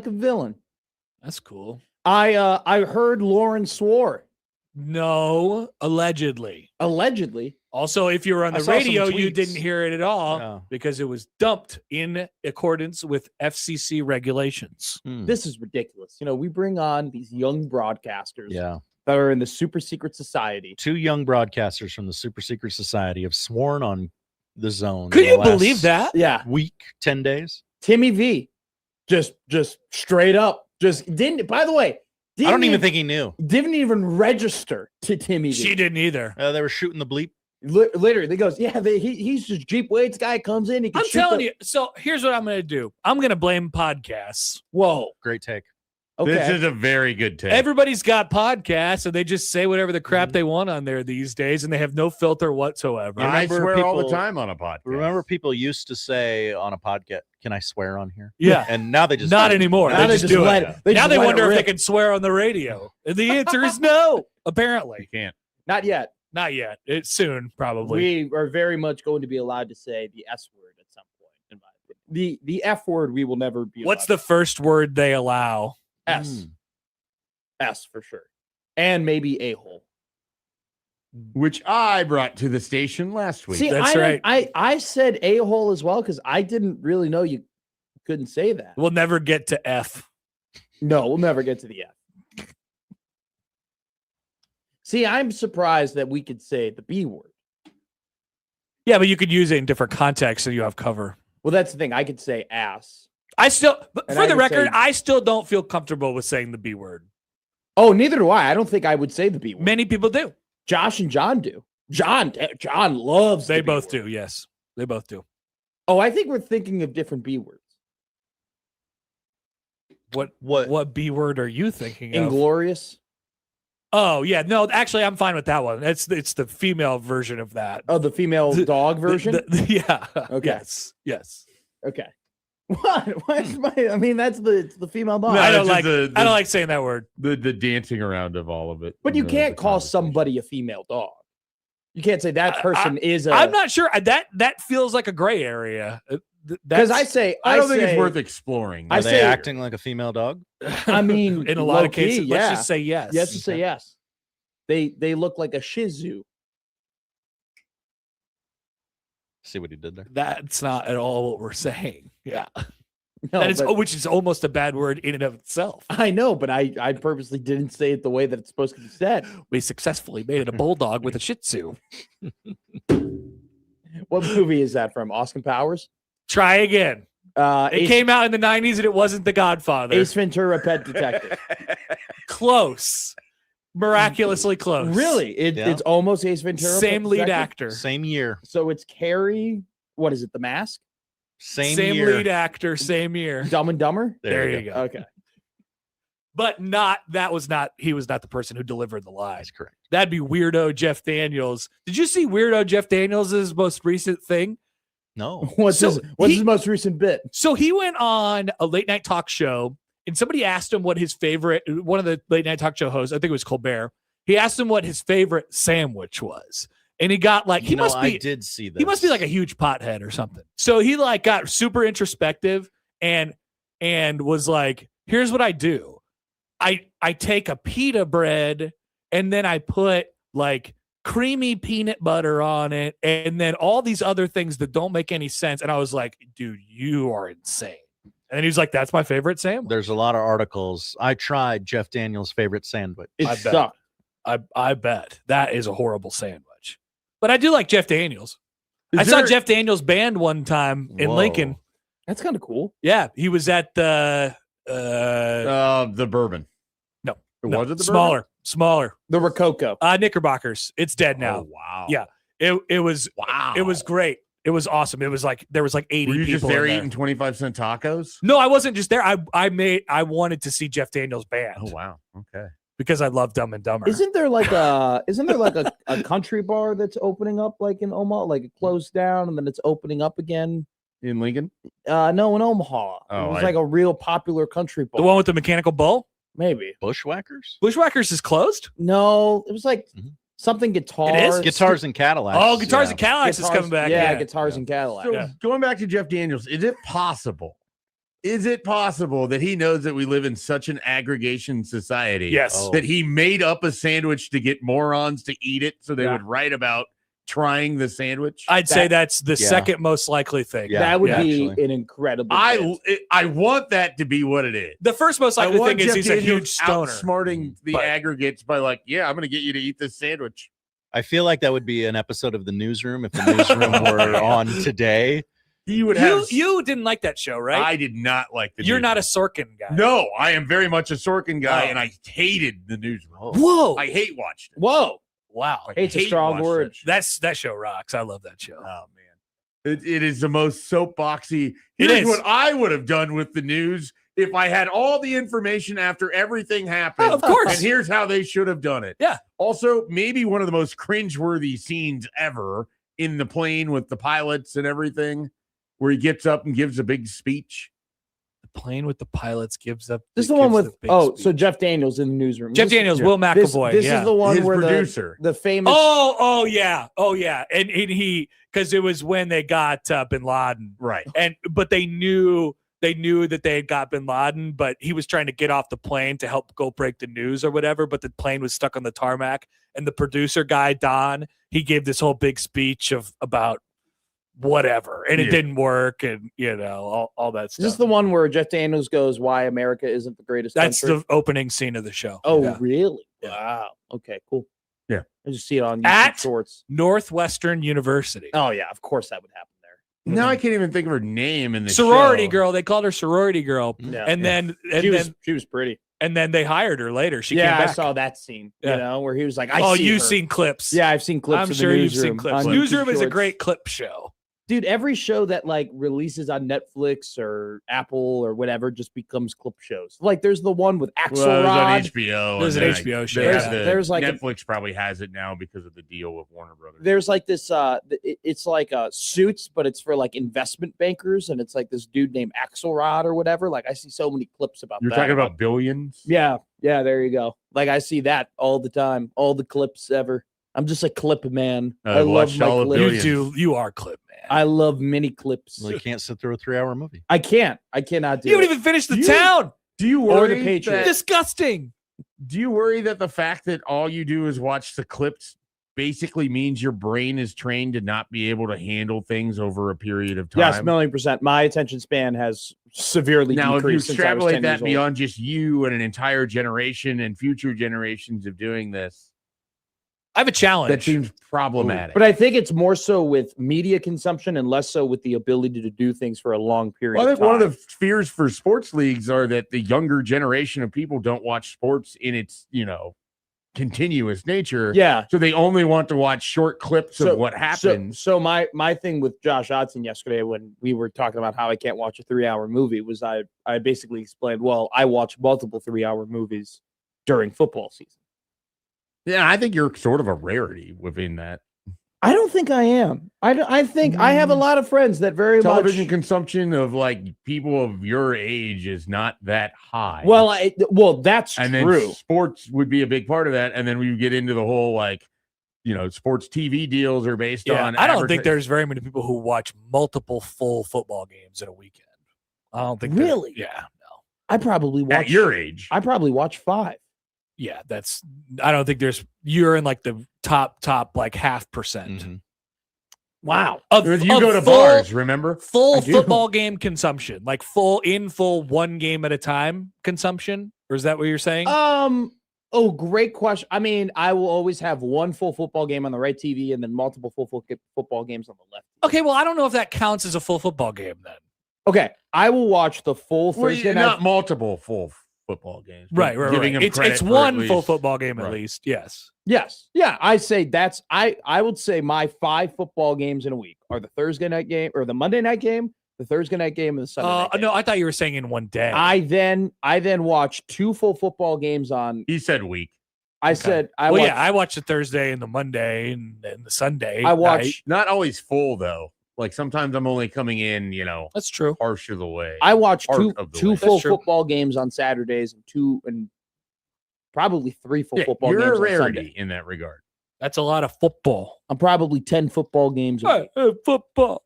like a villain. That's cool. I heard Lauren swore. No, allegedly. Allegedly. Also, if you were on I the saw some radio, you tweets. didn't hear it at all No. because it was dumped in accordance with FCC regulations. This is ridiculous. We bring on these young broadcasters Yeah. that are in the super secret society. 2 young broadcasters from the Super Secret Society have sworn on the zone. Could in the you last believe that? Yeah. Week, 10 days. Timmy V. Just straight up. Just didn't, by the way, I don't even think he knew. didn't even register to Timmy V. She didn't either. They were shooting the bleep. Literally, he goes, yeah, he's just Jeep Wade's guy, comes in. He can I'm telling you. So here's what I'm going to do. I'm going to blame podcasts. Whoa. Great take. Okay. This is a very good take. Everybody's got podcasts, and they just say whatever the crap they want on there these days, and they have no filter whatsoever. I Remember swear all the people- time on a podcast. Remember, people used to say on a podcast, "Can I swear on here?" Yeah. And now they just Not do. anymore. Now They just do let it. it. They Now just they let wonder it if they rip. can swear on the radio. And the answer is no, apparently. You can't. Not yet. Not yet. It's soon, probably. We are very much going to be allowed to say the S word at some point. In my opinion. The F word we will never be. What's allowed the first word they allow? S? S for sure, and maybe a-hole. Which I brought to the station last week. See, That's right. I said a-hole as well because I didn't really know you couldn't say that. We'll never get to F. No, we'll never get to the F. See, I'm surprised that we could say the B word. Yeah, but you could use it in different contexts so you have cover. Well, that's the thing. I could say ass. But And for I the would record, say- I still don't feel comfortable with saying the B word. Oh, neither do I. I don't think I would say the B word. Many people do. Josh and John do. John loves They the B both word. do. Yes, they both do. Oh, I think we're thinking of different B words. What B word are you thinking of? Inglorious. Oh yeah, no, actually, I'm fine with that one. It's the female version of that. Oh, the female dog version? Yeah. Okay. Yes. Okay. What? What's my? I mean, that's the female dog. No, I it's don't just like. I don't like saying that word. the dancing around of all of it. But you the can't call conversation. somebody a female dog. You can't say that person is a. I'm not sure. That feels like a gray area. Because I say I don't think say- it's worth exploring. I Are they say- acting like a female dog? I mean, in a lot of low-key, cases, yeah. let's just say yes. Yes, to say yes. They look like a Shih Tzu. See what he did there? That's not at all what we're saying. Yeah. No, That is, but- which is almost a bad word in and of itself. I know, but I purposely didn't say it the way that it's supposed to be said. We successfully made it a bulldog with a Shih Tzu. What movie is that from? Austin Powers? Try again. It Ace, came out in the 90s and it wasn't The Godfather. Ace Ventura, Pet Detective. Close. Miraculously close. Really? Yeah. It's almost Ace Ventura. Same Pet lead Detective? actor. Same year. So it's Carrie. What is it? The Mask? Same Same year. lead actor, same year. Dumb and Dumber? There you go. Okay. But he was not the person who delivered the line. That's correct. That'd be weirdo Jeff Daniels. Did you see weirdo Jeff Daniels' most recent thing? No. What's So his most recent bit? So he went on a late night talk show and somebody asked him what his favorite, one of the late night talk show hosts, I think it was Colbert. He asked him what his favorite sandwich was. And he got like, I did see that. he must be like a huge pothead or something. So he like got super introspective and was like, here's what I do. I take a pita bread and then I put like creamy peanut butter on it and then all these other things that don't make any sense. And I was like, dude, you are insane. And he was like, that's my favorite sandwich. There's a lot of articles. I tried Jeff Daniels' favorite sandwich. It I bet. sucked. I bet that is a horrible sandwich. But I do like Jeff Daniels. Is I saw there- Jeff Daniels band one time in Whoa. Lincoln. That's kind of cool. Yeah, he was at the the bourbon. No, Was it the smaller. The Rococo. Knickerbockers. It's dead bourbon? now. Oh, wow. Yeah. It was Wow. It was great. It was awesome. It was like there was like 80 Were you people just there in there. eating 25-cent tacos? No, I wasn't just there. I wanted to see Jeff Daniels band Oh wow. Okay. because I love Dumb and Dumber. Isn't there like a country bar that's opening up like in Omaha? Like it closed down and then it's opening up again? In Lincoln? No, in Omaha. Oh, it was I- like a real popular country bar. The one with the mechanical bull? Maybe. Bushwhackers? Bushwhackers is closed? No, it was like Mhm. something guitar. It is? Guitars and Cadillacs. Oh, Guitars yeah. and Cadillacs is coming back. Yeah, Yeah. guitars and Cadillacs. So Yeah. going back to Jeff Daniels, is it possible Is it possible that he knows that we live in such an aggregation society? Yes. Oh. That he made up a sandwich to get morons to eat it so they would write about trying the sandwich? I'd say that's the Yeah. second most likely thing. Yeah. That would be actually. an incredible. bit. I want that to be what it is. The first most likely thing is Jeff he's a Daniels huge stoner. outsmarting the But- aggregates by like, yeah, I'm going to get you to eat this sandwich. I feel like that would be an episode of the Newsroom if the Newsroom were on today. He would have. You didn't like that show, right? I did not like the. You're not a Newsroom. Sorkin guy. No, I am very much a Sorkin guy, Oh. and I hated the Newsroom. Whoa. I hate watching it. Whoa. Wow. I Hate's a hate strong watching word. that shit. That show rocks. I love that show. Oh man, it is the most soapboxy. It Here's is. what I would have done with the news if I had all the information after everything happened. Oh, of course. And here's how they should have done it. Yeah. Also, maybe one of the most cringeworthy scenes ever in the plane with the pilots and everything, where he gets up and gives a big speech. The plane with the pilots gives up. This is the one gives with. big Oh, speech. so Jeff Daniels in the newsroom. Jeff Daniels, Will McAvoy. This yeah. is the one His where producer. the famous. Oh yeah, and he because it was when they got Bin Laden, Right. but they knew that they had got Bin Laden, but he was trying to get off the plane to help go break the news or whatever, but the plane was stuck on the tarmac, and the producer guy Don, he gave this whole big speech about whatever, and it Yeah. didn't work, and all that Is stuff. this the one where Jeff Daniels goes, "Why America isn't the greatest That's country"? the opening scene of the show. Oh, Yeah. really? Yeah. Wow. Okay, cool. Yeah. I just see it on YouTube At- Shorts. Northwestern University. Oh yeah, of course that would happen there. Now I can't even think of her name in the Sorority show. girl. They called her sorority girl, Yeah. and then She was pretty. and then they hired her later. She Yeah, came I back. saw that scene. Yeah. You know, where he was like, You've her." seen clips. Yeah, I've seen clips. I'm of sure the you've seen Newsroom clips. on Newsroom YouTube is a Shorts. great clip show. Dude, every show that like releases on Netflix or Apple or whatever just becomes clip shows. Like there's the one with Well, it was on Axelrod. HBO. There's and an then HBO show, they have yeah. the- There's like a- Netflix probably has it now because of the deal with Warner Brothers. There's like this it's like Suits, but it's for like investment bankers, and it's like this dude named Axelrod or whatever. Like I see so many clips about You're that. talking about billions? Yeah, there you go. Like I see that all the time, all the clips ever. I'm just a clip man. I I love watched my all of clips. Billions. You are clip man. I love mini clips. Well, you can't sit through a 3-hour movie. I can't. I cannot do You it. haven't even finished the You- town. Do you Or worry the Patriot. that, Disgusting. do you worry that the fact that all you do is watch the clips basically means your brain is trained to not be able to handle things over a period of time? Yes, $1,000,000%. My attention span has severely Now, if you decreased since I was 10 extrapolate that years old. beyond just you and an entire generation and future generations of doing this, I have a challenge. that seems problematic. But I think it's more so with media consumption and less so with the ability to do things for a long period Well, I of think time. one of the fears for sports leagues are that the younger generation of people don't watch sports in its, continuous nature. Yeah. So they only want to watch short clips of what happens. So my thing with Josh Hodson yesterday when we were talking about how I can't watch a 3-hour movie was I basically explained, well, I watch multiple 3-hour movies during football season. Yeah, I think you're sort of a rarity within that. I don't think I am. I think I have a lot of friends that very Television much. consumption of like people of your age is not that high. Well, that's and then true. sports would be a big part of that. And then we get into the whole sports TV deals are based on. I don't think there's very many people who watch multiple full football games in a weekend. I don't think Really? Yeah, no. I probably watch at your age. I probably watch 5. Yeah, I don't think you're in like the top like 0.5%. Mhm. Wow. You go to bars, remember? Full I do. football game consumption, like full one game at a time consumption, or is that what you're saying? Oh, great question. I mean, I will always have one full football game on the right TV and then multiple full football games on the left. Okay, well, I don't know if that counts as a full football game then. Okay, I will watch the full Thursday night. Not multiple full football games. but Right. giving them credit It's for one at full least- football game at Right. least. Yes. Yes. Yeah, I say that's I would say my 5 football games in a week are the Thursday night game or the Monday night game, the Thursday night game, and the Sunday night game. No, I thought you were saying in one day. I then watch 2 full football games on. He said week. I Okay. said I well, watch, yeah, I watch the Thursday and the Monday and the Sunday. I watch night. Not always full though. Like sometimes I'm only coming in, That's true. partial of the way. I watch part two of the two way. full That's true. football games on Saturdays and probably 3 full Yeah, football you're games a on rarity Sunday. in that regard. That's a lot of football. I'm probably 10 football games. a week. Football.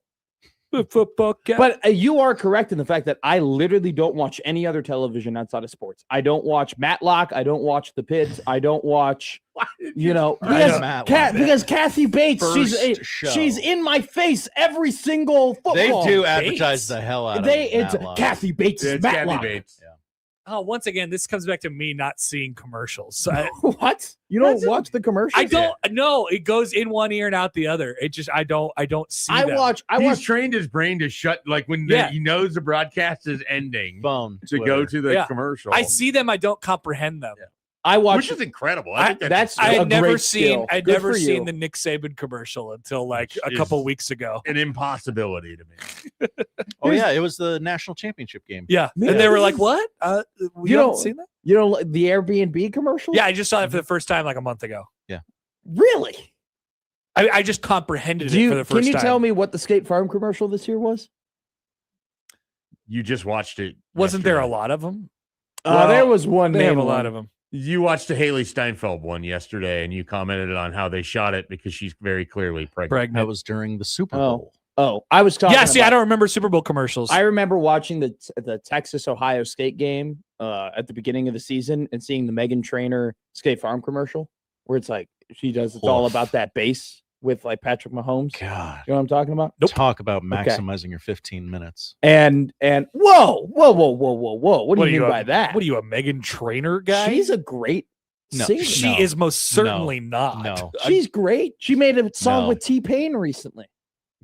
The football cat. But you are correct in the fact that I literally don't watch any other television outside of sports. I don't watch Matlock. I don't watch The Pit. I don't watch, because Kathy Bates, she's in my face every single football. They do advertise the hell out of It's Matlock. Kathy Bates. It's Matlock. Kathy Bates. Yeah. Oh, once again, this comes back to me not seeing commercials. What? You don't watch the commercials? I don't know. It goes in one ear and out the other. It just I don't see them. He's trained his brain to shut when he knows the broadcast is ending. Phone to go to the commercial. I see them. I don't comprehend them. Yeah. I watch, which is incredible. I had never seen the Nick Saban commercial until like a couple weeks ago. An impossibility to me. Oh yeah, it was the national championship game. Yeah, and they were like, "What? You haven't seen that? You know the Airbnb commercial? Yeah, I just saw it for the first time like a month ago. Yeah, really? I just comprehended it for the first time. Can you tell me what the State Farm commercial this year was? You just watched it. Wasn't there a lot of them? There was one. They have a lot of them. You watched the Haley Steinfeld one yesterday, and you commented on how they shot it because she's very clearly pregnant. That was during the Super Bowl. Oh, I was talking. Yeah, see, I don't remember Super Bowl commercials. I remember watching the Texas-Ohio State game at the beginning of the season and seeing the Meghan Trainor State Farm commercial where it's like it's all about that base with like Patrick Mahomes. God, you know what I'm talking about? Nope. Talk about maximizing your 15 minutes. And whoa! What do you mean by that? What are you, a Meghan Trainor guy? She's a great singer. She is most certainly not. No, she's great. She made a song with T-Pain recently.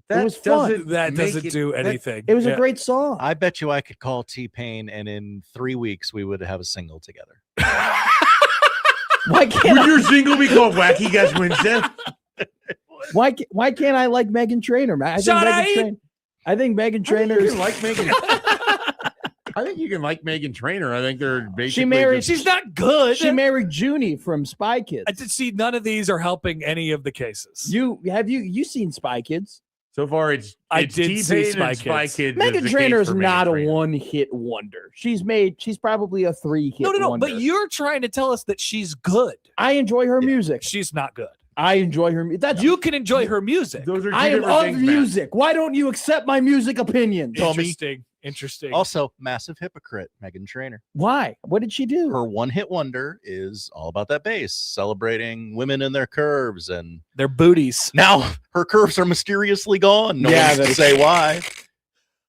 It was fun. That doesn't do anything. It was a great song. I bet you I could call T-Pain, and in 3 weeks we would have a single together. Why can't your single be called Wacky Guys Wednesday? Why can't I like Meghan Trainor, man? I think Meghan Trainor is like Meghan. I think you can like Meghan Trainor. I think they're basically she's not good. She married Junie from Spy Kids. I did see none of these are helping any of the cases. You seen Spy Kids? So far, it's I did see Spy Kids. Meghan Trainor is not a one-hit wonder. She's probably a 3-hit wonder. No. But you're trying to tell us that she's good. I enjoy her music. She's not good. I enjoy her music. You can enjoy her music. Those are I am of music. Why don't you accept my music opinion? Interesting. Also, massive hypocrite, Meghan Trainor. Why? What did she do? Her one-hit wonder is all about that bass, celebrating women and their curves and their booties. Now her curves are mysteriously gone. No one can say why.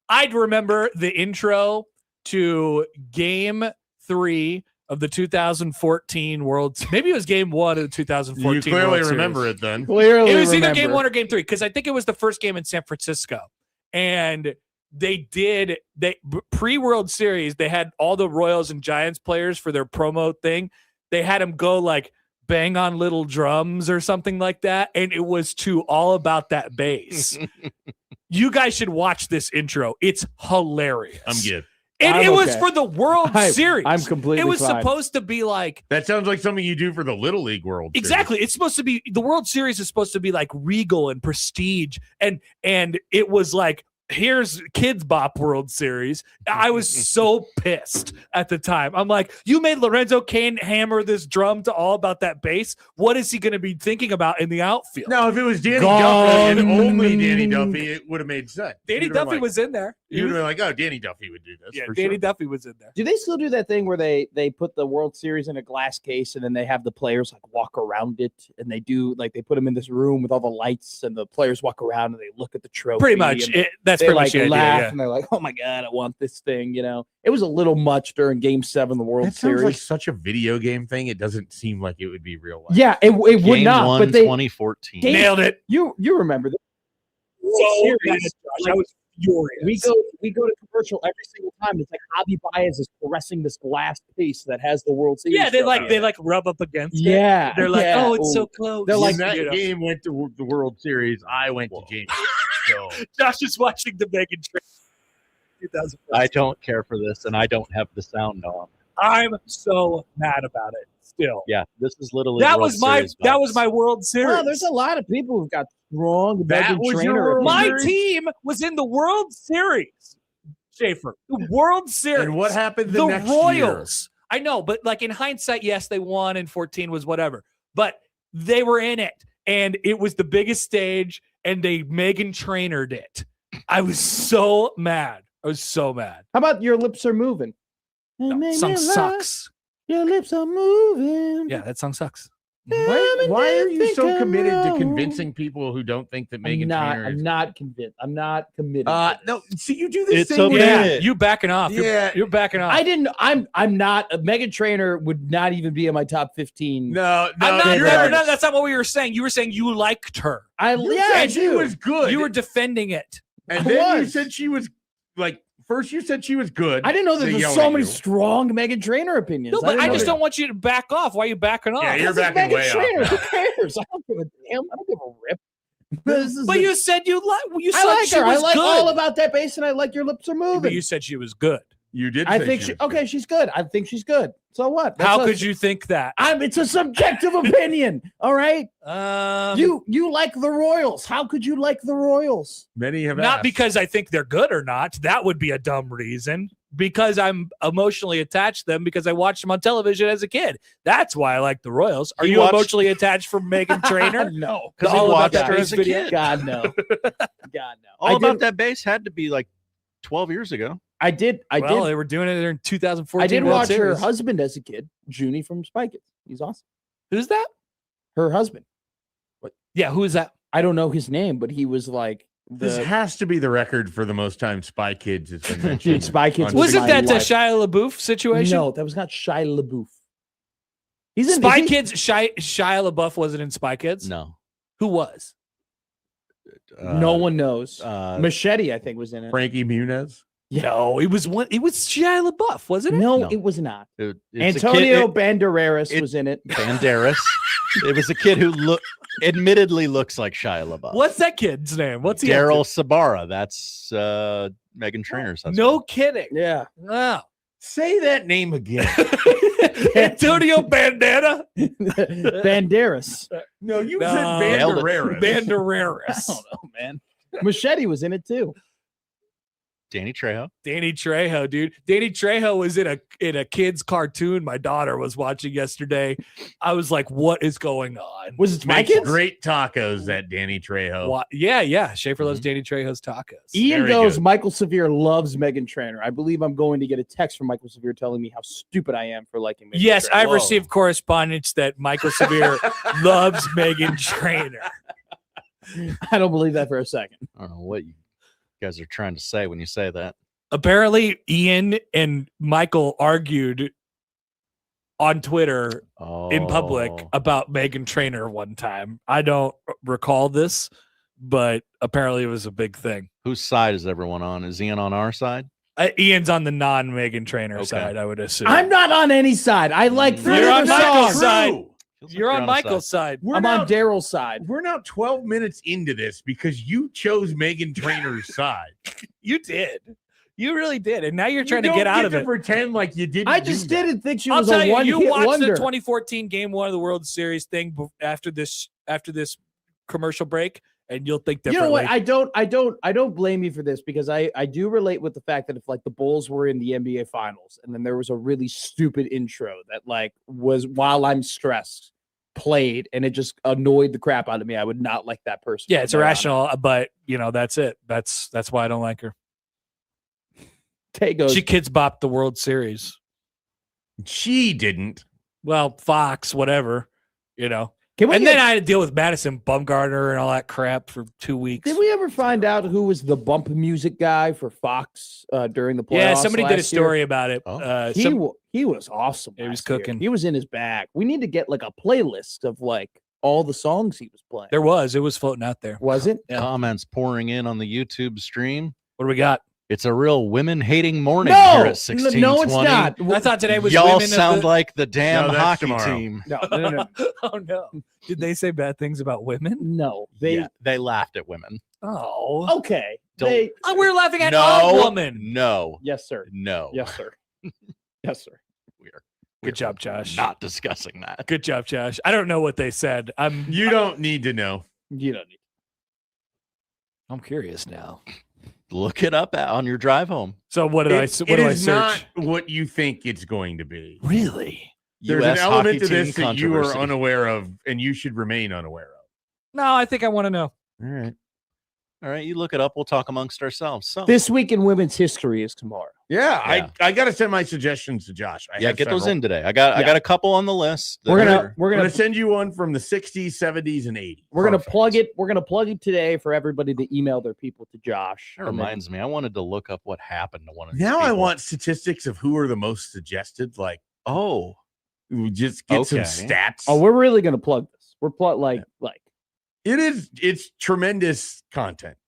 I'd remember the intro to Game 3 of the 2014 World. Maybe it was Game 1 of the 2014. You clearly World remember Series. it then. Clearly, it was either Game 1 or Game 3 because I think it was the first game in San Francisco, and they pre-World Series, they had all the Royals and Giants players for their promo thing. They had them go like bang on little drums or something like that. And it was all about that bass. You guys should watch this intro. It's hilarious. I'm good. And it was for the World Series. I'm completely It was fine. Supposed to be like. That sounds like something you do for the Little League World Series. Exactly. It's supposed to be, the World Series is supposed to be like regal and prestige. And it was like, here's Kids Bop World Series. I was so pissed at the time. I'm like, you made Lorenzo Cain hammer this drum to all about that bass. What is he going to be thinking about in the outfield? No, if it was Danny Duffy and only Danny Duffy, it would have made sense. Danny Duffy was in there. You would have been like, oh, Danny Duffy would do this. Yeah, Danny Duffy was in there. Do they still do that thing where they put the World Series in a glass case and then they have the players like walk around it and they do like they put them in this room with all the lights and the players walk around and they look at the trophy. Pretty much. That's pretty much the idea. Laugh and they're like, oh my God, I want this thing. You know, it was a little much during Game 7 of the World Series. Sounds like such a video game thing. It doesn't seem like it would be real life. Yeah, it would Game not. 1, But they 2014. Nailed it. You remember this? So bad, Josh. I was furious. We go to commercial every single time. It's like Javi Baez is caressing this glass piece that has the World Series. Yeah, they rub up against it. Yeah, They're like, yeah. oh, it's so close. They're like, when that game went to the World Series, I went to James. So Josh is watching the Meghan Trainor 2000. I don't care for this, and I don't have the sound on. I'm so mad about it. Still, Yeah, this is literally that was my World Series. well, there's a lot of people who've got strong That Meghan was your Trainor World opinions. My Series? team was in the World Series. Schaefer, the World Series. And what happened the next Royals. I know, but like in hindsight, yes, they won and 14 was whatever. But they were in it, and it was the biggest stage, and they Meghan Trainor'd it. I was so mad. I was so mad. How about your lips are moving? That song sucks. Your lips are moving. Yeah, that song sucks. Why are you so Think committed to alone. convincing people who don't think that Meghan Trainor I'm is? not convinced. I'm not committed. to No. this. See, you do this It's thing. okay. Where Yeah, you backing off. Yeah. You're backing off. I didn't. I'm not. Meghan Trainor would not even be in my top 15. No, I'm not, you're no, right. no, that's not what we were saying. You were saying you liked her. You Yeah, said I she do. was good. You were defending it. and I then you was. said she was like. First, you said she was good. I didn't know that They there's yell so at many you. strong Meghan Trainor opinions. No, but didn't I know just that- don't want you to back off. Why are you backing off? Yeah, you're This is backing Meghan way off Trainor. now. Who cares? I don't give a damn. I don't give a rip. But you said you like. You said I like she her. I was like good. all about that bass, and I like your lips are But moving. you said she was good. You did. I say think she she. was Okay, good. she's good. I think she's good. So what? How could you think that? It's a subjective opinion. All right. Um, You like the Royals. How could you like the Royals? Many have not asked. because I think they're good or not. That would be a dumb reason. Because I'm emotionally attached to them because I watched them on television as a kid. That's why I like the Royals. Are You you watched- emotionally attached for Meghan Trainor? No. Because All he about watched that her bass as a video? kid. God no. God no. All I about did, that bass had to be like 12 years ago. I did. Well, they were doing it in 2014. I did World watch her Series. husband as a kid, Junie from Spy Kids. He's awesome. Who's that? Her husband. Yeah, who is that? I don't know his name, but he was like This the has to be the record for the most time Spy Kids has been dude. mentioned. Spy Kids. on Wasn't my that the life. Shia LaBeouf situation? No, that was not Shia LaBeouf. He's in Spy is he- Kids. Shia LaBeouf wasn't in Spy Kids. No. Who was? No one knows. Uh, Machete, I think, was in it. Frankie Muniz. No, it was one. It was Shia LaBeouf, wasn't it? No, No. it was not. it's Antonio a kid, Banderas was in it. Banderas. It was a kid who admittedly looks like Shia LaBeouf. What's that kid's name? What's he? Daryl up Sabara. That's Meghan Trainor's to? husband. No kidding. Yeah. Wow. Say that name again. Antonio Bandana. Banderas. No, you No. said Nailed it. Banderas. I Banderas. don't know, man. Machete was in it too. Danny Trejo. Danny Trejo, dude. Danny Trejo was in a kid's cartoon my daughter was watching yesterday. I was like, what is going on? Was it Spy Makes Kids? great tacos, that Danny Trejo. What? Yeah. Schaefer loves Danny Trejo's tacos. Ian Very goes, good. Michael Severe loves Meghan Trainor. I believe I'm going to get a text from Michael Severe telling me how stupid I am for liking Meghan Yes, Trainor. I've Whoa. received correspondence that Michael Severe loves Meghan Trainor. I don't believe that for a second. I don't know what you guys are trying to say when you say that. Apparently, Ian and Michael argued on Twitter in public Oh. about Meghan Trainor one time. I don't recall this, but apparently it was a big thing. Whose side is everyone on? Is Ian on our side? Ian's on the non-Meghan Trainor Okay. side, I would assume. I'm not on any side. I like You're three You're on of the Michael's songs. side. Feels like You're on a Michael's side. We're I'm now, on Daryl's side. we're now 12 minutes into this because you chose Meghan Trainor's side. You did. You really did. And now you're You trying to don't get out of it. Pretend like you didn't. I just do that. didn't think she I'll was tell a you, one you hit watched wonder. the 2014 Game 1 of the World Series thing after this commercial break, and you'll think You differently. know what? I don't blame you for this because I do relate with the fact that if like the Bulls were in the NBA finals and then there was a really stupid intro that like was while I'm stressed played and it just annoyed the crap out of me, I would not like that person. Yeah, it's from there on. irrational, but that's it. That's why I don't like her. Tay goes, She kids bopped the World Series. She didn't. Well, Fox, whatever, Can we And get- then I had to deal with Madison Bumgarner and all that crap for 2 weeks. did we ever find out who was the bump music guy for Fox during the playoffs? Yeah, somebody did a last year? story about it. Oh. He was awesome. He was last year. cooking. He was in his bag. We need to get like a playlist of like all the songs he was playing. It was floating out there. Was it? Yeah. Comments pouring in on the YouTube stream. What do we got? It's a real women-hating morning No, here at 1620. no, it's not. I thought today was Y'all women of sound the- like the damn No, that's hockey tomorrow. team. No. Oh no! Did they say bad things about women? No, they Yeah, they laughed at women. Oh, okay. Don't- They we're laughing at no, all woman. No, yes, sir. no. Yes, sir. Yes, sir. Good job, Josh. Not discussing that. Good job, Josh. I don't know what they said. You don't need to know. You don't need. I'm curious now. Look it up on your drive home. So what did I? What It do I is search? not what you think it's going to be. Really? There's US an element hockey to team this that you are controversy. unaware of, and you should remain unaware of. No, I think I want to know. All right. All right, you look it up. We'll talk amongst ourselves. So This week in women's history is tomorrow. Yeah, Yeah. I got to send my suggestions to Josh. I have get those several. in today. I got a couple on the list. We're that gonna are- we're I'm gonna gonna send you one from the 60s, 70s, and 80s. we're gonna Perfect. plug it. We're gonna plug it today for everybody to email their people to Josh. That and then- reminds me. I wanted to look up what happened to one of these Now I people. want statistics of who are the most suggested. Like, Oh, we just get some Okay. stats. Oh, we're really gonna plug this. We're like It's tremendous content.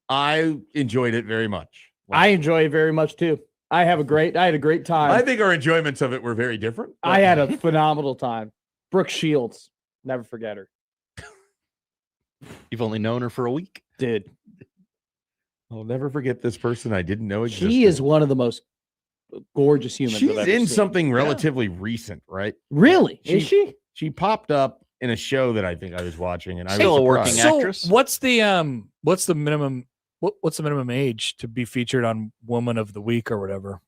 I enjoyed it very much. I enjoy it very much too. I had a great time. I think our enjoyments of it were very different. but- I had a phenomenal time. Brooke Shields, never forget her, you've only known her for a week. dude. I'll never forget this person I didn't know existed. She is one of the most gorgeous humans. She's I've ever in seen. something relatively recent, right? Really? Is she? She popped up in a show that I think I was watching, and I Still was a working surprised. actress? What's the minimum what's the minimum age to be featured on Woman of the Week or whatever?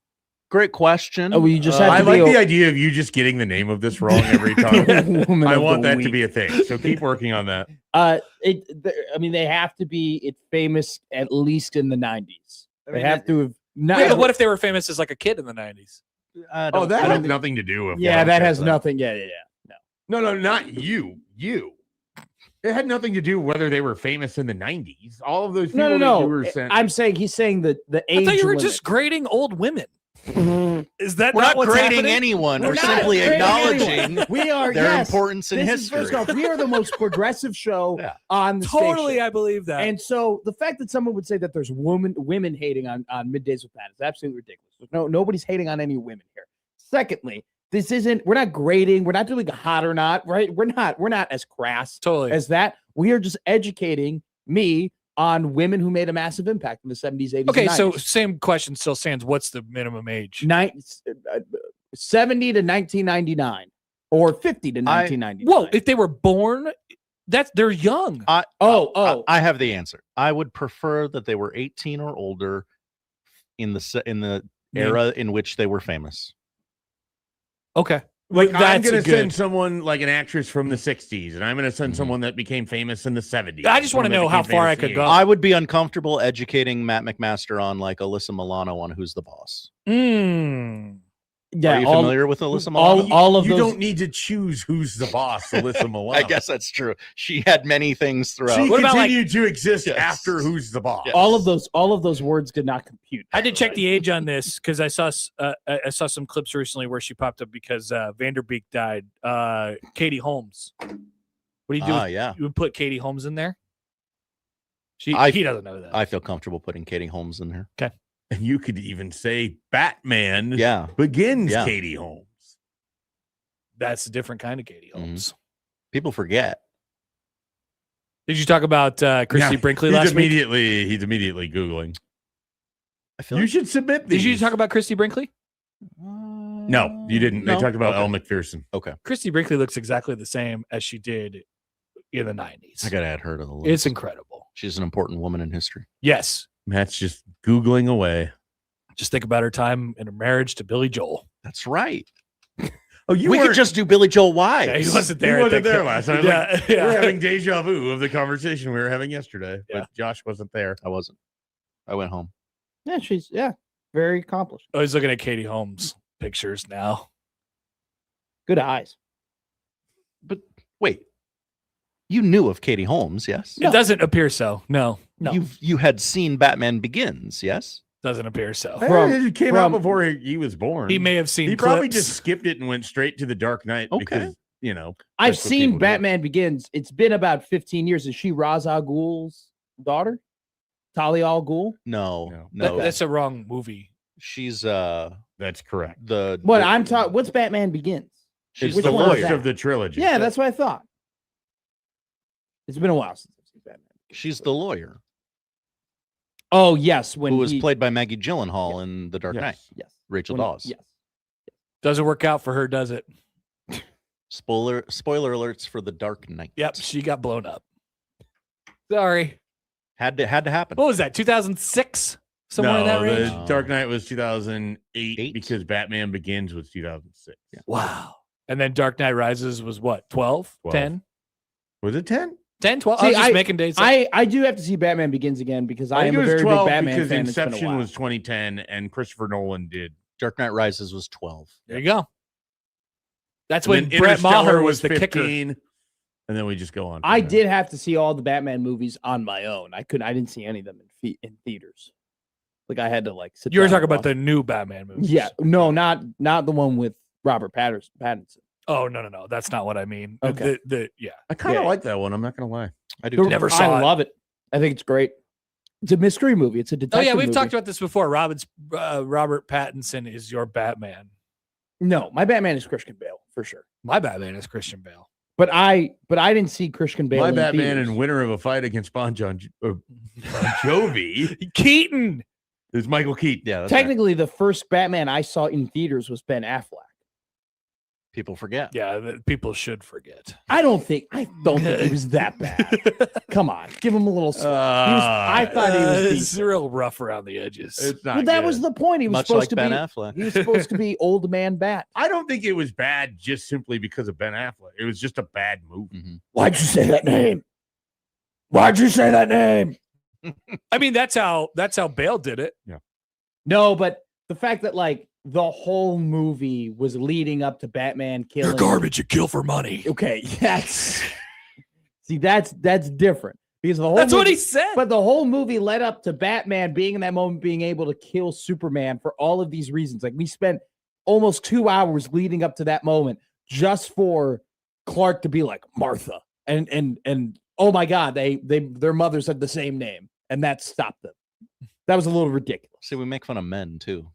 Great question. Oh, well, you just had I to like be the idea of you just getting the name of this wrong every time. Woman I of want the that to week. be a thing. So keep working on that. I mean, they have to be. It's famous at least in the 90s. I They mean, have to have. Not, Yeah, but what if they were famous as like a kid in the 90s? Oh, that has nothing to do with. Yeah, what that I'm has saying. nothing. Yeah. No. No, not you. You. It had nothing to do whether they were famous in the 90s. All of those people that you No. were sent. I'm saying he's saying the age. I thought you were limit. just grading old women. Is that We're not not what's grading happening? anyone. We're We're not simply grading acknowledging anyone. We are their yes, importance in this is- history. First off, we are the most progressive show Yeah. on the Totally, station. I believe that. And so the fact that someone would say that there's women hating on Middays with Pat is absolutely ridiculous. Nobody's hating on any women here. Secondly, we're not grading, we're not doing a hot or not, right? We're not as crass Totally. as that. We are just educating me on women who made a massive impact in the 70s, 80s. Okay, and so 90s. same question still stands. What's the minimum age? 70 to 1999 or 50 to 1999. Whoa, if they were born, they're young. I I have the answer. I would prefer that they were 18 or older in the era in which they were famous. Okay. Like, I'm That's going to good. send someone like an actress from the 60s, and I'm going to send someone that became famous in the 70s. I just wanna someone that know how became far I famous in could the go. 80s. I would be uncomfortable educating Matt McMaster on like Alyssa Milano on Who's the Boss. yeah, Are you familiar with Alyssa all- Milano? all of you those- don't need to choose who's the boss, Alyssa Milano. I guess that's true. She had many things throughout. she What about, like- continued to exist Yes. after who's the boss. Yes. all of those words did not compute. I did check the age on this because I saw some clips recently where she popped up because Vanderbeek died. Katie Holmes. What do you do? Yeah. You would put Katie Holmes in there? He doesn't know that. I feel comfortable putting Katie Holmes in there. And you could even say Batman Yeah. begins Yeah. Katie Holmes. That's a different kind of Katie Mhm. Holmes. People forget. Did you talk about Christy Yeah, Brinkley he's last week? He's immediately Googling. I feel You like, should submit these. Did you talk about Christy Brinkley? No, you didn't. They No? talked about Okay. Elle McPherson. Christy Brinkley looks exactly the same as she did in the 90s. I got to add her to the list. It's incredible. She's an important woman in history. Yes. Matt's just Googling away. Just think about her time in her marriage to Billy Joel. That's right. Oh, you We could weren't- just do Billy Joel Wise. Yeah, he wasn't He there. I wasn't think. there last time. Yeah, yeah. We're having deja vu of the conversation we were having yesterday, Yeah. but Josh wasn't there. I wasn't. I went home. Yeah, she's very accomplished. I was looking at Katie Holmes pictures now. Good eyes. But wait, you knew of Katie Holmes, yes? It doesn't appear so. No, You had seen Batman Begins, yes? doesn't appear so. It came out from- before he was born. He may have seen He probably clips. just skipped it and went straight to the Dark Knight Okay. because I've that's what seen people do. Batman Begins. It's been about 15 years. Is she Ra's al Ghul's daughter? Talia al Ghul? No. That's a wrong movie. She's That's correct. What's Batman Begins? she's It's Which the one is first that? of the trilogy. Yeah, that's what I thought. It's been a while since I've seen Batman. she's the lawyer Oh yes, when who was he- played by Maggie Gyllenhaal in The Dark Yes. Knight. Yes, Rachel when- Dawes. Yes. Doesn't work out for her, does it? Spoiler alerts for The Dark Knight. Yep, she got blown up. Sorry. Had to happen. What was that? 2006? Somewhere in that range? The Dark Knight was 2008 Eight? because Batman Begins was 2006. Yeah. Wow. And then Dark Knight Rises was what? 12? 12. 10? Was it 10? 10, 12. See, I was just making days. I do have to see Batman Begins again because I think am it a was very 12 big Batman because fan. It's been a Inception while. was 2010 and Christopher Nolan did. Dark Knight Rises was 12. There you go. That's And when then Brett Interstellar Maher was the 15, kicker. and then we just go on. I did have to see all the Batman movies on my own. I didn't see any of them in theaters. Like I had to like sit. You were down talking and about watch the new Batman movie. Yeah, no, not the one with Robert Pattinson. Oh no. That's not what I mean. Okay. Yeah. I kind of Yeah. like that one. I'm not gonna lie. I do. Never saw I it. love it. I think it's great. It's a mystery movie. It's a Oh detective. yeah, we've movie. talked about this before. Robert Pattinson is your Batman. No, my Batman is Christian Bale for sure. My Batman is Christian Bale. But I didn't see Christian Bale. My in Batman theaters. and winner of a fight against Bon Jovi Keaton. is Michael Keaton. Yeah, that's right. Technically, the first Batman I saw in theaters was Ben Affleck. People forget. Yeah, people should forget. I don't think it was that bad. Come on, give him a little. I thought he was It's decent. real rough around the edges. It's not. Well, that good. was the point. He was Much supposed like to Ben be. Affleck. He was supposed to be old man Bat. I don't think it was bad just simply because of Ben Affleck. It was just a bad movie. Mhm. Why'd you say that name? Why'd you say that name? I mean, that's how Bale did it. No, but the fact that like the whole movie was leading up to Batman killing. You're garbage. You kill for money. Okay, that's different because the whole. That's what movie- he said. But the whole movie led up to Batman being in that moment, being able to kill Superman for all of these reasons. Like we spent almost 2 hours leading up to that moment just for Clark to be like Martha, and oh my God, their mothers had the same name, and that stopped them. That was a little ridiculous. See, we make fun of men too.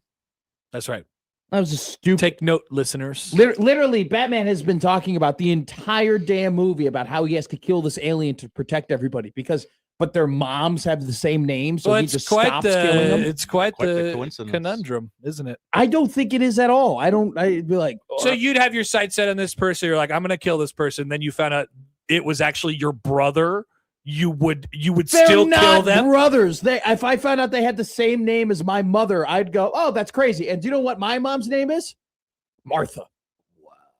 That's right. That was just stupid. Take note, listeners. Literally, Batman has been talking about the entire damn movie about how he has to kill this alien to protect everybody but their moms have the same name, so Well, he it's just quite stops killing them. it's quite Quite the the coincidence. conundrum, isn't it? I don't think it is at all. I'd be like, So you'd have your sights set on this person. You're like, I'm going to kill this person. Then you found out it was actually your brother. You would they're still not kill them. brothers. If I found out they had the same name as my mother, I'd go, oh, that's crazy. And do you know what my mom's name is? Martha.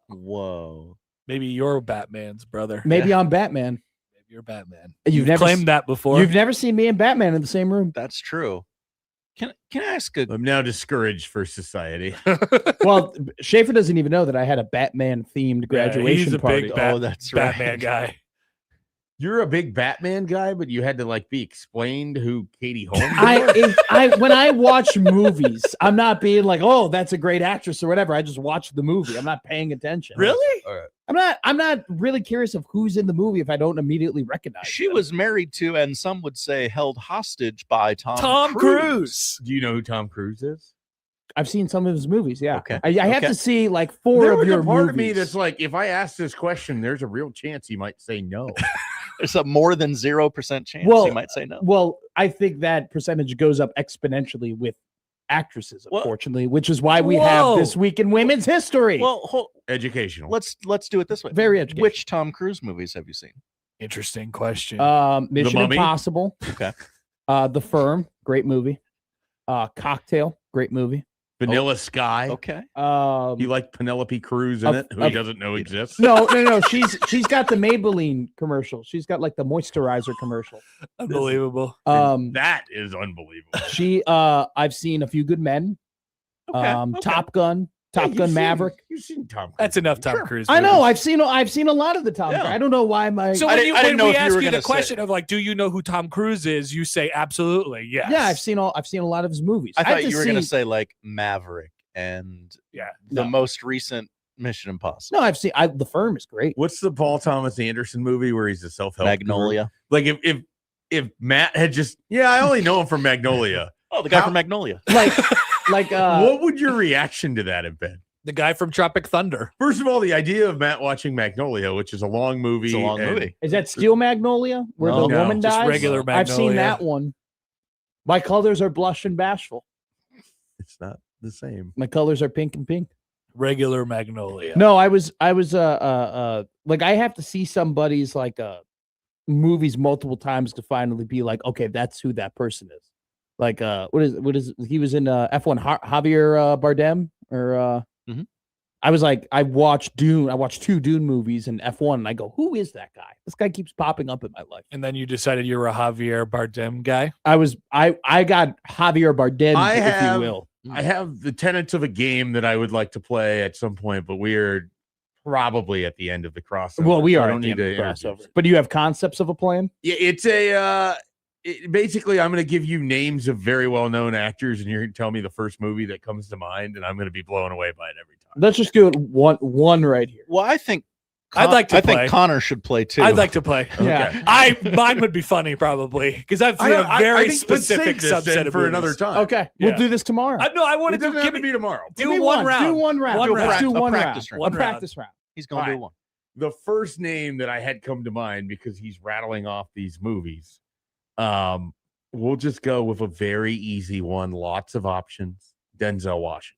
Whoa. Maybe you're Batman's brother. Maybe I'm Batman. Maybe you're Batman. You've never claimed that before. You've never seen me and Batman in the same room. That's true. Can I ask a I'm now discouraged for society. Well, Schaefer doesn't even know that I had a Batman themed graduation he's a party. big that's right. Batman guy. You're a big Batman guy, but you had to like be explained who Katie Holmes was. When I watch movies, I'm not being like, oh, that's a great actress or whatever. I just watch the movie. I'm not paying attention. Really? I'm not really curious of who's in the movie if I don't immediately recognize She them. was married to, and some would say held hostage by Tom Cruise. Do you know who Tom Cruise is? I've seen some of his movies. Yeah. Okay. I have Okay. to see like four There of was your a part movies. of me that's like, if I ask this question, there's a real chance he might say no. There's a more than 0% chance Well, you might say no. Well, I think that percentage goes up exponentially with actresses, Well- unfortunately, which is why we have Whoa. this week in women's history. Well, Educational. let's do it this way. Very educational. Which Tom Cruise movies have you seen? Interesting question. Mission Mummy? Impossible. Okay. The Firm, great movie. Cocktail, great movie. Vanilla Sky. Okay. You like Penelope Cruz in it, who he doesn't know exists. No. She's got the Maybelline commercial. She's got like the moisturizer commercial. Unbelievable. That is unbelievable. I've seen A Few Good Men. Okay. Okay. Top Gun Maverick. You've seen Tom Cruise. That's enough Tom Sure. Cruise. I know. movies. I've seen a lot of the Tom. Yeah. I don't know why my. So I when, didn't- I didn't know we if you ask were you the gonna say- question of like, do you know who Tom Cruise is? You say absolutely yes. Yeah, I've seen a lot of his movies. I have thought to you were going to see- say like Maverick and Yeah. the No. most recent Mission Impossible. No, I've seen. The Firm is great. What's the Paul Thomas Anderson movie where he's a self-help Magnolia. guru? Like if Matt had just I only know him from Magnolia. Oh, the guy How- from Magnolia. Like What would your reaction to that have been? The guy from Tropic Thunder. First of all, the idea of Matt watching Magnolia, which is a long movie. It's a long and- movie. Is that Steel Magnolia where No. the No, woman just dies? regular I've seen Magnolia. that one. My colors are blush and bashful. It's not the same. My colors are pink and pink. Regular Magnolia. No, I was like I have to see somebody's like movies multiple times to finally be like, okay, that's who that person is. Like what is he was in F1 Javier Bardem or Mhm. I was like, I watched Dune. I watched 2 Dune movies and F1, and I go, who is that guy? This guy keeps popping up in my life. And then you decided you were a Javier Bardem guy. I got Javier Bardem, if you will. I have the tenets of a game that I would like to play at some point, but we're probably at the end of the crossover. Well, we so are I don't at the need end of to the introduce crossover. But do you have concepts of a plan? Yeah, it's basically I'm going to give you names of very well-known actors, and you're going to tell me the first movie that comes to mind, and I'm going to be blown away by it every time. Let's just do it one right here. Well, I think I'd like to I play. think Connor should play too. I'd like to play. Yeah. Mine would be funny probably because I've I a don't- I very think let's specific save this then subset of for movies. another time. Okay, Yeah. we'll do this tomorrow. No, I It wanted doesn't to have give to me be tomorrow. do me one round. Do one round. One Let's round. do A one practice round. round. A One round. practice round. He's going to do All one. The first name that I had come to mind because he's rattling off these movies. We'll just go with a very easy one. Lots of options. Denzel Washington.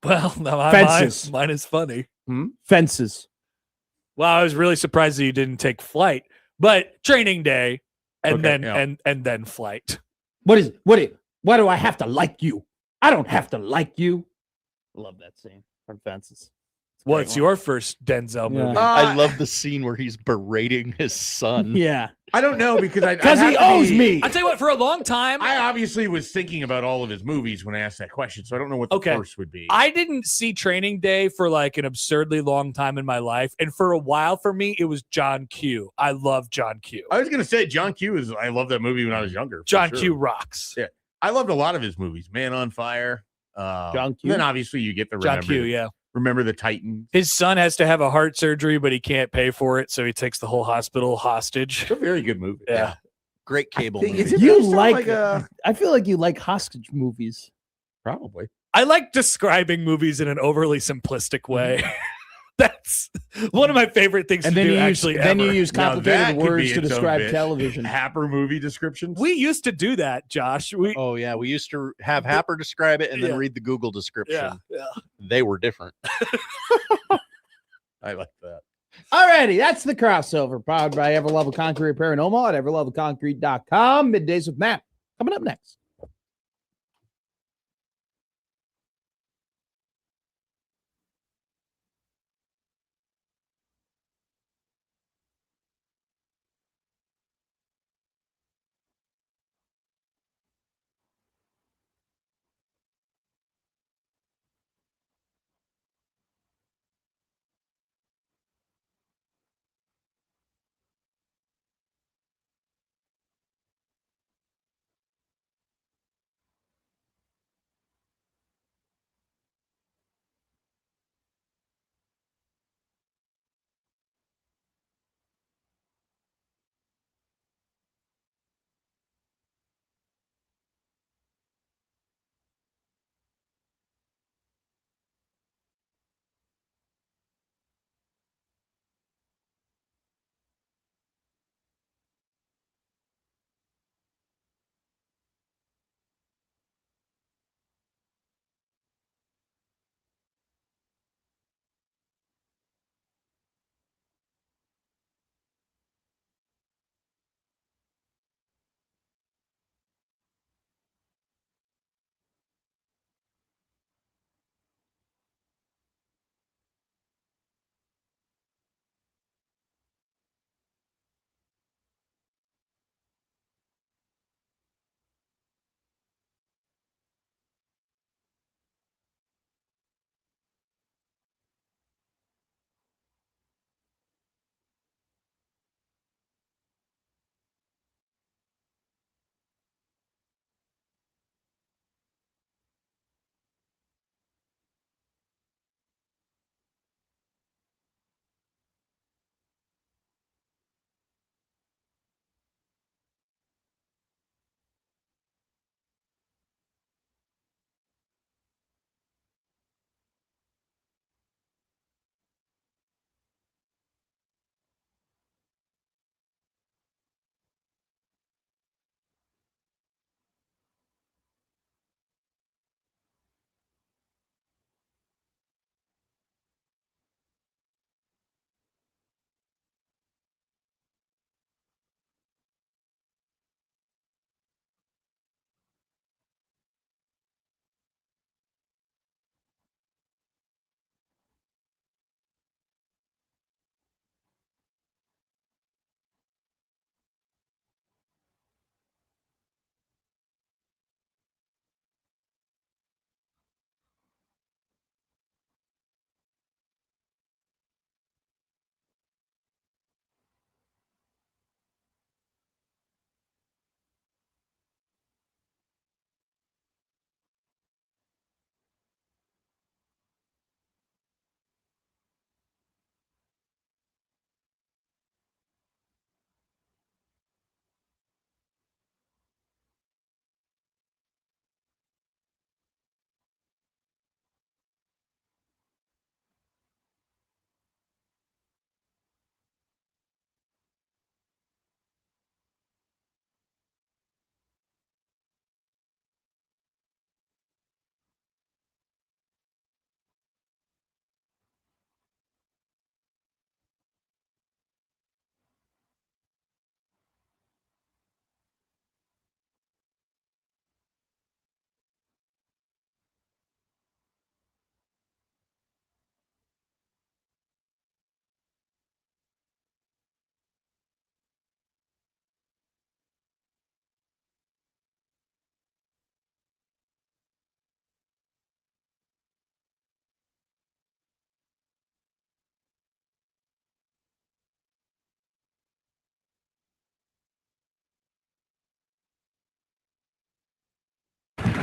Well, no, Fences. mine is funny. Fences. Well, I was really surprised that you didn't take flight, but training day and Okay, then yeah. and then flight. Why do I have to like you? I don't have to like you. Love that scene from Fences. What's your first Denzel Yeah. movie? I love the scene where he's berating his son. Yeah, I don't know because because he owes me. I'll tell you what. For a long time, I obviously was thinking about all of his movies when I asked that question, so I don't know what the Okay. first would be. I didn't see Training Day for like an absurdly long time in my life, and for a while for me, it was John Q. I love John Q. I was going to say John Q is. I love that movie when I was younger. for John sure. Q rocks. Yeah. I loved a lot of his movies. Man on Fire. John Q? And then obviously you get the John Q. Yeah. Remember the Titans. His son has to have a heart surgery, but he can't pay for it, so he takes the whole hospital hostage. It's a very good movie. Yeah. Great cable think- movie. is it You based on, like? a I feel like you like hostage movies. probably. I like describing movies in an overly simplistic way. That's one of my favorite things And to then do. you use Actually, then you ever. use Now that complicated could be words to its own describe bit. television. Happer movie descriptions. We used to do that, Josh. We Oh yeah, we used to have Happer describe it and then Yeah. read the Google description. yeah. They were different. I like that. Alrighty, that's the crossover. Powered by Everlevel Concrete Repair and Omaha at everlevelconcrete.com. Middays with Matt. Coming up next.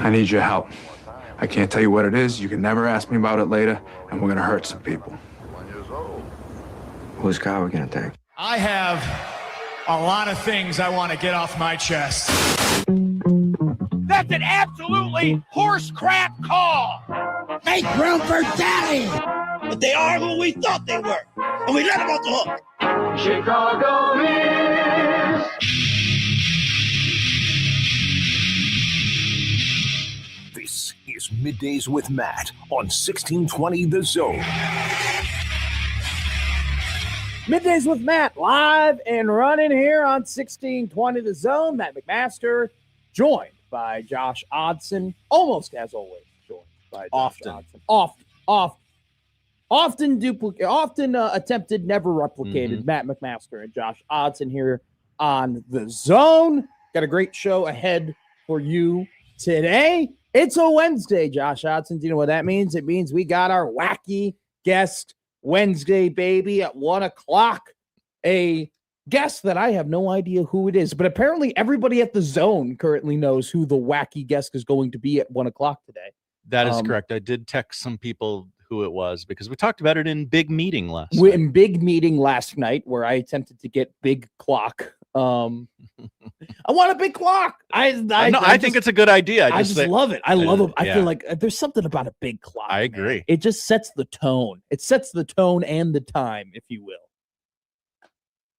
I need your help. I can't tell you what it is. You can never ask me about it later, and we're gonna hurt some people. Whose car are we gonna take? I have a lot of things I want to get off my chest. That's an absolutely horse crap call. Make room for Daddy! But they are who we thought they were, and we let them off the hook. Chicago is. This is Middays with Matt on 1620 The Zone. Middays with Matt, live and running here on 1620 The Zone. Matt McMaster, joined by Josh Odson, almost as always joined by Josh Odson. Often attempted, never replicated. Matt McMaster and Josh Odson here on The Zone. Got a great show ahead for you today. It's a Wednesday, Josh Odson. Do you know what that means? It means we got our wacky guest Wednesday, baby, at 1 o'clock. A guest that I have no idea who it is, but apparently everybody at The Zone currently knows who the wacky guest is going to be at 1 o'clock today. That is correct. I did text some people who it was because we talked about it in big meeting last night. In big meeting last night where I attempted to get big clock. I want a big clock. I think it's a good idea. I just love it. I love it. I yeah. feel like there's something about a big clock. I agree. Man. It just sets the tone. It sets the tone and the time, if you will.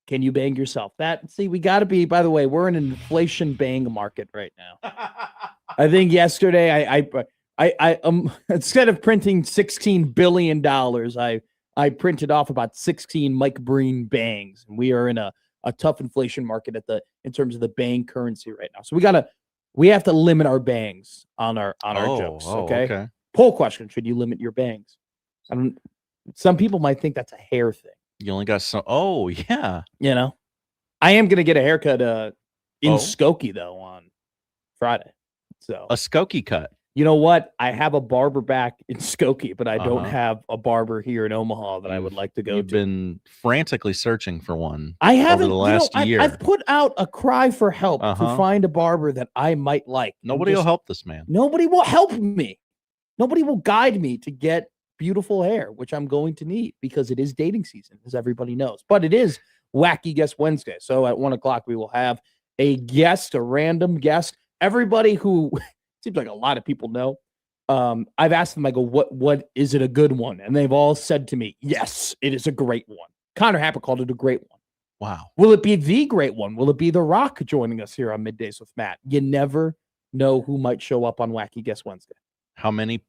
Can you bang yourself? We got to be, by the way, we're in an inflation bang market right now. I think yesterday I instead of printing $16 billion, I printed off about 16 Mike Breen bangs. And we are in a tough inflation market in terms of the bang currency right now. So we have to limit our bangs on our jokes. Okay? Poll question: should you limit your bangs? Some people might think that's a hair thing. You only got some. Oh yeah. You know, I am gonna get a haircut in Skokie though on Friday. So a Skokie cut. You know what? I have a barber back in Skokie, but I don't have a barber here in Omaha that I would like to go to. You've been frantically searching for one. I haven't. Over the last year. I've put out a cry for help to find a barber that I might like. Nobody will help this man. Nobody will help me. Nobody will guide me to get beautiful hair, which I'm going to need because it is dating season, as everybody knows. But it is Wacky Guest Wednesday. So at 1 o'clock, we will have a random guest. Everybody who seems like a lot of people know. I've asked them, I go, what is it a good one? And they've all said to me, yes, it is a great one. Connor Happer called it a great one. Wow. Will it be the great one? Will it be The Rock joining us here on Middays with Matt? You never know who might show up on Wacky Guest Wednesday. How many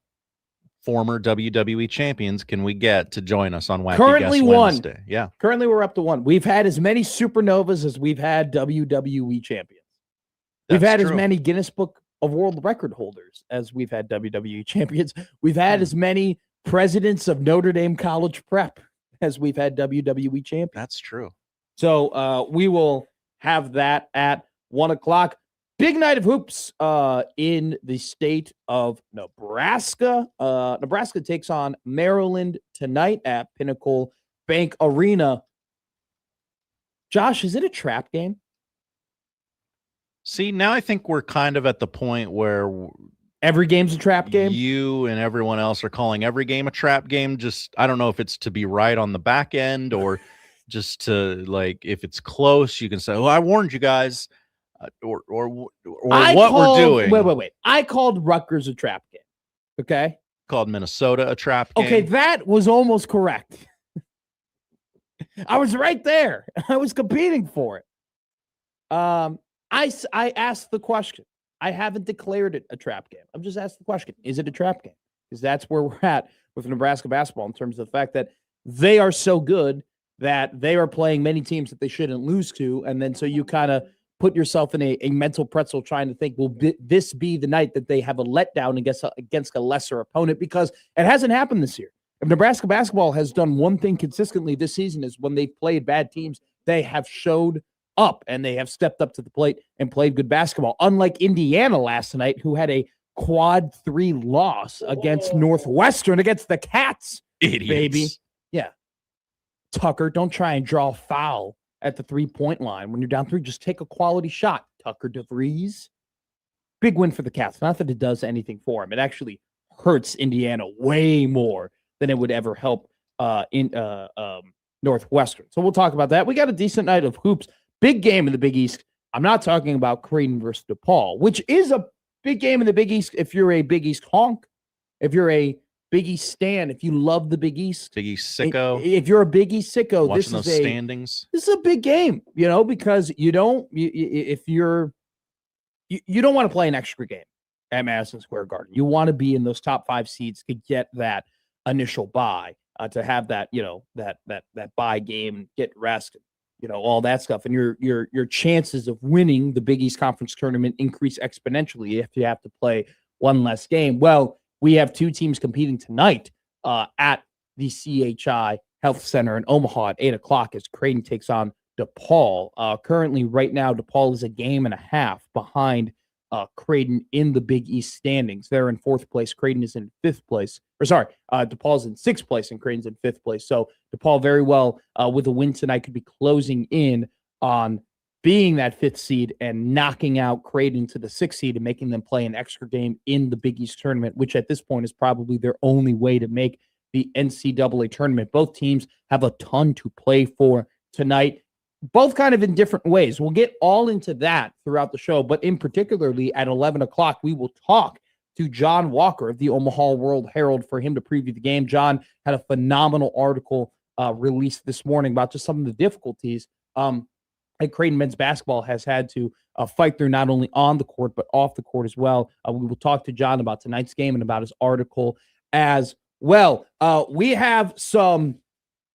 former WWE champions can we get to join us on Wacky Currently Guest one. Wednesday? Yeah. Currently we're up to one. We've had as many supernovas as we've had WWE champions. We've had as many Guinness Book of World Record holders as we've had WWE champions. We've had as many presidents of Notre Dame College Prep as we've had WWE champions. That's true. So we will have that at 1 o'clock. Big night of hoops in the state of Nebraska. Nebraska takes on Maryland tonight at Pinnacle Bank Arena. Josh, is it a trap game? See, now I think we're kind of at the point where every game's a trap game. You and everyone else are calling every game a trap game. Just, I don't know if it's to be right on the back end or just to, like, if it's close, you can say, "Oh, I warned you guys," or what we're doing. Wait. I called Rutgers a trap game. Okay. Called Minnesota a trap game. Okay, that was almost correct. I was right there. I was competing for it. I asked the question. I haven't declared it a trap game. I'm just asking the question. Is it a trap game? Because that's where we're at with Nebraska basketball in terms of the fact that they are so good that they are playing many teams that they shouldn't lose to. And then so you kind of put yourself in a mental pretzel trying to think, will this be the night that they have a letdown against a lesser opponent? Because it hasn't happened this year. If Nebraska basketball has done one thing consistently this season is when they've played bad teams, they have showed up and they have stepped up to the plate and played good basketball. Unlike Indiana last night, who had a quad 3 loss against Northwestern, against the Cats. Idiots. Baby. Yeah. Tucker, don't try and draw foul at the 3-point line. When you're down 3, just take a quality shot. Tucker DeVries. big win for the Cats. Not that it does anything for them. It actually hurts Indiana way more than it would ever help Northwestern. So we'll talk about that. We got a decent night of hoops. Big game in the Big East. I'm not talking about Creighton versus DePaul, which is a big game in the Big East if you're a Big East honk, if you're a Big East stan, if you love the Big East. Big East sicko. If you're a Big East sicko, Watching those standings. This is a big game, because you don't want to play an extra game at Madison Square Garden. You want to be in those top 5 seeds to get that initial bye, to have that, that bye game, get rest, all that stuff. And your chances of winning the Big East Conference tournament increase exponentially if you have to play one less game. Well, we have 2 teams competing tonight at the CHI Health Center in Omaha at 8:00 as Creighton takes on DePaul. Currently, right now, DePaul is a game and a half behind Creighton in the Big East standings. They're in 4th place. Creighton is in 5th place. DePaul's in 6th place and Creighton's in 5th place. So DePaul very well with a win tonight could be closing in on being that 5th seed and knocking out Creighton to the 6th seed and making them play an extra game in the Big East tournament, which at this point is probably their only way to make the NCAA tournament. Both teams have a ton to play for tonight, both kind of in different ways. We'll get all into that throughout the show, but in particularly at 11 o'clock, we will talk to John Walker of the Omaha World Herald for him to preview the game. John had a phenomenal article released this morning about just some of the difficulties that Creighton men's basketball has had to fight through, not only on the court, but off the court as well. We will talk to John about tonight's game and about his article as well. We have some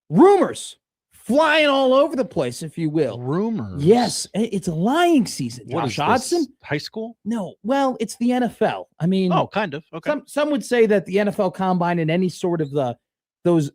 rumors flying all over the place, if you will. Rumors? Yes, it's a lying season. What Josh is this, Hodgson? high school? No, well, it's the NFL. I mean, kind of. Okay. Some would say that the NFL Combine and any sort of those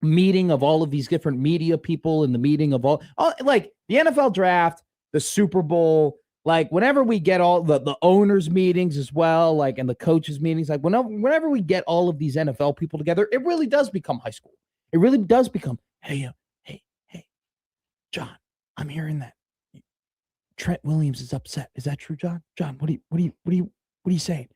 meeting of all of these different media people and the meeting of all like the NFL draft, the Super Bowl, like whenever we get all the owners meetings as well, like, and the coaches meetings, like whenever we get all of these NFL people together, it really does become high school. It really does become, hey, John, I'm hearing that Trent Williams is upset. Is that true, John? John, what are you saying?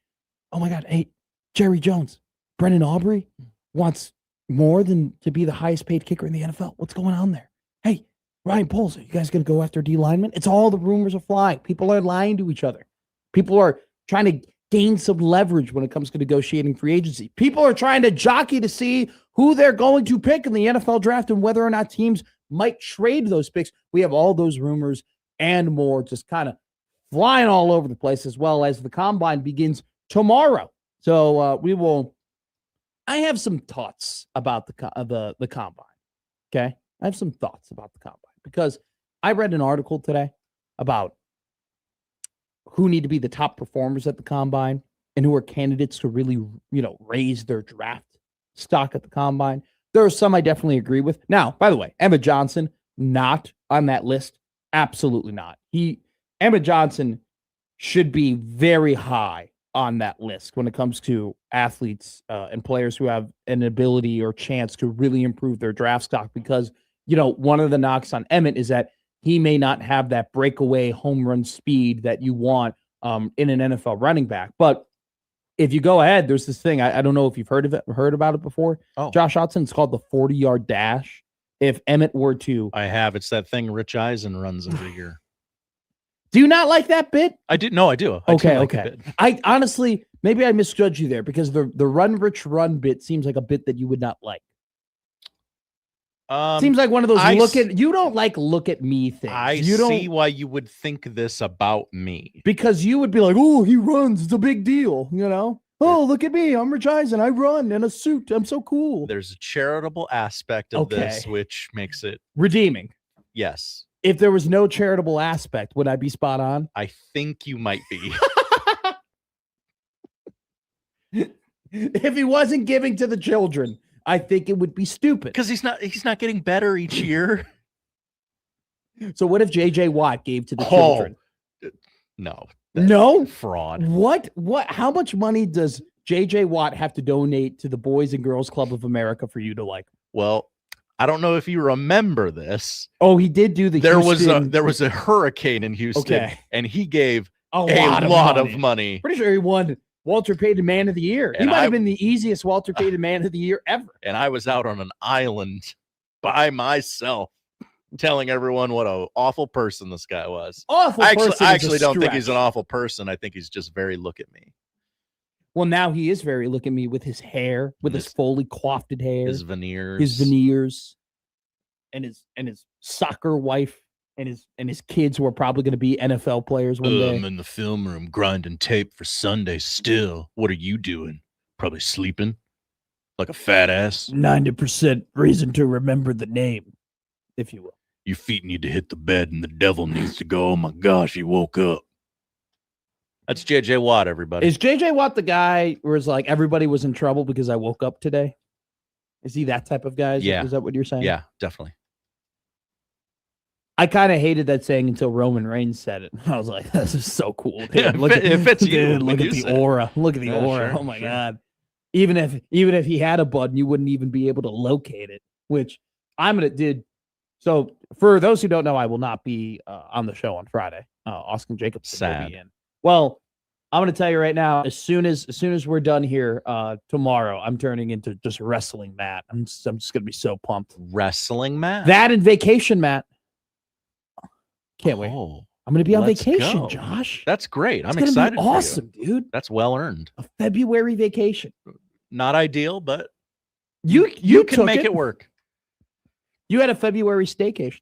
Oh my God. Hey, Jerry Jones, Brendan Aubrey wants more than to be the highest paid kicker in the NFL. What's going on there? Hey, Ryan Poles, are you guys going to go after D lineman? It's all the rumors are flying. People are lying to each other. People are trying to gain some leverage when it comes to negotiating free agency. People are trying to jockey to see who they're going to pick in the NFL draft and whether or not teams might trade those picks. We have all those rumors and more just kind of flying all over the place, as well as the combine begins tomorrow. So I have some thoughts about the combine. Okay. I have some thoughts about the combine because I read an article today about who need to be the top performers at the combine and who are candidates to really, raise their draft stock at the combine. There are some I definitely agree with. Now, by the way, Emma Johnson, not on that list. Absolutely not. Emma Johnson should be very high on that list when it comes to athletes and players who have an ability or chance to really improve their draft stock, because, one of the knocks on Emmett is that he may not have that breakaway home run speed that you want in an NFL running back. But if you go ahead, there's this thing. I don't know if you've heard about it before. Oh. Josh Hodgson, it's called the 40-yard dash. If Emmett were to... I have. It's that thing Rich Eisen runs every year. Do you not like that bit? I do. No, I do. I do like the bit. I honestly, maybe I misjudged you there because the run Rich run bit seems like a bit that you would not like. Seems like one of those you don't like look at me things. I see why you would think this about me. Because you would be like, oh, he runs. It's a big deal, Oh, look at me. I'm Rich Eisen. I run in a suit. I'm so cool. There's a charitable aspect of this, which makes it redeeming. Yes. If there was no charitable aspect, would I be spot on? I think you might be. If he wasn't giving to the children, I think it would be stupid. Because he's not getting better each year. So what if JJ Watt gave to the children? No. Fraud. What? How much money does JJ Watt have to donate to the Boys and Girls Club of America for you to like? Well, I don't know if you remember this. Oh, he did do the There was a hurricane in Houston, and he gave A lot, of money. Pretty sure he won Walter Payton Man of the Year. He And might have been the easiest Walter Payton Man of the Year ever. And I was out on an island by myself telling everyone what an awful person this guy was. Awful I person. actually is a don't think he's stretch. an awful person. I think he's just very look at me. Well, now he is very look at me with his hair, with his fully coiffed hair, His veneers. and his soccer wife and his kids who are probably going to be NFL players one day. I'm in the film room grinding tape for Sunday still. What are you doing? Probably sleeping like a fat ass. 90% reason to remember the name, if you will. Your feet need to hit the bed and the devil needs to go. Oh my gosh, he woke up. That's JJ Watt, everybody. Is JJ Watt the guy where it's like everybody was in trouble because I woke up today? Is he that type of guy? Is that what you're saying? Yeah, definitely. I kind of hated that saying until Roman Reigns said it. I was like, this is so cool. Dude. Look at the aura. Look at the aura. Sure, oh my God. Even if he had a button, you wouldn't even be able to locate it, which So for those who don't know, I will not be on the show on Friday. Austin Jacobson will be in. Well, I'm going to tell you right now, as soon as we're done here tomorrow, I'm turning into just wrestling Matt. I'm just going to be so pumped. Wrestling Matt? That and vacation Matt. Can't wait. Oh, I'm going to be on let's vacation, go. Josh. That's great. It's I'm excited. Be awesome, for you. dude. That's well earned. A February vacation. Not ideal, but you can make it work. You had a February staycation.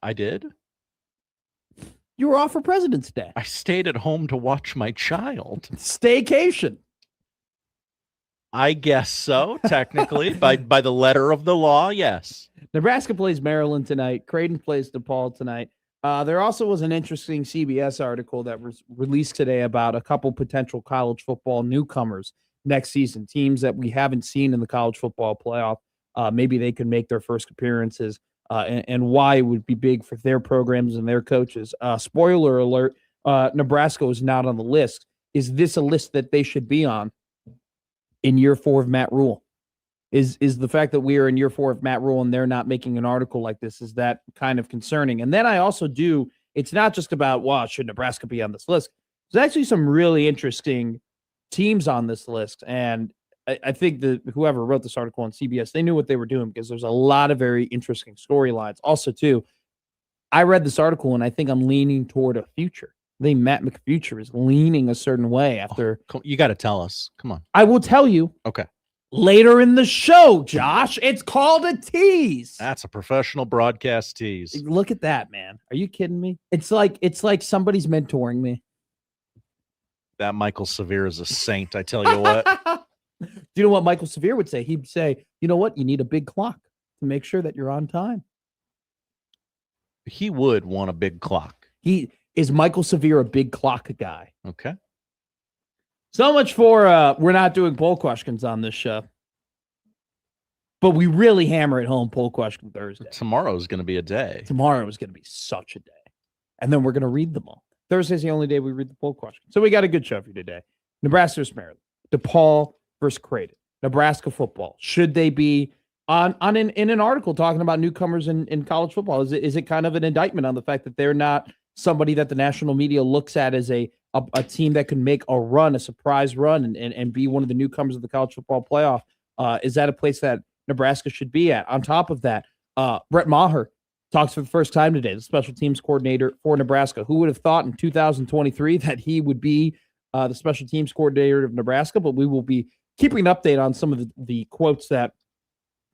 I did. You were off for President's Day. I stayed at home to watch my child. Staycation. I guess so, technically. by the letter of the law, yes. Nebraska plays Maryland tonight. Creighton plays DePaul tonight. There also was an interesting CBS article that was released today about a couple potential college football newcomers next season, teams that we haven't seen in the college football playoff. Maybe they can make their first appearances and why it would be big for their programs and their coaches. Spoiler alert, Nebraska is not on the list. Is this a list that they should be on in year 4 of Matt Rule? Is the fact that we are in year 4 of Matt Rule and they're not making an article like this, is that kind of concerning? And then I also it's not just about, wow, should Nebraska be on this list? There's actually some really interesting teams on this list. And I think that whoever wrote this article on CBS, they knew what they were doing because there's a lot of very interesting storylines. Also, too, I read this article and I think I'm leaning toward a future. I think Matt McFuture is leaning a certain way after. You got to tell us. Come on. I will tell you. Okay. Later in the show, Josh. It's called a tease. That's a professional broadcast tease. Look at that, man. Are you kidding me? It's like somebody's mentoring me. That Michael Severe is a saint, I tell you what. Do you know what Michael Severe would say? He'd say, you know what? You need a big clock to make sure that you're on time. He would want a big clock. Is Michael Severe a big clock guy? Okay. So much for we're not doing poll questions on this show. But we really hammer it home poll question Thursday. Tomorrow is going to be a day. Tomorrow is going to be such a day. And then we're going to read them all. Thursday's the only day we read the poll question. So we got a good show for you today. Nebraska versus Maryland. DePaul versus Creighton. Nebraska football. Should they be in an article talking about newcomers in college football? Is it kind of an indictment on the fact that they're not somebody that the national media looks at as a team that can make a run, a surprise run, and be one of the newcomers of the college football playoff? Is that a place that Nebraska should be at? On top of that, Brett Maher talks for the first time today, the special teams coordinator for Nebraska. Who would have thought in 2023 that he would be the special teams coordinator of Nebraska? But we will be keeping an update on some of the quotes that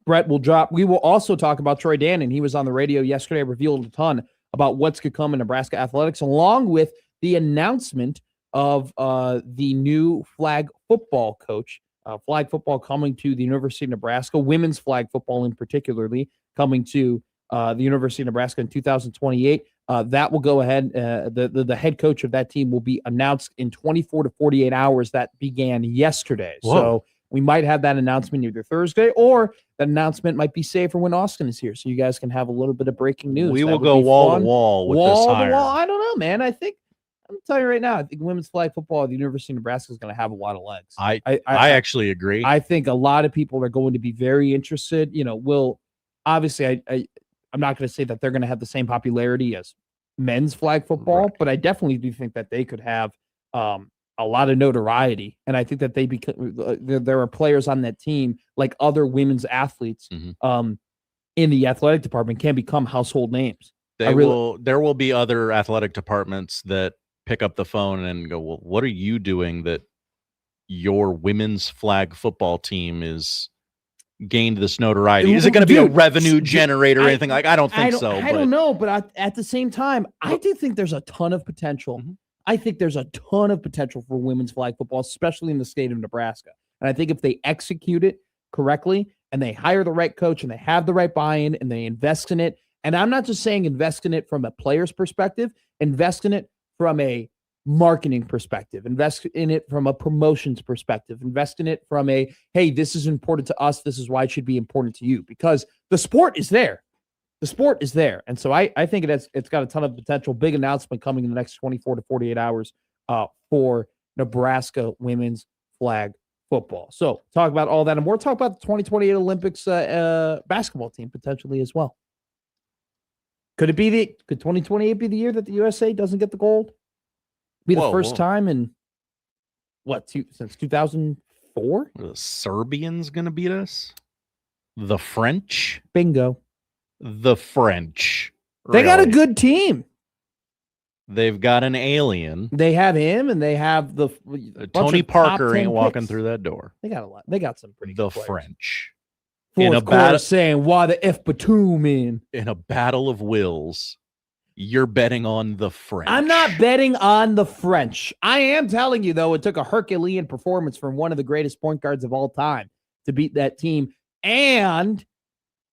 Brett will drop. We will also talk about Troy Dannen. He was on the radio yesterday, revealed a ton about what's to come in Nebraska athletics, along with the announcement of the new flag football coach. Flag football coming to the University of Nebraska, women's flag football in particularly coming to the University of Nebraska in 2028. That will go ahead. The head coach of that team will be announced in 24 to 48 hours. That began yesterday. Whoa. So we might have that announcement either Thursday, or that announcement might be saved for when Austin is here. So you guys can have a little bit of breaking news. We will go wall to wall with this hire. I don't know, man. I'm telling you right now, I think women's flag football at the University of Nebraska is going to have a lot of legs. I actually agree. I think a lot of people are going to be very interested. Obviously, I'm not going to say that they're going to have the same popularity as men's flag football, Right. but I definitely do think that they could have a lot of notoriety. And I think that they there are players on that team, like other women's athletes in the athletic department, can become household names. There will be other athletic departments that pick up the phone and go, well, what are you doing that your women's flag football team is gained this notoriety? Is it going to be a revenue generator or anything? Like, I don't think so. I don't know, but at the same time, I do think there's a ton of potential. I think there's a ton of potential for women's flag football, especially in the state of Nebraska. And I think if they execute it correctly and they hire the right coach and they have the right buy-in and they invest in it, and I'm not just saying invest in it from a player's perspective, invest in it from a marketing perspective, invest in it from a promotions perspective, invest in it from a, hey, this is important to us, this is why it should be important to you, because the sport is there. The sport is there. And so I think it's got a ton of potential. Big announcement coming in the next 24 to 48 hours for Nebraska women's flag football. So talk about all that and more. Talk about the 2028 Olympics basketball team potentially as well. Could 2028 be the year that the USA doesn't get the gold? Be the first time in since 2004? The Serbians going to beat us? The French? Bingo. The French. They got a good team. They've got an alien. They have him, and they have the Tony Parker ain't walking through that door. They got a lot. They got some pretty good players. French. Fourth quarter saying, why the F Batum in a battle of wills, you're betting on the French. I'm not betting on the French. I am telling you, though, it took a Herculean performance from one of the greatest point guards of all time to beat that team. And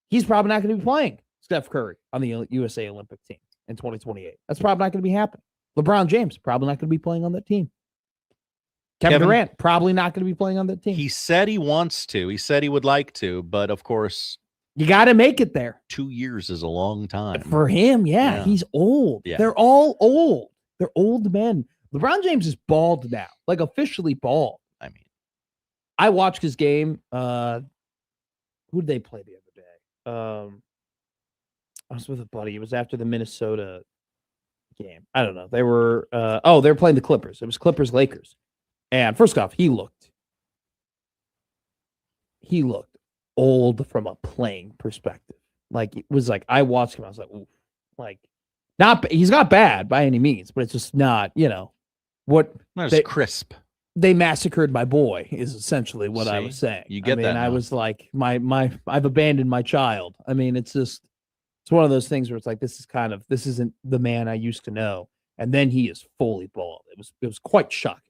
he's probably not going to be playing Steph Curry on the USA Olympic team in 2028. That's probably not going to be happening. LeBron James probably not going to be playing on that team. Kevin Durant probably not going to be playing on that team. He said he wants to. He said he would like to, but of course, you got to make it there. 2 years is a long time for him. Yeah, he's old. Yeah. They're all old. They're old men. LeBron James is bald now, like officially bald. I mean, I watched his game. Who did they play the other day? I was with a buddy. It was after the Minnesota game. I don't know. They were they were playing the Clippers. It was Clippers-Lakers. And first off, he looked old from a playing perspective. Like, it was like, I watched him, I was like, ooh, like, he's not bad by any means, but it's just not, what crisp. They massacred my boy is essentially what I was saying. You get that. I was like, I've abandoned my child. I mean, it's one of those things where it's like, this isn't the man I used to know. And then he is fully bald. It was quite shocking.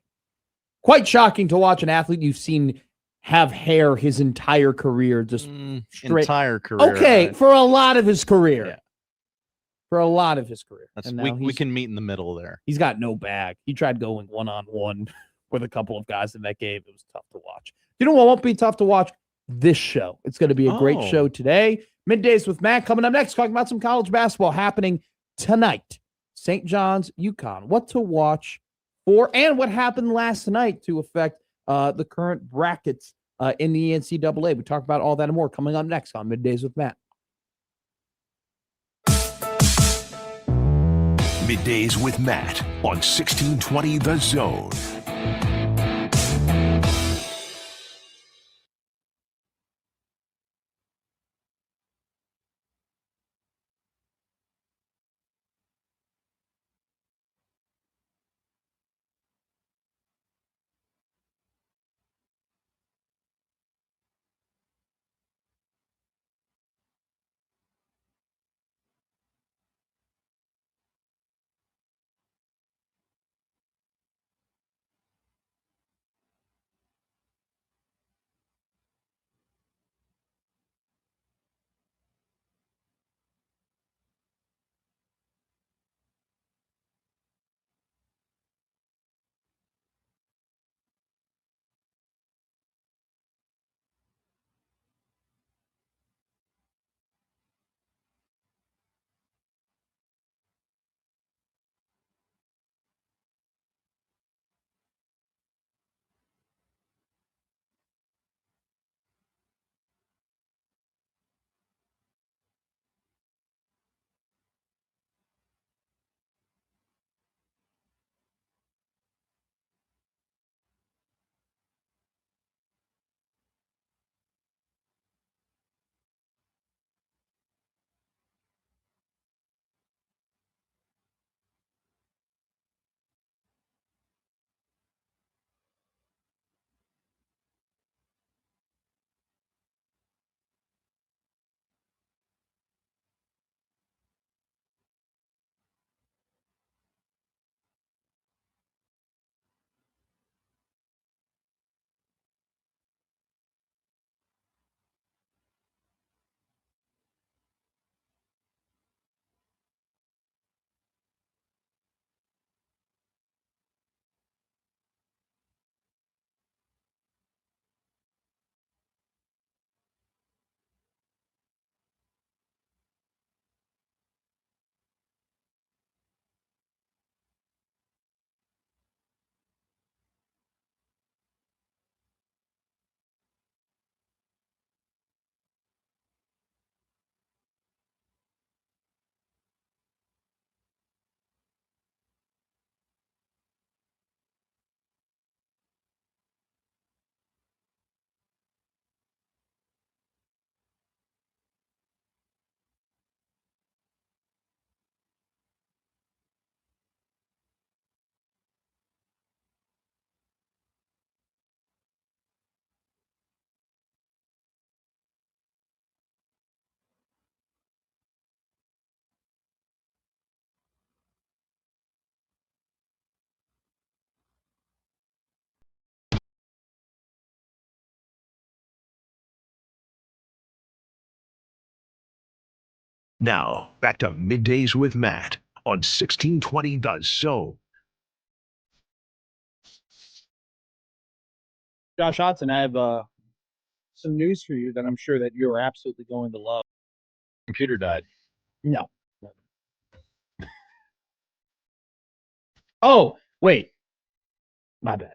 Quite shocking to watch an athlete you've seen have hair his entire career, just straight. Entire career. Okay, for a lot of his career. Yeah. For a lot of his career. We can meet in the middle there. He's got no bag. He tried going one-on-one with a couple of guys in that game. It was tough to watch. You know what won't be tough to watch? This show. It's going to be a great show today. Middays with Matt coming up next, talking about some college basketball happening tonight. St. John's, UConn. What to watch for and what happened last night to affect the current brackets in the NCAA. We talk about all that and more coming up next on Middays with Matt. Middays with Matt on 1620 The Zone. Now, back to Middays with Matt on 1620 The Zone. Josh Hudson, I have some news for you that I'm sure that you're absolutely going to love. Computer died. No. Oh, wait. My bad.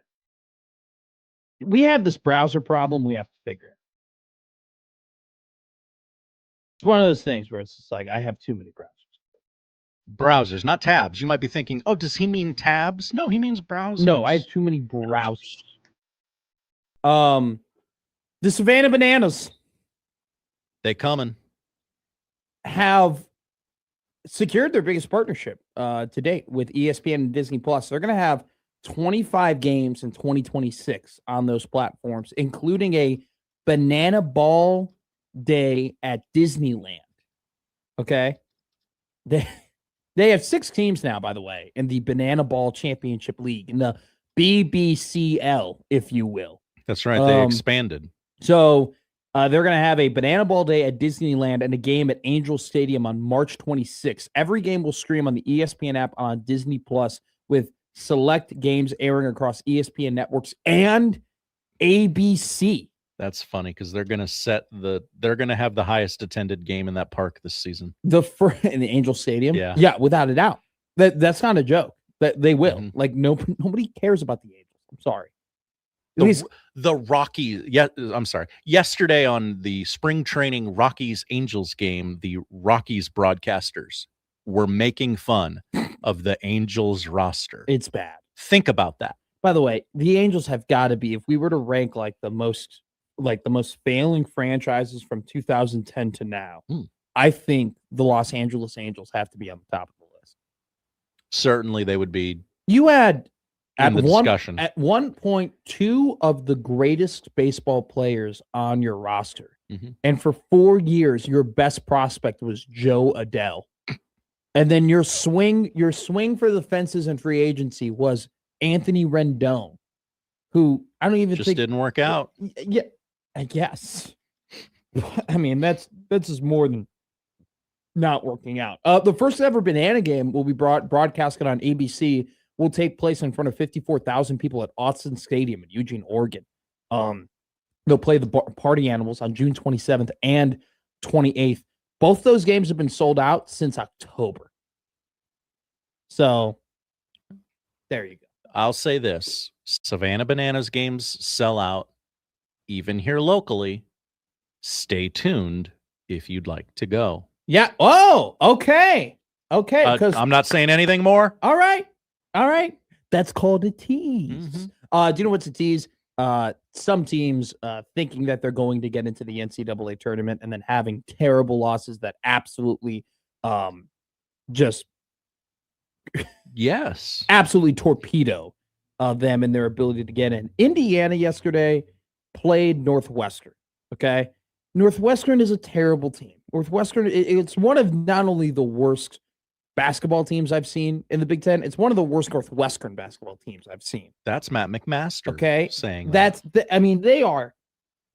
We have this browser problem we have to figure out. It's one of those things where it's just like, I have too many browsers. Browsers, not tabs. You might be thinking, oh, does he mean tabs? No, he means browsers. No, I have too many browsers. The Savannah Bananas They coming. have secured their biggest partnership to date with ESPN and Disney Plus. They're going to have 25 games in 2026 on those platforms, including a Banana Ball Day at Disneyland. Okay. They have 6 teams now, by the way, in the Banana Ball Championship League, in the BBCL, if you will. That's right. They expanded. So they're going to have a Banana Ball Day at Disneyland and a game at Angel Stadium on March 26th. Every game will stream on the ESPN app on Disney Plus, with select games airing across ESPN networks and ABC. That's funny because they're going to have the highest attended game in that park this season. In the Angel Stadium? Yeah, without a doubt. That's not a joke. That they will. Mm-hmm. Like nobody cares about the Angels. I'm sorry. The Rockies. Yeah, I'm sorry. Yesterday on the spring training Rockies Angels game, the Rockies broadcasters were making fun of the Angels roster. It's bad. Think about that. By the way, the Angels have got to be, if we were to rank like the most failing franchises from 2010 to now, I think the Los Angeles Angels have to be on the top of the list. Certainly they would be. You had discussion. At one point, 2 of the greatest baseball players on your roster. Mm-hmm. And for 4 years, your best prospect was Joe Adele. And then your swing for the fences and free agency was Anthony Rendon, who I don't even think didn't work out. Yeah, I guess. I mean, that's just more than not working out. The first ever Banana game will be broadcasted on ABC. Will take place in front of 54,000 people at Autzen Stadium in Eugene, Oregon. They'll play the Party Animals on June 27th and 28th. Both those games have been sold out since October. So there you go. I'll say this. Savannah Bananas games sell out, even here locally. Stay tuned if you'd like to go. Yeah. Oh, okay. Okay. Because I'm not saying anything more. All right. That's called a tease. Mm-hmm. Do you know what's a tease? Some teams thinking that they're going to get into the NCAA tournament and then having terrible losses that absolutely just absolutely torpedo them and their ability to get in. Indiana yesterday played Northwestern. Okay. Northwestern is a terrible team. Northwestern, it's one of not only the worst basketball teams I've seen in the Big Ten, it's one of the worst Northwestern basketball teams I've seen. That's Matt McMaster. Okay. Saying they are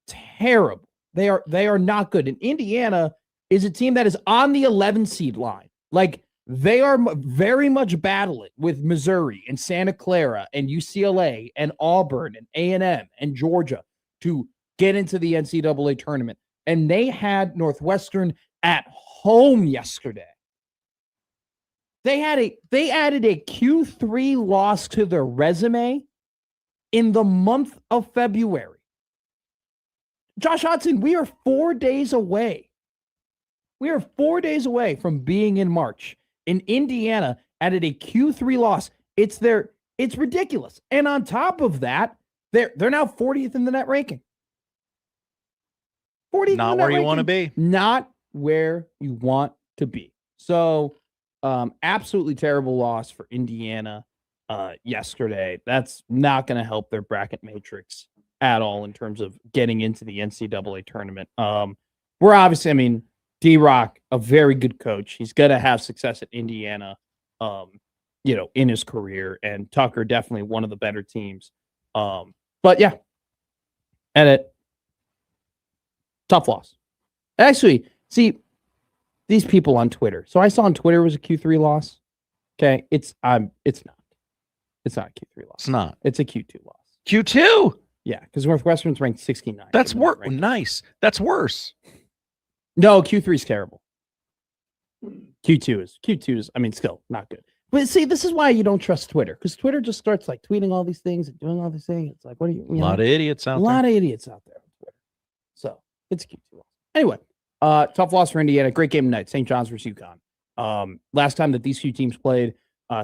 terrible. They are not good. And Indiana is a team that is on the 11 seed line. Like, they are very much battling with Missouri and Santa Clara and UCLA and Auburn and A&M and Georgia to get into the NCAA tournament. And they had Northwestern at home yesterday. They added a Q3 loss to their resume in the month of February. Josh Hudson, we are 4 days away. We are 4 days away from being in March. In Indiana, added a Q3 loss. It's ridiculous. And on top of that, they're now 40th in the net ranking. 40th. Not where you want to be. Not where you want to be. So, absolutely terrible loss for Indiana yesterday. That's not going to help their bracket matrix at all in terms of getting into the NCAA tournament. We're obviously, I mean, D-Rock, a very good coach. He's going to have success at Indiana, in his career. And Tucker, definitely one of the better teams. But yeah, and it tough loss. Actually, see, these people on Twitter. So I saw on Twitter it was a Q3 loss. Okay, it's not. It's not a Q3 loss. It's not. It's a Q2 loss. Q2. Yeah, because Northwestern's ranked 69. That's worse. Nice. That's worse. No, Q3 is terrible. Q2 is. I mean, still not good. But see, this is why you don't trust Twitter, because Twitter just starts like tweeting all these things and doing all these things. It's like, what are you? A lot of idiots out there. A lot of idiots out there on Twitter. So it's a Q2 loss. Anyway, tough loss for Indiana. Great game tonight. St. John's versus UConn. Last time that these two teams played,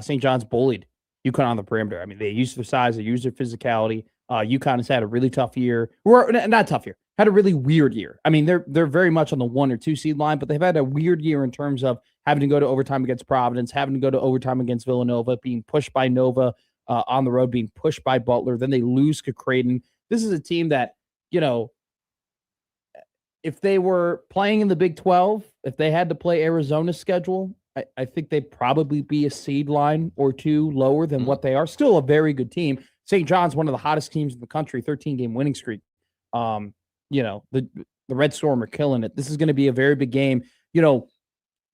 St. John's bullied UConn on the perimeter. I mean, they used their size, they used their physicality. UConn has had a really tough year, or not tough year, had a really weird year. I mean, they're very much on the 1 or 2 seed line, but they've had a weird year in terms of having to go to overtime against Providence, having to go to overtime against Villanova, being pushed by Nova on the road, being pushed by Butler. Then they lose to Creighton. This is a team that, you know, if they were playing in the Big 12, if they had to play Arizona's schedule, I think they'd probably be a seed line or two lower than what they are. Still a very good team. St. John's, one of the hottest teams in the country, 13-game winning streak. You know, the Red Storm are killing it. This is going to be a very big game. You know,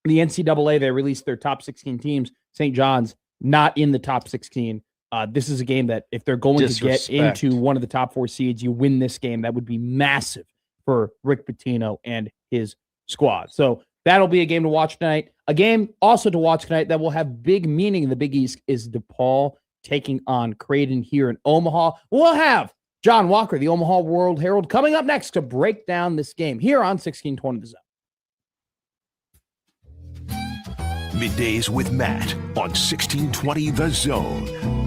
the NCAA, they released their top 16 teams. St. John's not in the top 16. This is a game that if they're going to get into one of the top 4 seeds, you win this game. That would be massive for Rick Pitino and his squad. So that'll be a game to watch tonight. A game also to watch tonight that will have big meaning in the Big East is DePaul taking on Creighton here in Omaha. We'll have John Walker, the Omaha World Herald, coming up next to break down this game here on 1620 The Zone. Middays with Matt on 1620 The Zone.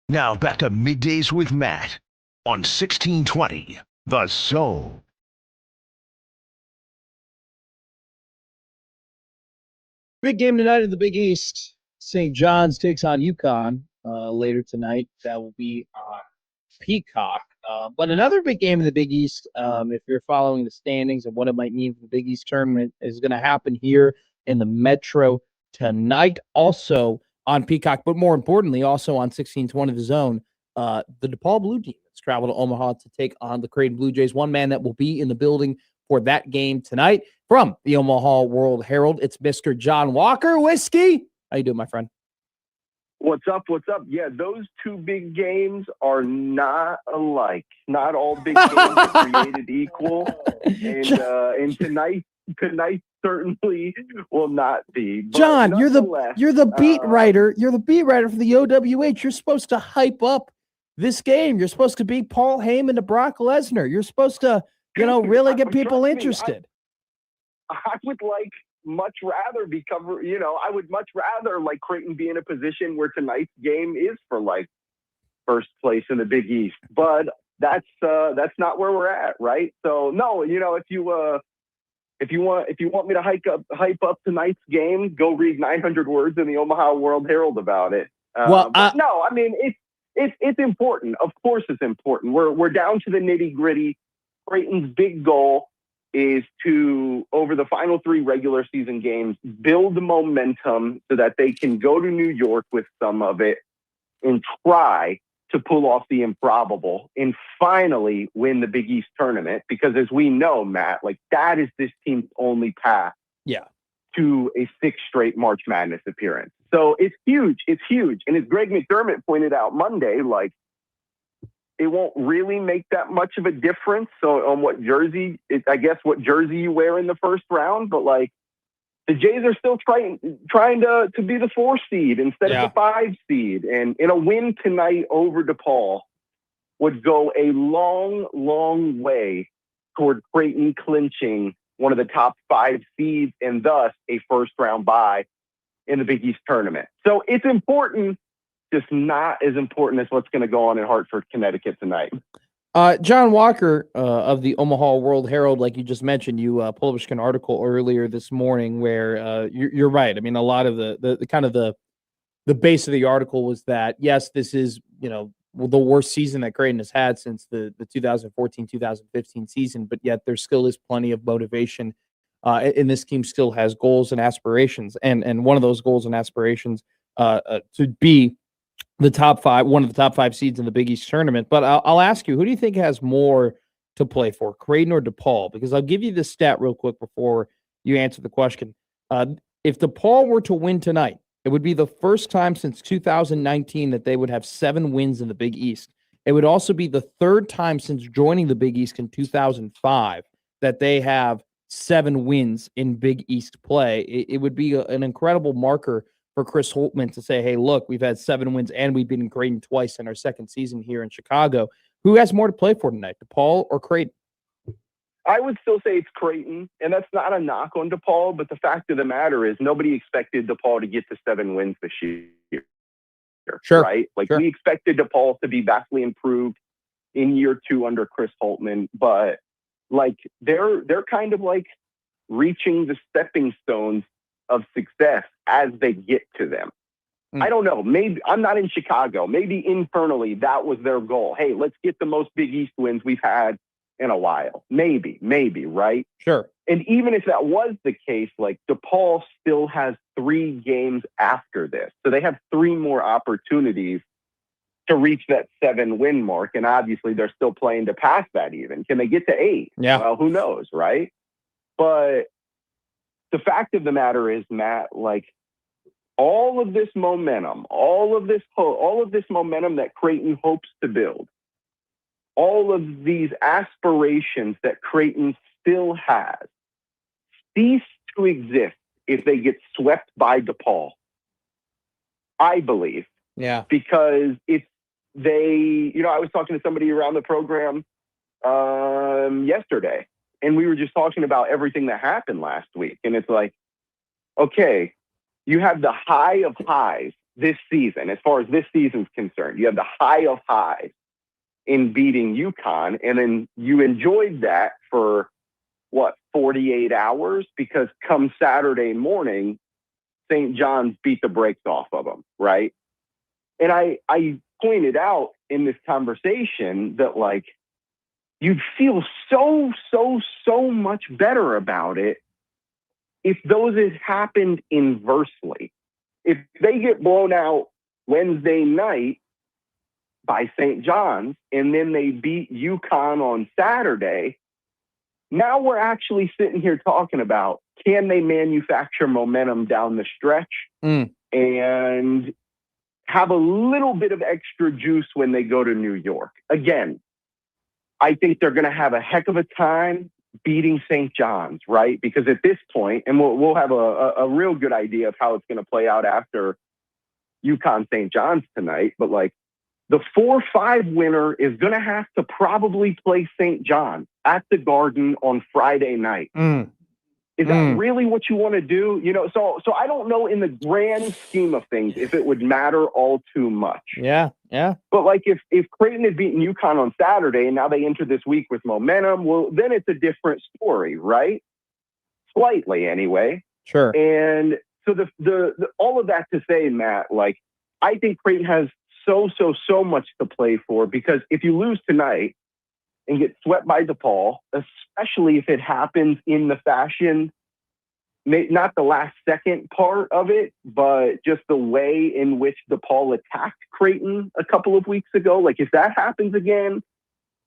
Now back to Middays with Matt on 1620 The Zone. Big game tonight in the Big East. St. John's takes on UConn later tonight. That will be on Peacock. But another big game in the Big East, if you're following the standings and what it might mean for the Big East tournament, is going to happen here in the Metro tonight, also on Peacock, but more importantly, also on 1620 The Zone. The DePaul Blue Demons travel to Omaha to take on the Creighton Blue Jays. One man that will be in the building for that game tonight from the Omaha World Herald, it's Mr. John Walker. Whiskey, how you doing, my friend? What's up? What's up? Yeah, those two big games are not alike. Not all big games are created equal, and tonight certainly will not be. But John, you're the beat writer. You're the beat writer for the OWH. You're supposed to hype up this game. You're supposed to be Paul Heyman to Brock Lesnar. You're supposed to, really get people interested. I would much rather be covered. I would much rather Creighton be in a position where tonight's game is for first place in the Big East. But that's not where we're at, right? So no, if you want me to hype up tonight's game, go read 900 words in the Omaha World Herald about it. No, I mean it's important. Of course, it's important. We're down to the nitty gritty. Creighton's big goal is to, over the final 3 regular season games, build the momentum so that they can go to New York with some of it and try to pull off the improbable and finally win the Big East tournament. Because as we know, Matt, that is this team's only path to a 6th straight March Madness appearance. So it's huge. It's huge. And as Greg McDermott pointed out Monday, it won't really make that much of a difference on what jersey you wear in the first round. But the Jays are still trying to be the 4 seed instead of the 5 seed. And in a win tonight over DePaul would go a long, long way toward Creighton clinching one of the top 5 seeds and thus a first round bye in the Big East tournament. So it's important, just not as important as what's going to go on in Hartford, Connecticut tonight. John Walker of the Omaha World Herald, like you just mentioned, you published an article earlier this morning where you're right. I mean, a lot of the kind of the base of the article was that, yes, this is, the worst season that Creighton has had since the 2014-2015 season, but yet there still is plenty of motivation. And this team still has goals and aspirations. And one of those goals and aspirations to be one of the top 5 seeds in the Big East tournament. But I'll ask you, who do you think has more to play for, Creighton or DePaul? Because I'll give you this stat real quick before you answer the question. If DePaul were to win tonight, it would be the first time since 2019 that they would have 7 wins in the Big East. It would also be the 3rd time since joining the Big East in 2005 that they have 7 wins in Big East play. It would be an incredible marker for Chris Holtman to say, hey, look, we've had 7 wins and we've been in Creighton twice in our 2nd season here in Chicago. Who has more to play for tonight, DePaul or Creighton? I would still say it's Creighton, and that's not a knock on DePaul, but the fact of the matter is nobody expected DePaul to get to 7 wins this year. Sure. Right? We expected DePaul to be vastly improved in year 2 under Chris Holtman, but they're kind of reaching the stepping stones of success as they get to them. I don't know. Maybe I'm not in Chicago. Maybe internally that was their goal. Hey, let's get the most Big East wins we've had in a while. Maybe, right? Sure. And even if that was the case, DePaul still has 3 games after this. So they have 3 more opportunities to reach that 7-win mark. And obviously they're still playing to pass that even. Can they get to 8? Yeah. Well, who knows, right? But the fact of the matter is, Matt, all of this momentum, all of this momentum that Creighton hopes to build, all of these aspirations that Creighton still has cease to exist if they get swept by DePaul. I believe. Yeah. Because I was talking to somebody around the program yesterday, and we were just talking about everything that happened last week. And it's okay, you have the high of highs this season, as far as this season's concerned. You have the high of highs in beating UConn, and then you enjoyed that for 48 hours, because come Saturday morning, St. John's beat the brakes off of them, right? And I pointed out in this conversation that, like, you'd feel so much better about it if those had happened inversely. If they get blown out Wednesday night by St. John's and then they beat UConn on Saturday, now we're actually sitting here talking about, can they manufacture momentum down the stretch and have a little bit of extra juice when they go to New York? Again, I think they're going to have a heck of a time beating St. John's, right? Because at this point, and we'll have a real good idea of how it's going to play out after UConn St. John's tonight, but like, the 4-5 winner is going to have to probably play St. John at the Garden on Friday night. Is that really what you want to do? You know, so I don't know in the grand scheme of things if it would matter all too much. Yeah. But like if Creighton had beaten UConn on Saturday and now they enter this week with momentum, well, then it's a different story, right? Slightly anyway. Sure. And so the all of that to say, Matt, like, I think Creighton has so much to play for, because if you lose tonight and get swept by DePaul, especially if it happens in the fashion, not the last second part of it, but just the way in which DePaul attacked Creighton a couple of weeks ago, like, if that happens again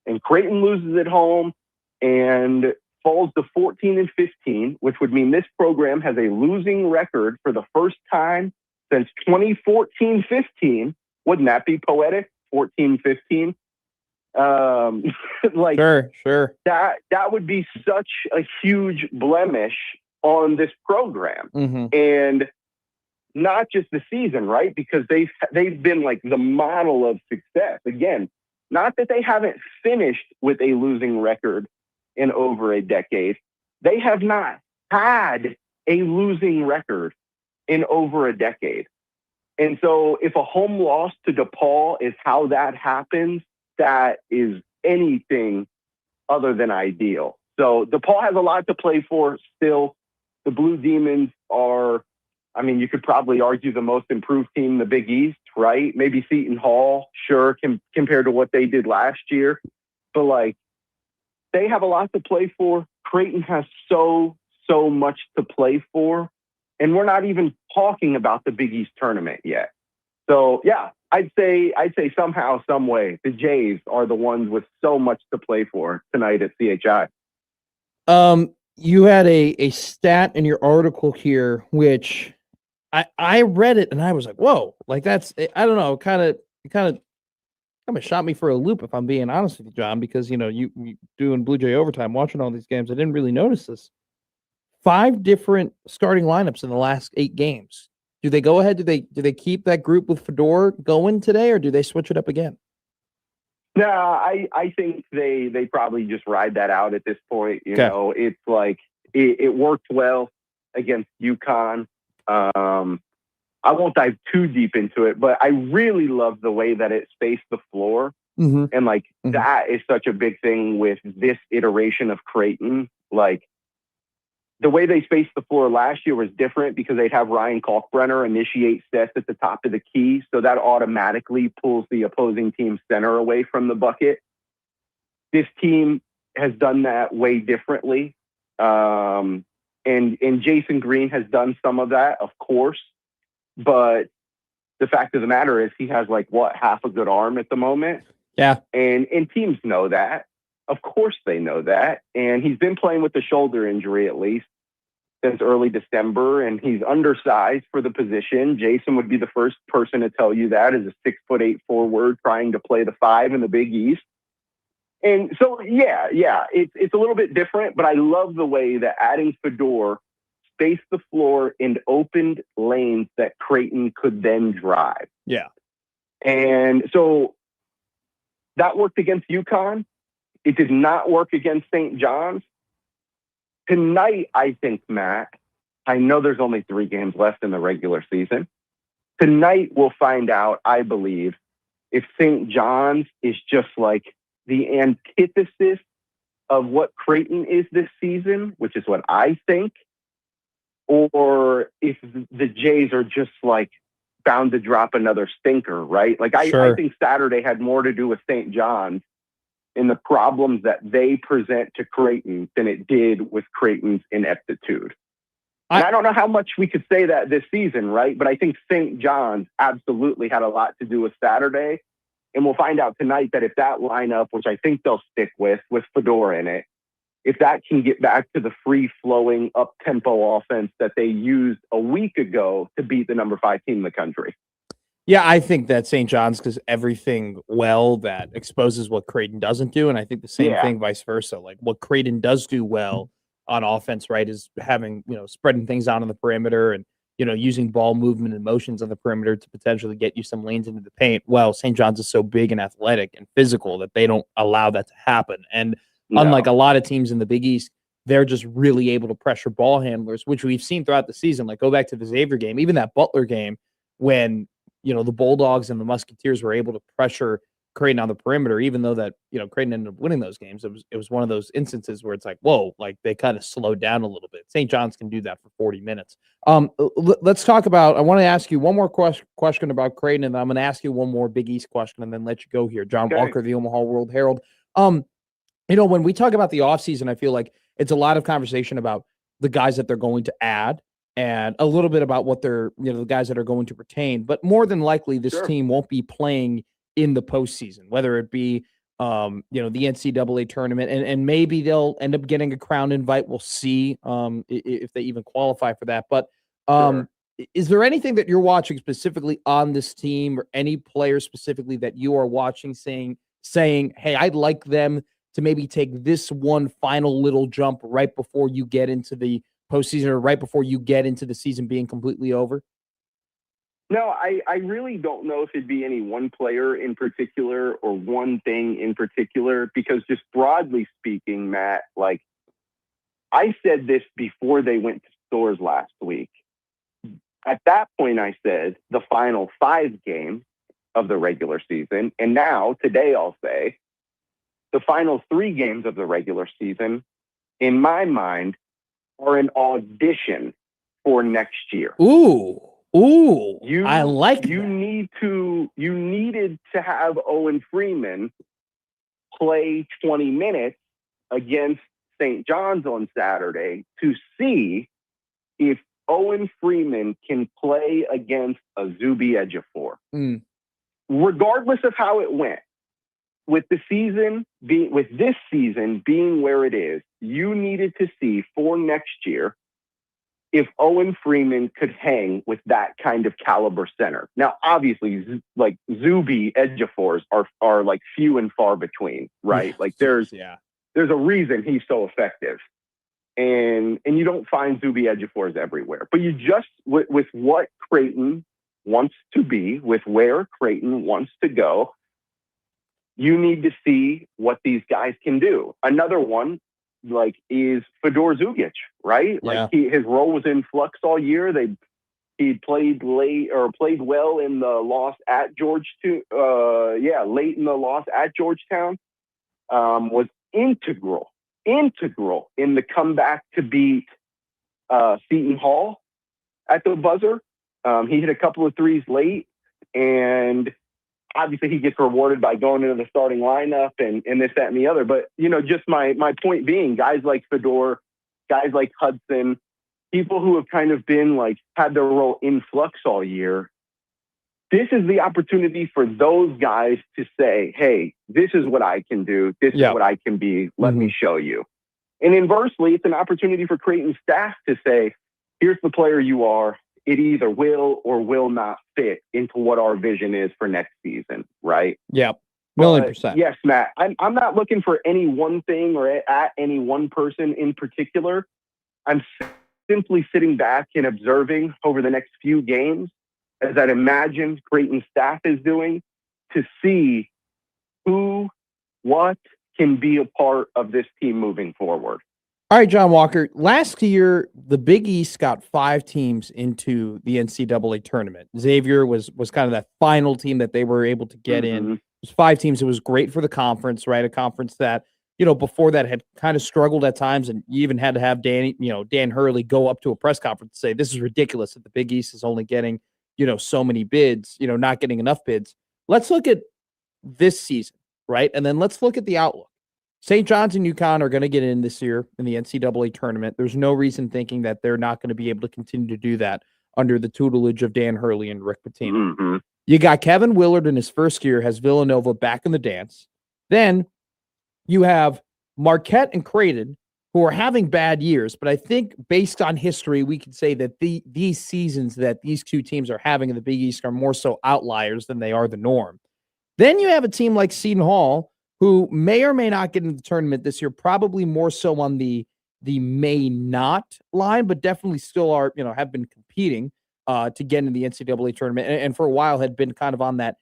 and Creighton loses at home and falls to 14-15, which would mean this program has a losing record for the first time since 2014-15, wouldn't that be poetic? 14-15. Like, sure. That would be such a huge blemish on this program, and not just the season, right? Because they've been like the model of success. Again, not that they haven't finished with a losing record in over a decade. They have not had a losing record in over a decade. And so if a home loss to DePaul is how that happens, that is anything other than ideal. So DePaul has a lot to play for still. The Blue Demons are, I mean, you could probably argue the most improved team in the Big East, right? Maybe Seton Hall, sure, compared to what they did last year. But, like, they have a lot to play for. Creighton has so much to play for. And we're not even talking about the Big East tournament yet. So, yeah, I'd say somehow, some way, the Jays are the ones with so much to play for tonight at CHI. You had a stat in your article here, which I read it and I was like, whoa, like, that's, I don't know, kind of shot me for a loop, if I'm being honest with you, John, because, you know, you doing Blue Jay overtime, watching all these games, I didn't really notice this. 5 different starting lineups in the last 8 games. Do they go ahead? Do they keep that group with Fedor going today, or do they switch it up again? No, I think they probably just ride that out at this point. You know, it's like it worked well against UConn. I won't dive too deep into it, but I really love the way that it spaced the floor. And like that is such a big thing with this iteration of Creighton. Like, the way they spaced the floor last year was different because they'd have Ryan Kalkbrenner initiate sets at the top of the key. So that automatically pulls the opposing team's center away from the bucket. This team has done that way differently. And Jason Green has done some of that, of course. But the fact of the matter is he has half a good arm at the moment. Yeah. And teams know that. Of course they know that. And he's been playing with the shoulder injury at least since early December, and he's undersized for the position. Jason would be the first person to tell you that, as a 6'8" forward trying to play the 5 in the Big East. And so, yeah, it's a little bit different, but I love the way that adding Fedor spaced the floor and opened lanes that Creighton could then drive. Yeah. And so that worked against UConn. It did not work against St. John's. Tonight, I think, Matt, I know there's only 3 games left in the regular season. tonight we'll find out, I believe, if St. John's is just like the antithesis of what Creighton is this season, which is what I think, or if the Jays are just like bound to drop another stinker, right? Like I think Saturday had more to do with St. John's and the problems that they present to Creighton than it did with Creighton's ineptitude. And I don't know how much we could say that this season, right? But I think St. John's absolutely had a lot to do with Saturday. And we'll find out tonight that if that lineup, which I think they'll stick with Fedor in it, if that can get back to the free-flowing, up-tempo offense that they used a week ago to beat the number 5 team in the country. Yeah, I think that St. John's does everything well that exposes what Creighton doesn't do. And I think the same thing vice versa. Like what Creighton does do well on offense, right, is having, spreading things out on the perimeter and, using ball movement and motions on the perimeter to potentially get you some lanes into the paint. Well, St. John's is so big and athletic and physical that they don't allow that to happen. And unlike a lot of teams in the Big East, they're just really able to pressure ball handlers, which we've seen throughout the season. Like go back to the Xavier game, even that Butler game when, the Bulldogs and the Musketeers were able to pressure Creighton on the perimeter, even though that, Creighton ended up winning those games. It was one of those instances where it's like, whoa, like they kind of slowed down a little bit. St. John's can do that for 40 minutes. Let's talk about, I want to ask you one more question about Creighton, and I'm going to ask you one more Big East question and then let you go here. John Walker, the Omaha World Herald. When we talk about the offseason, I feel like it's a lot of conversation about the guys that they're going to add and a little bit about what they're, the guys that are going to retain. But more than likely, this team won't be playing in the postseason, whether it be, the NCAA tournament, and maybe they'll end up getting a crown invite. We'll see if they even qualify for that. But is there anything that you're watching specifically on this team or any player specifically that you are watching saying, hey, I'd like them to maybe take this one final little jump right before you get into the postseason or right before you get into the season being completely over? No, I really don't know if it'd be any one player in particular or one thing in particular, because just broadly speaking, Matt, like I said this before they went to stores last week. At that point, I said the final 5 games of the regular season. And now today I'll say the final 3 games of the regular season, in my mind, are an audition for next year. I like you needed to have Owen Freeman play 20 minutes against St. John's on Saturday to see if Owen Freeman can play against a Zuby Ejiofor. Regardless of how it went, with this season being where it is, you needed to see for next year if Owen Freeman could hang with that kind of caliber center. Now, obviously, like Zuby Ejiofor's are like few and far between, right? Like there's a reason he's so effective, and you don't find Zuby Ejiofor's everywhere. But you just with what Creighton wants to be, with where Creighton wants to go, you need to see what these guys can do. Another one, like, is Fedor Zugic, right? Like his role was in flux all year. He played well in the loss at late in the loss at Georgetown. Was integral in the comeback to beat Seton Hall at the buzzer. He hit a couple of threes late, and obviously he gets rewarded by going into the starting lineup and this, that, and the other. But, just my point being, guys like Fedor, guys like Hudson, people who have kind of been like had their role in flux all year. This is the opportunity for those guys to say, hey, this is what I can do. This is what I can be. Let me show you. And inversely, it's an opportunity for Creighton staff to say, here's the player you are. It either will or will not fit into what our vision is for next season, right? Yeah, 1,000,000%. Yes, Matt. I'm not looking for any one thing or at any one person in particular. I'm simply sitting back and observing over the next few games, as I'd imagine Creighton staff is doing, to see who, what can be a part of this team moving forward. All right, John Walker. Last year, the Big East got 5 teams into the NCAA tournament. Xavier was kind of that final team that they were able to get in. It was 5 teams. It was great for the conference, right? A conference that, before that had kind of struggled at times, and you even had to have Dan Hurley go up to a press conference and say, this is ridiculous that the Big East is only getting, so many bids, not getting enough bids. Let's look at this season, right? And then let's look at the outlook. St. John's and UConn are going to get in this year in the NCAA tournament. There's no reason thinking that they're not going to be able to continue to do that under the tutelage of Dan Hurley and Rick Pitino. You got Kevin Willard in his first year, has Villanova back in the dance. Then you have Marquette and Creighton, who are having bad years, but I think based on history, we can say that these seasons that these 2 teams are having in the Big East are more so outliers than they are the norm. Then you have a team like Seton Hall, who may or may not get into the tournament this year, probably more so on the may not line, but definitely still are, have been competing to get in the NCAA tournament, and for a while had been kind of on that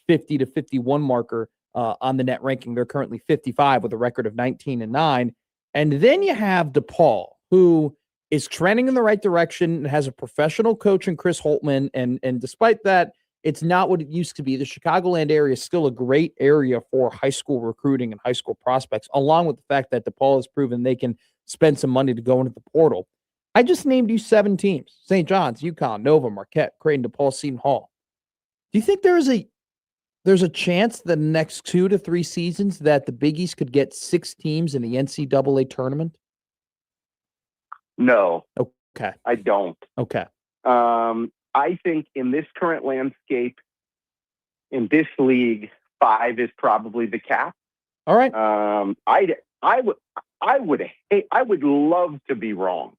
50 to 51 marker on the net ranking. They're currently 55 with a record of 19-9. And then you have DePaul, who is trending in the right direction and has a professional coach in Chris Holtman. And despite that, it's not what it used to be. The Chicagoland area is still a great area for high school recruiting and high school prospects, along with the fact that DePaul has proven they can spend some money to go into the portal. I just named you 7 teams: St. John's, UConn, Nova, Marquette, Creighton, DePaul, Seton Hall. Do you think there's a chance the next 2 to 3 seasons that the Big East could get 6 teams in the NCAA tournament? No. Okay. I don't. Okay. I think in this current landscape, in this league, 5 is probably the cap. All right. I would love to be wrong.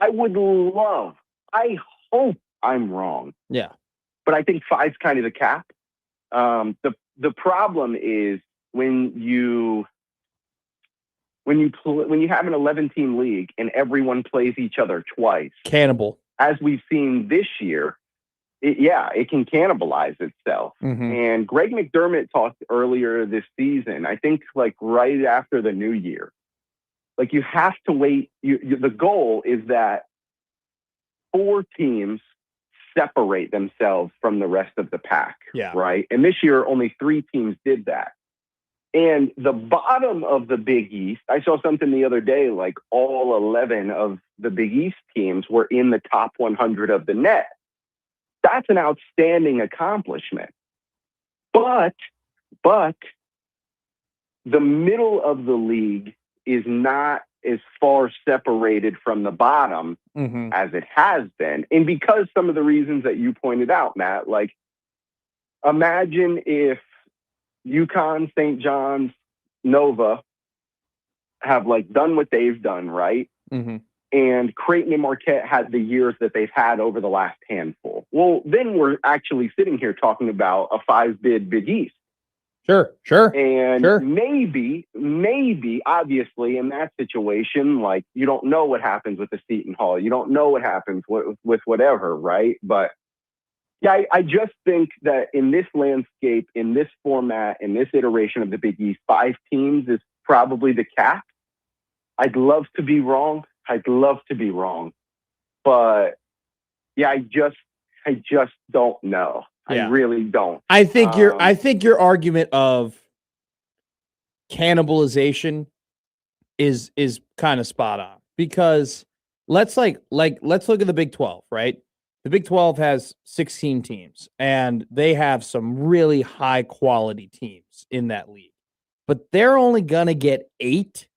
I hope I'm wrong. Yeah. But I think 5's kind of the cap. The problem is when you have an 11-team league and everyone plays each other twice. Cannibal. As we've seen this year, it can cannibalize itself. And Greg McDermott talked earlier this season, I think like right after the new year, like you have to wait. The goal is that 4 teams separate themselves from the rest of the pack. Yeah. Right. And this year, only 3 teams did that. And the bottom of the Big East, I saw something the other day, like all 11 of the Big East teams were in the top 100 of the net. That's an outstanding accomplishment. But the middle of the league is not as far separated from the bottom as it has been. And because some of the reasons that you pointed out, Matt, like imagine if UConn, St. John's, Nova have like done what they've done, right? And Creighton and Marquette had the years that they've had over the last handful. Well, then we're actually sitting here talking about a 5-bid Big East. Sure. And maybe, obviously, in that situation, like you don't know what happens with the Seton Hall. You don't know what happens with whatever, right? But yeah, I just think that in this landscape, in this format, in this iteration of the Big East, 5 teams is probably the cap. I'd love to be wrong. But yeah, I just don't know. Yeah. I really don't. I think your argument of cannibalization is kind of spot on, because let's look at the Big 12, right? The Big 12 has 16 teams, and they have some really high quality teams in that league, but they're only going to get 8,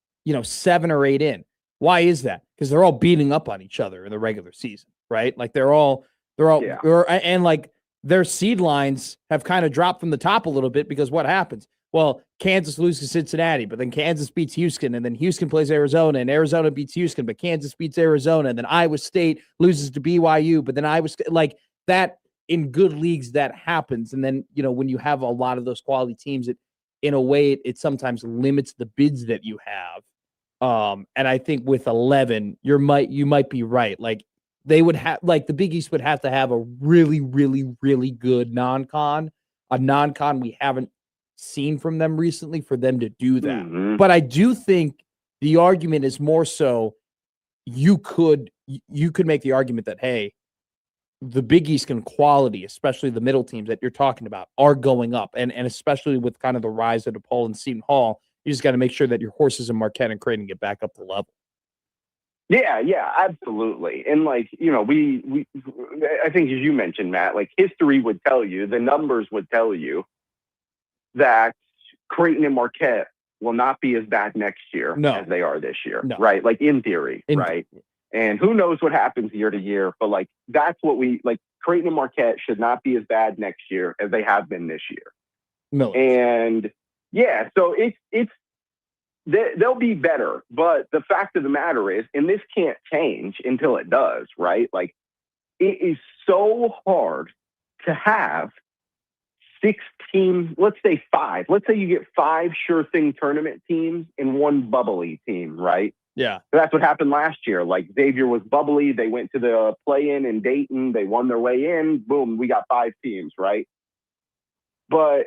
7 or 8 in. Why is that? Because they're all beating up on each other in the regular season, right? Like they're all, and like their seed lines have kind of dropped from the top a little bit, because what happens? Well, Kansas loses to Cincinnati, but then Kansas beats Houston, and then Houston plays Arizona, and Arizona beats Houston, but Kansas beats Arizona, and then Iowa State loses to BYU, but then Iowa State, like that in good leagues that happens. And then, when you have a lot of those quality teams, in a way, it sometimes limits the bids that you have. And I think with 11, you might be right. Like they would have, like the Big East would have to have a really, really, really good non-con, a non-con we haven't seen from them recently for them to do that. But I do think The argument is more so you could make the argument that, hey, the Big East in quality, especially the middle teams that you're talking about, are going up. And especially with kind of the rise of DePaul and Seton Hall, you just got to make sure that your horses in Marquette and Creighton get back up to level. Yeah, absolutely. And like, we I think as you mentioned, Matt, like history would tell you, the numbers would tell you that Creighton and Marquette will not be as bad next year as they are this year, right? Like in theory, right? And who knows what happens year to year, but like that's what Creighton and Marquette should not be as bad next year as they have been this year. And yeah, so they'll be better. But the fact of the matter is, and this can't change until it does, right? Like it is so hard to have 6 teams, let's say 5. Let's say you get 5 sure thing tournament teams and 1 bubbly team, right? Yeah. So that's what happened last year. Like Xavier was bubbly. They went to the play-in in Dayton. They won their way in. Boom, we got 5 teams, right? But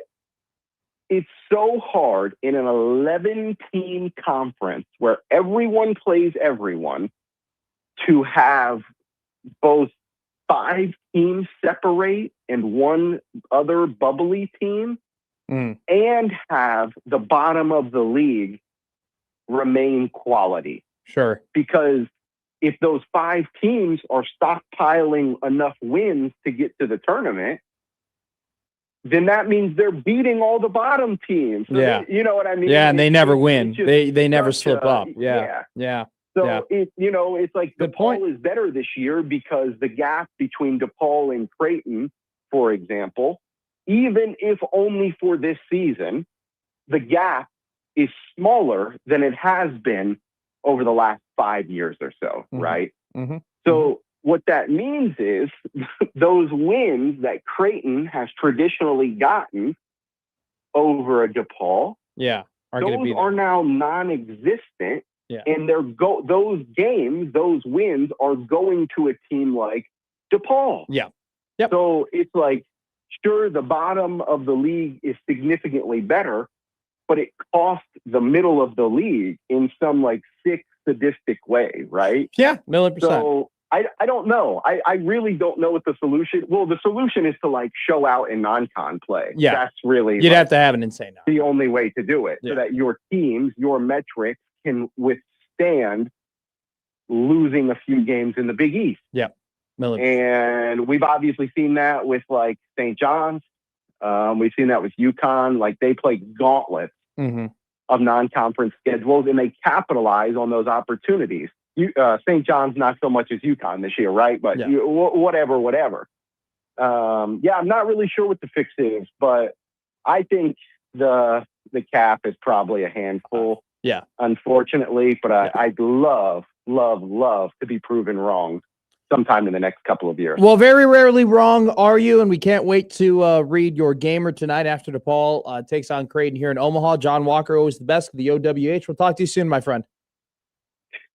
it's so hard in an 11-team conference where everyone plays everyone to have both 5 teams separate and 1 other bubbly team and have the bottom of the league remain quality. Sure. Because if those 5 teams are stockpiling enough wins to get to the tournament, then that means they're beating all the bottom teams. So you know what I mean? Yeah, and they never win. They never slip up. Yeah. So it's like DePaul is better this year because the gap between DePaul and Creighton, for example, even if only for this season, the gap is smaller than it has been over the last 5 years or so, right? So what that means is those wins that Creighton has traditionally gotten over a DePaul, those are now non-existent. And those games, those wins are going to a team like DePaul. So it's like, sure, the bottom of the league is significantly better, but it costs the middle of the league in some like sick sadistic way, right? Yeah, 1,000,000%. So I don't know. I really don't know what the solution. Well, the solution is to like show out in non-con play. Yeah, that's really you'd have to have an insane number. The only way to do it, so that your teams, your metrics can withstand losing a few games in the Big East. Yeah, and we've obviously seen that with like St. John's. We've seen that with UConn. Like they play gauntlets of non-conference schedules, and they capitalize on those opportunities. St. John's not so much as UConn this year, right? But whatever. I'm not really sure what the fix is, but I think the cap is probably a handful. Unfortunately, but I'd love to be proven wrong sometime in the next couple of years. Well, very rarely wrong are you, and we can't wait to read your gamer tonight after DePaul takes on Creighton here in Omaha. John Walker, always the best of the OWH. We'll talk to you soon, my friend.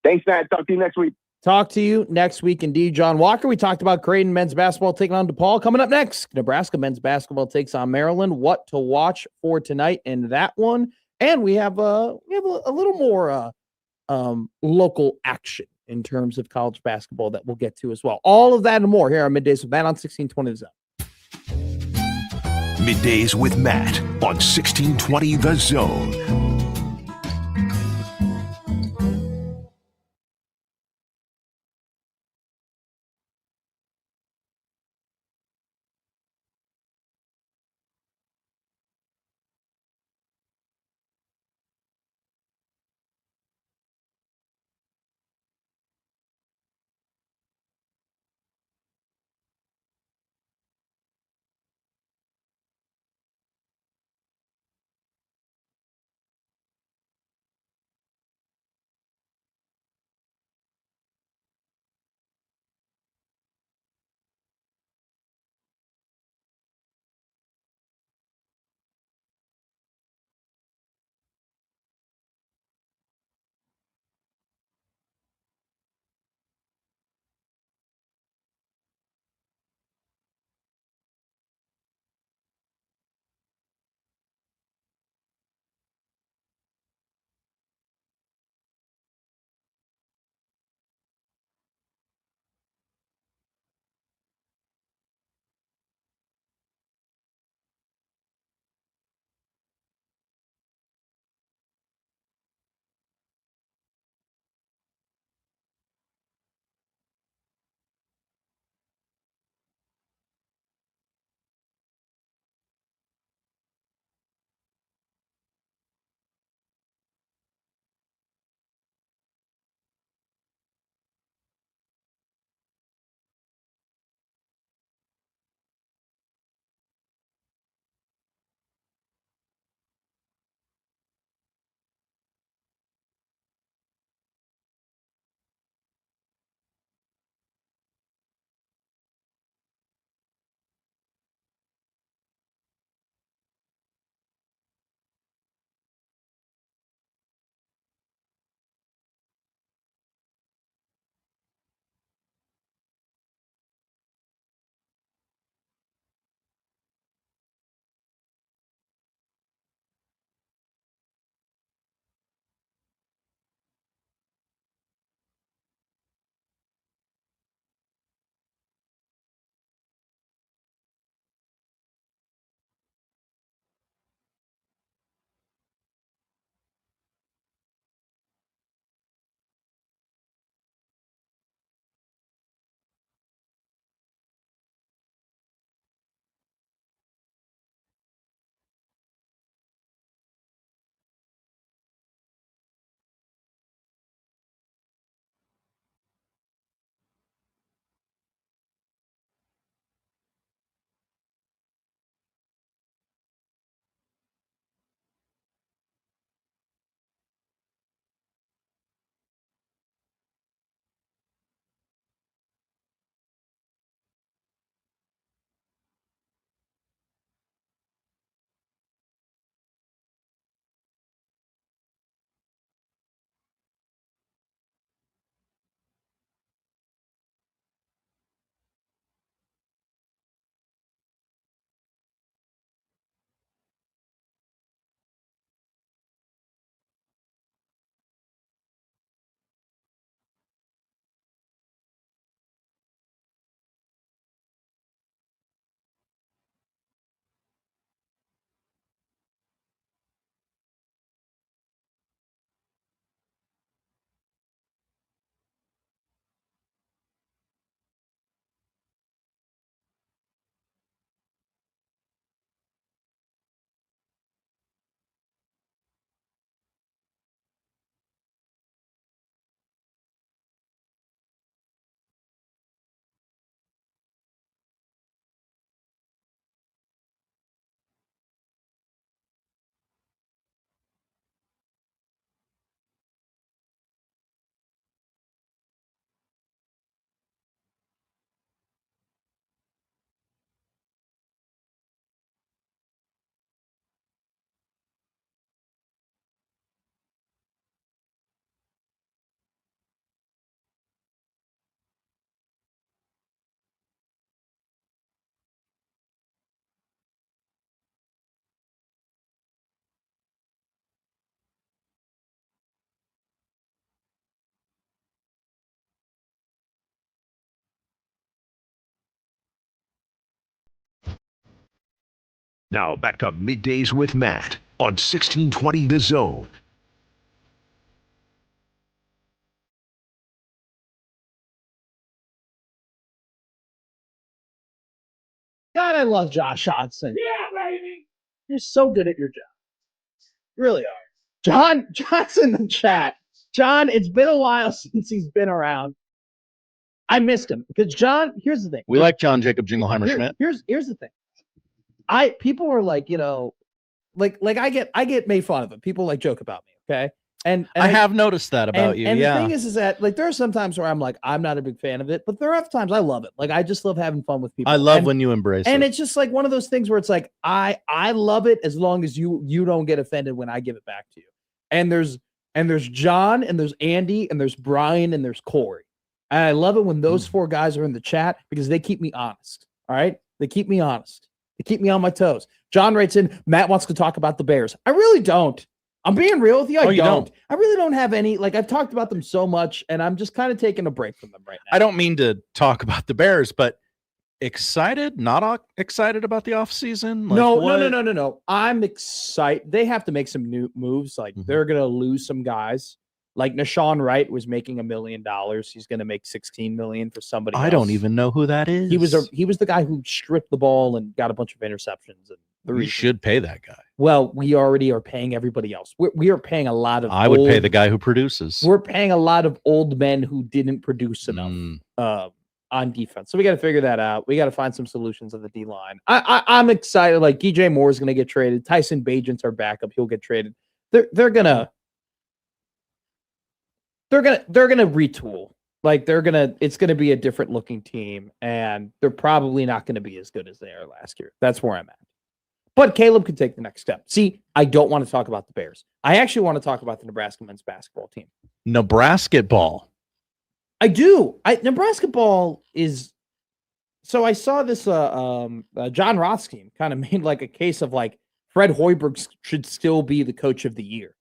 Thanks, Matt. Talk to you next week. Talk to you next week, indeed. John Walker, we talked about Creighton men's basketball taking on DePaul. Coming up next, Nebraska men's basketball takes on Maryland. What to watch for tonight in that one. And we have a little more local action in terms of college basketball that we'll get to as well. All of that and more here on Middays with Matt on 1620 The Zone. Middays with Matt on 1620 The Zone. Now back to Middays with Matt on 1620 The Zone. God, I love Josh Johnson. Yeah, baby. You're so good at your job. You really are. John's in the chat. John, it's been a while since he's been around. I missed him because John, here's the thing. We like John Jacob Jingleheimer Schmidt. Here's the thing. People were like, I get made fun of it. People like joke about me, okay? And I have noticed that about you. And yeah. the thing is that like there are some times where I'm like, I'm not a big fan of it, but there are other times I love it. Like I just love having fun with people. I love when you embrace it. And it's just like one of those things where it's like I love it as long as you don't get offended when I give it back to you. And there's John and there's Andy and there's Brian and there's Corey. And I love it when those four guys are in the chat because they keep me honest. All right? They keep me honest. They keep me on my toes. John writes in, Matt wants to talk about the Bears. I really don't. I'm being real with you. I don't. I really don't have any. Like I've talked about them so much, and I'm just kind of taking a break from them right now. I don't mean to talk about the Bears, but excited, not excited about the offseason? Like No. I'm excited. They have to make some new moves. Like they're gonna lose some guys. Like Nashawn Wright was making $1 million. He's gonna make $16 million for somebody. I don't even know who that is. He was the guy who stripped the ball and got a bunch of interceptions. And we should pay that guy. Well, we already are paying everybody else. We are paying a lot of. I would pay the guy who produces. We're paying a lot of old men who didn't produce enough on defense. So we got to figure that out. We got to find some solutions at the D line. I'm excited. Like DJ Moore is going to get traded. Tyson Bagent's our backup. He'll get traded. They're gonna retool. Like it's gonna be a different looking team, and they're probably not gonna be as good as they are last year. That's where I'm at. But Caleb could take the next step. See, I don't want to talk about the Bears. I actually want to talk about the Nebraska men's basketball team. Nebrasketball. I do. Nebrasketball is. So I saw this. John Rothstein kind of made like a case of like Fred Hoiberg should still be the coach of the year.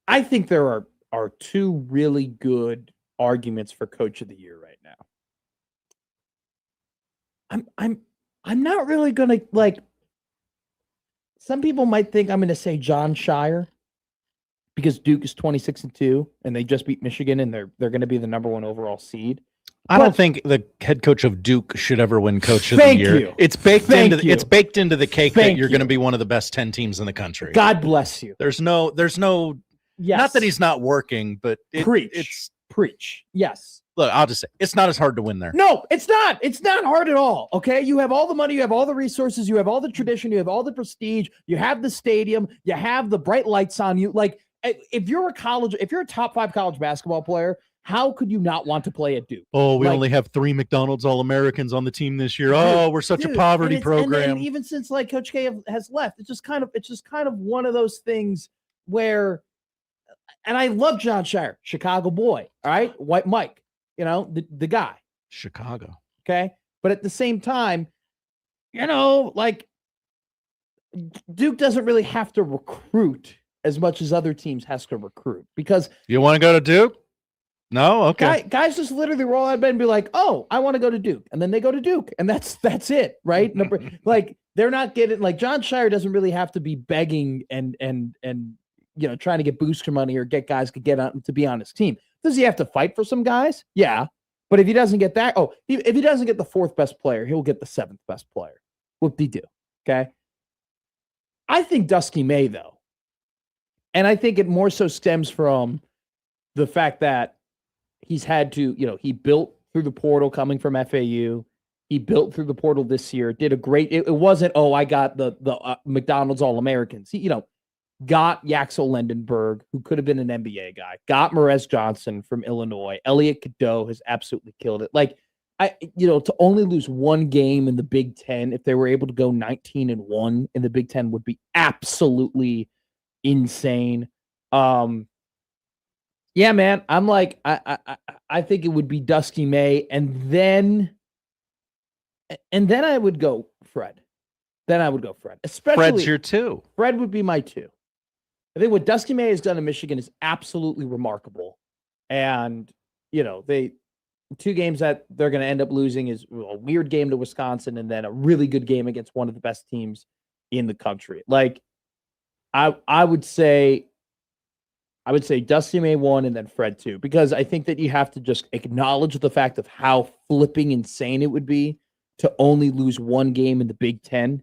I think there are two really good arguments for coach of the year right now. I'm not really gonna like. Some people might think I'm gonna say John Shire because Duke is 26-2 and they just beat Michigan and they're gonna be the #1 overall seed. I don't think the head coach of Duke should ever win coach of the year. It's baked into the cake that you're going to be one of the best 10 teams in the country. God bless you. There's no. Yes. Not that he's not working, but preach. Yes. Look, I'll just say it's not as hard to win there. No, it's not. It's not hard at all. Okay. You have all the money, you have all the resources, you have all the tradition, you have all the prestige, you have the stadium, you have the bright lights on you. Like if you're a top 5 college basketball player, how could you not want to play at Duke? Oh, we only have 3 McDonald's All-Americans on the team this year. Oh, we're such a poverty program. And even since like Coach K has left, it's just kind of one of those things where. And I love John Shire, Chicago boy. All right. White Mike, the guy. Chicago. Okay. But at the same time, like Duke doesn't really have to recruit as much as other teams has to recruit because. You want to go to Duke? No. Okay. Guys just literally roll out of bed and be like, oh, I want to go to Duke. And then they go to Duke. And that's it. Right. Like they're not getting like John Shire doesn't really have to be begging and trying to get booster money or get guys to be on his team. Does he have to fight for some guys? Yeah. But if he doesn't get that, if he doesn't get the 4th best player, he'll get the 7th best player. Whoop-de-doo. Okay. I think Dusty May, though, and I think it more so stems from the fact that he's had to, he built through the portal coming from FAU. He built through the portal this year, did a great, it wasn't, I got the McDonald's All-Americans. Got Yaxel Lendenberg, who could have been an NBA guy. Got Merez Johnson from Illinois. Elliot Cadeau has absolutely killed it. Like, to only lose one game in the Big Ten, if they were able to go 19-1 in the Big Ten, would be absolutely insane. Yeah, man. I'm like, I think it would be Dusty May, and then I would go Fred. Especially Fred's your 2. Fred would be my 2. I think what Dusty May has done in Michigan is absolutely remarkable. And, two games that they're going to end up losing is a weird game to Wisconsin and then a really good game against one of the best teams in the country. Like, I would say Dusty May 1 and then Fred 2, because I think that you have to just acknowledge the fact of how flipping insane it would be to only lose one game in the Big Ten.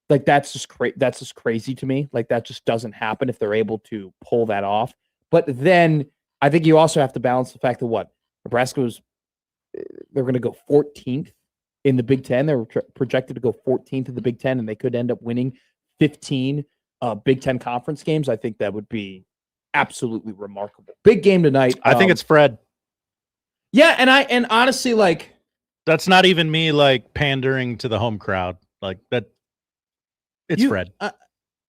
Like, that's just crazy to me. Like, that just doesn't happen if they're able to pull that off. But then I think you also have to balance the fact that Nebraska they're going to go 14th in the Big Ten. They were projected to go 14th in the Big Ten, and they could end up winning 15 Big Ten conference games. I think that would be absolutely remarkable. Big game tonight. I think it's Fred. Yeah, and honestly, like, that's not even me like pandering to the home crowd. Like that, it's Fred.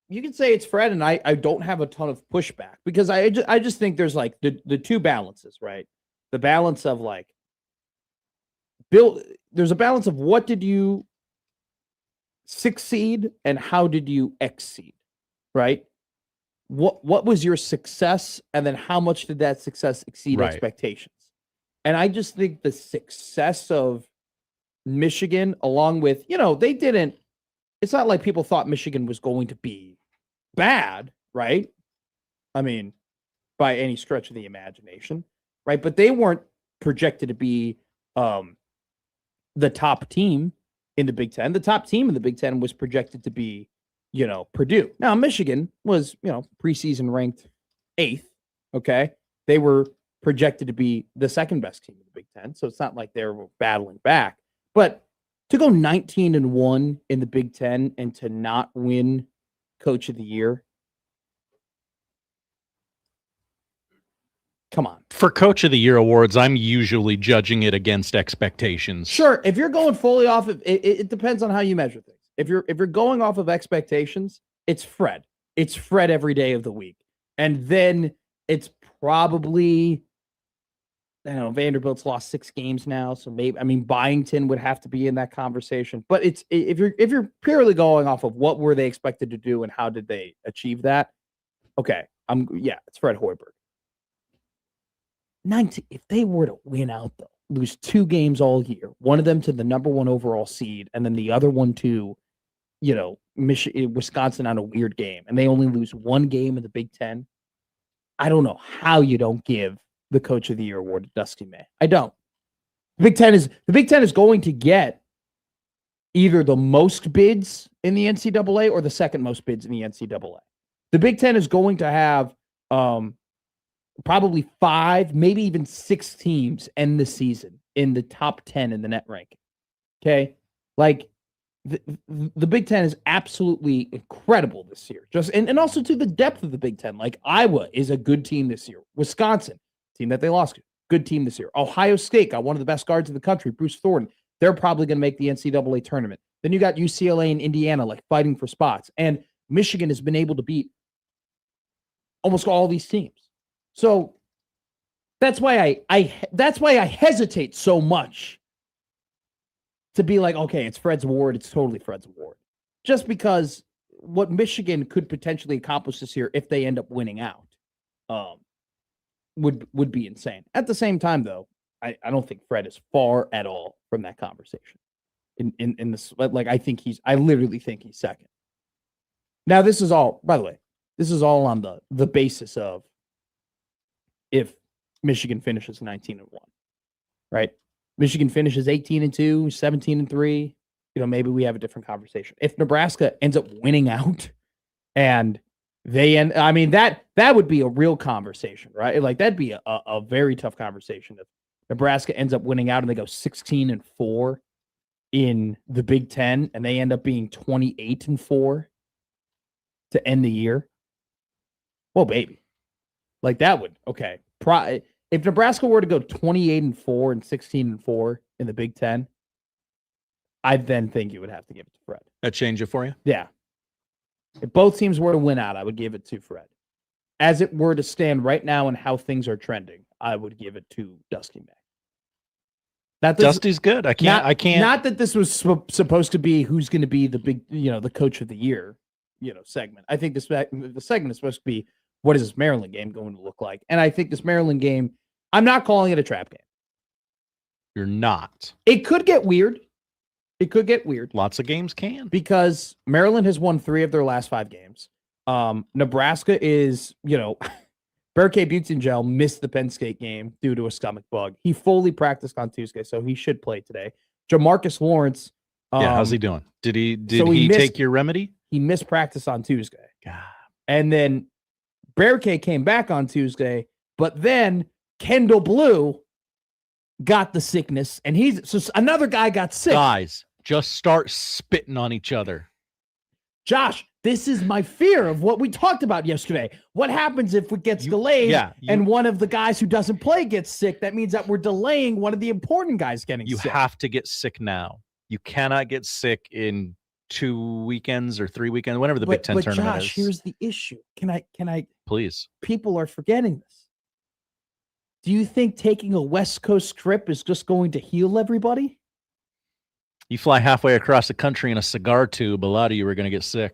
You can say it's Fred, and I don't have a ton of pushback because I just think there's like the two balances, right? The balance of like there's a balance of what did you succeed and how did you exceed, right? What was your success, and then how much did that success exceed expectations? And I just think the success of Michigan, along with, it's not like people thought Michigan was going to be bad, right? I mean, by any stretch of the imagination, right? But they weren't projected to be the top team in the Big Ten. The top team in the Big Ten was projected to be, Purdue. Now, Michigan was, preseason ranked 8th, okay? They were projected to be the second best team in the Big Ten, so it's not like they were battling back. But to go 19-1 in the Big Ten and to not win Coach of the Year, come on. For Coach of the Year awards, I'm usually judging it against expectations. Sure, if you're going fully off of it depends on how you measure things. If you're going off of expectations, it's Fred. It's Fred every day of the week. And then it's probably, Vanderbilt's lost 6 games now, so maybe Byington would have to be in that conversation. But it's if you're purely going off of what were they expected to do and how did they achieve that, okay, it's Fred Hoiberg. 19, if they were to win out though, lose 2 games all year, one of them to the number 1 overall seed, and then the other one to, Wisconsin on a weird game, and they only lose 1 game in the Big Ten, I don't know how you don't give the Coach of the Year award to Dusty May. I don't. The Big Ten is going to get either the most bids in the NCAA or the second most bids in the NCAA. The Big Ten is going to have probably 5, maybe even 6 teams end the season in the top 10 in the net ranking. Okay? Like, the Big Ten is absolutely incredible this year. And also to the depth of the Big Ten. Like, Iowa is a good team this year. Wisconsin, team that they lost to, good team this year. Ohio State got one of the best guards in the country, Bruce Thornton. They're probably going to make the NCAA tournament. Then you got UCLA and Indiana, like, fighting for spots. And Michigan has been able to beat almost all these teams. So that's why I hesitate so much to be like, okay, it's Fred's award. It's totally Fred's award. Just because what Michigan could potentially accomplish this year if they end up winning out would be insane. At the same time, though, I don't think Fred is far at all from that conversation. In this, like, I literally think he's second. Now, this is all, by the way, on the basis of if Michigan finishes 19-1, right? Michigan finishes 18-2, 17-3, maybe we have a different conversation. If Nebraska ends up winning out and they end, that would be a real conversation, right? Like, that'd be a very tough conversation if Nebraska ends up winning out and they go 16-4 in the Big Ten and they end up being 28-4 to end the year. Well, baby. Like, that would, okay. If Nebraska were to go 28-4 and 16-4 in the Big Ten, I then think you would have to give it to Fred. That change it for you? Yeah. If both teams were to win out, I would give it to Fred. As it were to stand right now and how things are trending, I would give it to Dusty May. Dusty's good. I can't. Not that this was supposed to be who's going to be the big, the Coach of the Year, segment. I think the segment is supposed to be, what is this Maryland game going to look like? And I think this Maryland game, I'm not calling it a trap game. You're not. It could get weird. It could get weird. Lots of games can. Because Maryland has won 3 of their last 5 games. Nebraska is, Barricade Butingel missed the Penn State game due to a stomach bug. He fully practiced on Tuesday, so he should play today. Jamarcus Lawrence. How's he doing? Did he take your remedy? He missed practice on Tuesday. God. And then Barricade came back on Tuesday, but then Kendall Blue got the sickness, and another guy got sick. Guys, just start spitting on each other. Josh, this is my fear of what we talked about yesterday. What happens if it gets delayed and one of the guys who doesn't play gets sick? That means that we're delaying one of the important guys getting sick. You have to get sick now. You cannot get sick in 2 weekends or 3 weekends, whenever the Big Ten tournament is. Josh, here's the issue. Can I please? People are forgetting this. Do you think taking a West Coast trip is just going to heal everybody? You fly halfway across the country in a cigar tube, a lot of you are going to get sick.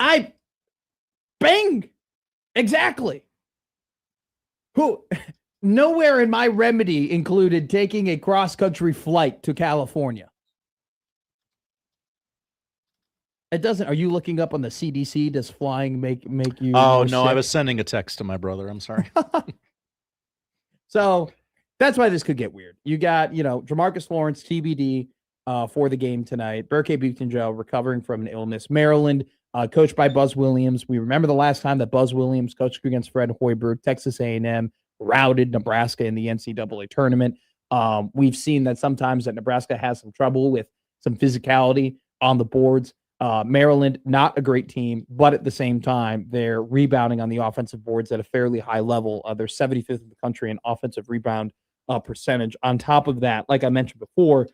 Bang! Exactly. Nowhere in my remedy included taking a cross-country flight to California. It doesn't. Are you looking up on the CDC? Does flying make you? Oh, no, sick? I was sending a text to my brother. I'm sorry. So that's why this could get weird. You got, Jamarcus Lawrence, TBD for the game tonight. Barricade Butingel recovering from an illness. Maryland, coached by Buzz Williams. We remember the last time that Buzz Williams coached against Fred Hoiberg. Texas A&M routed Nebraska in the NCAA tournament. We've seen that sometimes that Nebraska has some trouble with some physicality on the boards. Maryland, not a great team, but at the same time, they're rebounding on the offensive boards at a fairly high level. They're 75th in the country in offensive rebound percentage. On top of that, like I mentioned before,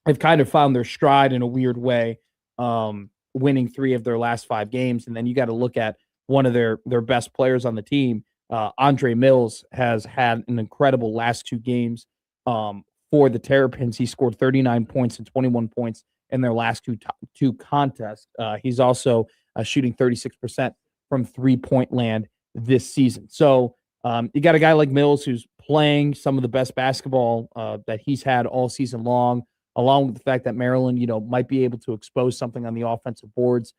they've kind of found their stride in a weird way, winning 3 of their last 5 games. And then you got to look at one of their best players on the team. Andre Mills has had an incredible last 2 games for the Terrapins. He scored 39 points and 21 points in their last two contests. He's also shooting 36% from 3-point land this season. So you got a guy like Mills who's playing some of the best basketball that he's had all season long, along with the fact that Maryland, might be able to expose something on the offensive boards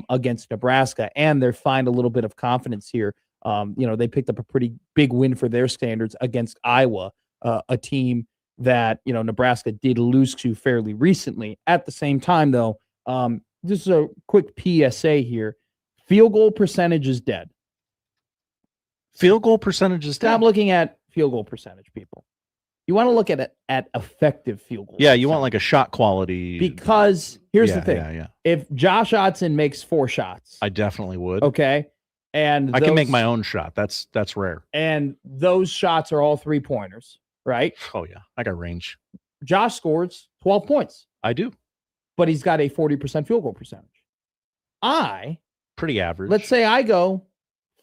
against Nebraska, and they're find a little bit of confidence here. They picked up a pretty big win for their standards against Iowa, a team that Nebraska did lose to fairly recently. At the same time, though, this is a quick PSA here. Field goal percentage is dead. Field goal percentage is dead. Stop looking at field goal percentage, people. You want to look at effective field goal. Yeah, you want like a shot quality. Because here's the thing. Yeah. If Josh Otson makes 4 shots, I definitely would. Okay. And I can make my own shot. That's rare. And those shots are all 3-pointers. Right? Oh, yeah. I got range. Josh scores 12 points. I do. But he's got a 40% field goal percentage. Pretty average. Let's say I go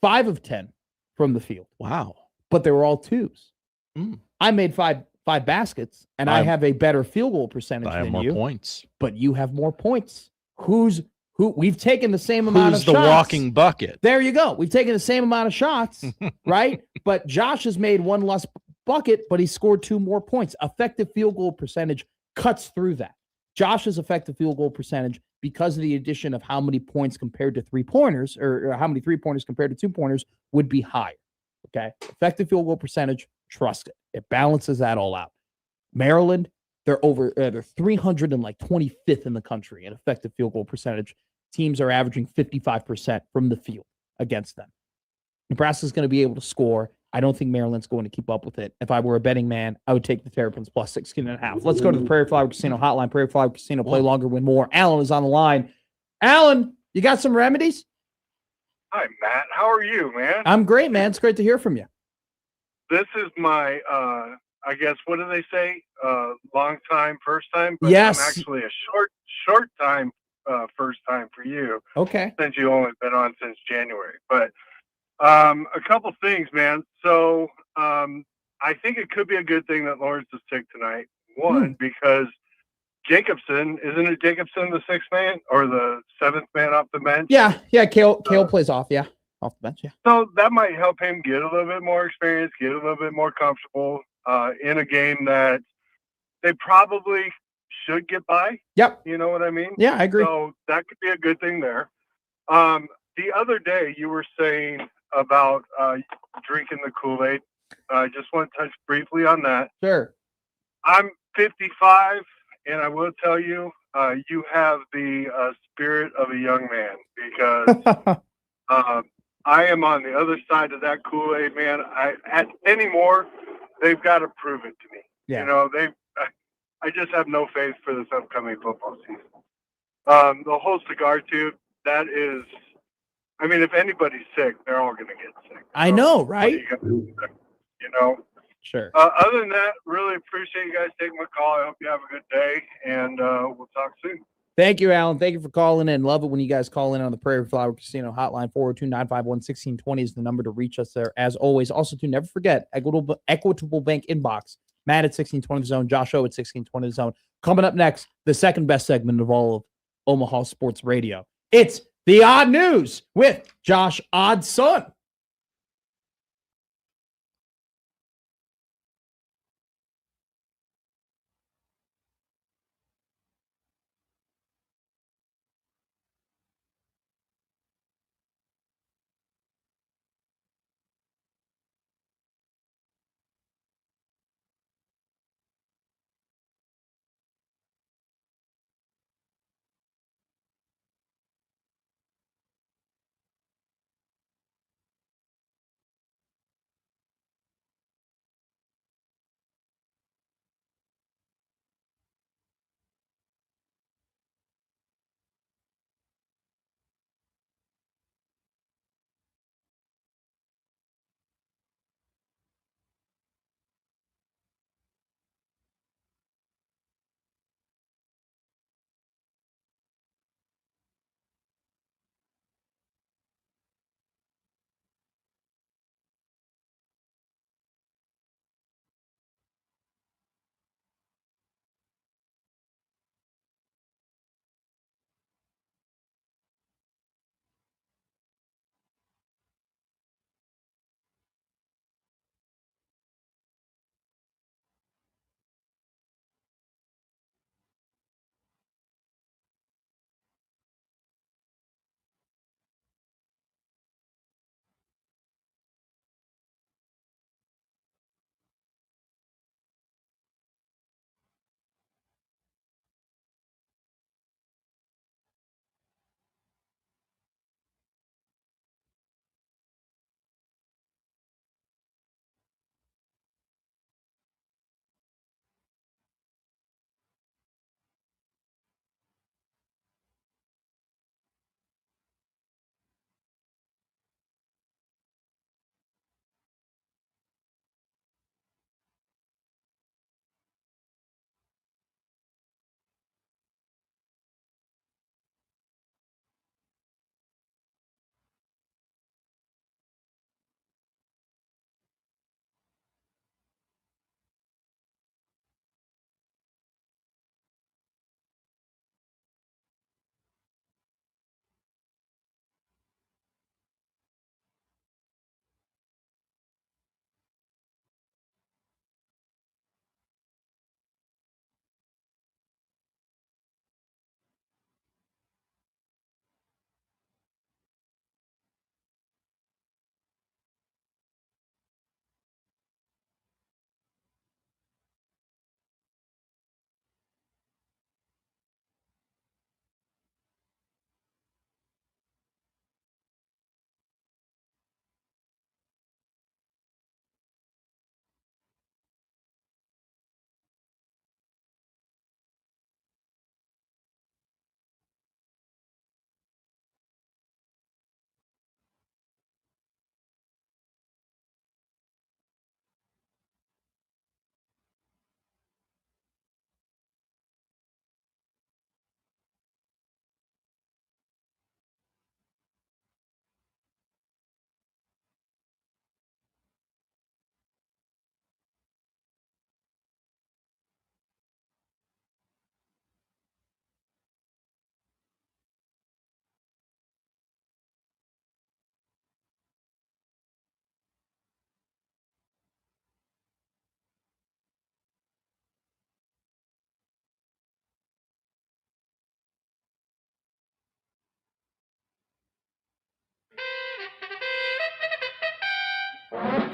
5 of 10 from the field. Wow. But they were all 2s. Mm. I made five baskets, and I have a better field goal percentage than you. I have more points. But you have more points. Who? We've taken the same amount of shots. Who's the walking bucket? There you go. We've taken the same amount of shots, right? But Josh has made 1 less bucket, but he scored 2 more points. Effective field goal percentage cuts through that. Josh's effective field goal percentage, because of the addition of how many points compared to 3-pointers, or how many 3-pointers compared to 2-pointers, would be higher. Okay, effective field goal percentage, trust it. It balances that all out. Maryland, they're 325th in the country in effective field goal percentage. Teams are averaging 55% from the field against them. Nebraska's going to be able to score. I don't think Maryland's going to keep up with it. If I were a betting man, I would take the Terrapins plus 16.5. Let's go to the Prairie Flower Casino hotline. Prairie Flower Casino, play longer, win more. Alan is on the line. Alan, you got some remedies? Hi, Matt. How are you, man? I'm great, man. It's great to hear from you. This is my, I guess, what do they say? Long time, first time? But yes. I'm actually a short time, first time for you. Okay. Since you only been on since January. But a couple things, man. So I think it could be a good thing that Lawrence is sick tonight. One, because Jacobson, isn't it Jacobson the 6th man or the 7th man off the bench? Yeah. Kale plays off. Yeah, off the bench. Yeah. So that might help him get a little bit more experience, get a little bit more comfortable in a game that they probably should get by. Yep. You know what I mean? Yeah, I agree. So that could be a good thing there. The other day you were saying about drinking the Kool-Aid. I just want to touch briefly on that. Sure. I'm 55, and I will tell you, you have the spirit of a young man because I am on the other side of that Kool-Aid, man. Anymore, they've got to prove it to me. Yeah. You know, I just have no faith for this upcoming football season. The whole cigar tube, that is, I mean, if anybody's sick, they're all going to get sick. I know, right? You know? Sure. Other than that, really appreciate you guys taking my call. I hope you have a good day, and we'll talk soon. Thank you, Alan. Thank you for calling in. Love it when you guys call in on the Prairie Flower Casino hotline. 402-951-1620 is the number to reach us there, as always. Also, to never forget, Equitable Bank inbox. Matt at 1620 The Zone. Josh O at 1620 The Zone. Coming up next, the second best segment of all of Omaha Sports Radio. It's The Odd News with Josh Odd's son.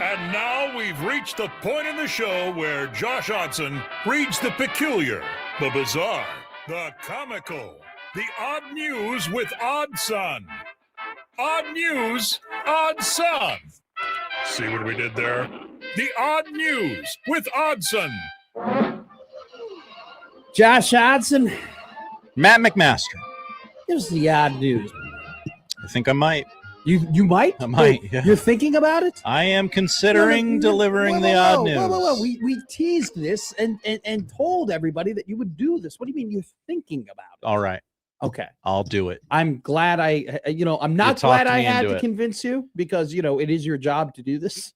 And now we've reached the point in the show where Josh Odson reads the peculiar, the bizarre, the comical, the odd news with Odd Son. Odd news, Odd Son. See what we did there? The odd news with Oddson. Josh Odson. Matt McMaster. Here's the odd news. I think I might. You might? I might. Wait, yeah. You're thinking about it? I am considering delivering the odd news. We teased this and told everybody that you would do this. What do you mean you're thinking about it? All right. Okay. I'll do it. I'm glad I'm not glad I had to convince you because, it is your job to do this.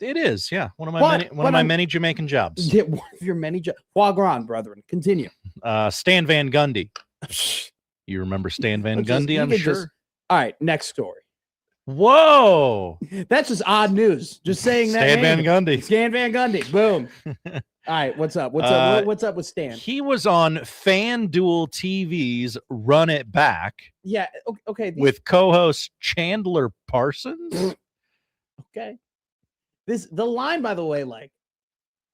It is, yeah. One of my many Jamaican jobs. Yeah, one of your many jobs. Foie gras, brethren. Continue. Stan Van Gundy. You remember Stan Van Gundy, I'm sure. All right, next story. Whoa. That's just odd news. Just saying that. Stan Van Gundy. Stan Van Gundy. Boom. All right, what's up? What's up with Stan? He was on FanDuel TV's Run It Back. Yeah, okay. With co-host Chandler Parsons. Okay. The line, by the way,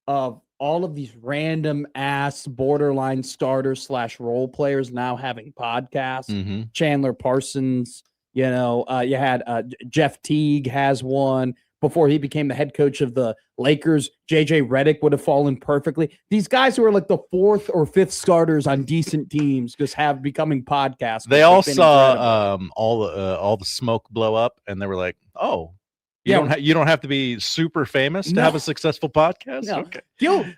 of all of these random ass borderline starters / role players now having podcasts. Mm-hmm. Chandler Parsons, you had Jeff Teague has one before he became the head coach of the Lakers. JJ Redick would have fallen perfectly. These guys who are like the 4th or 5th starters on decent teams just have becoming podcasts. They all saw all the smoke blow up, and they were like, "Oh, you don't have to be super famous to have a successful podcast." No. Okay.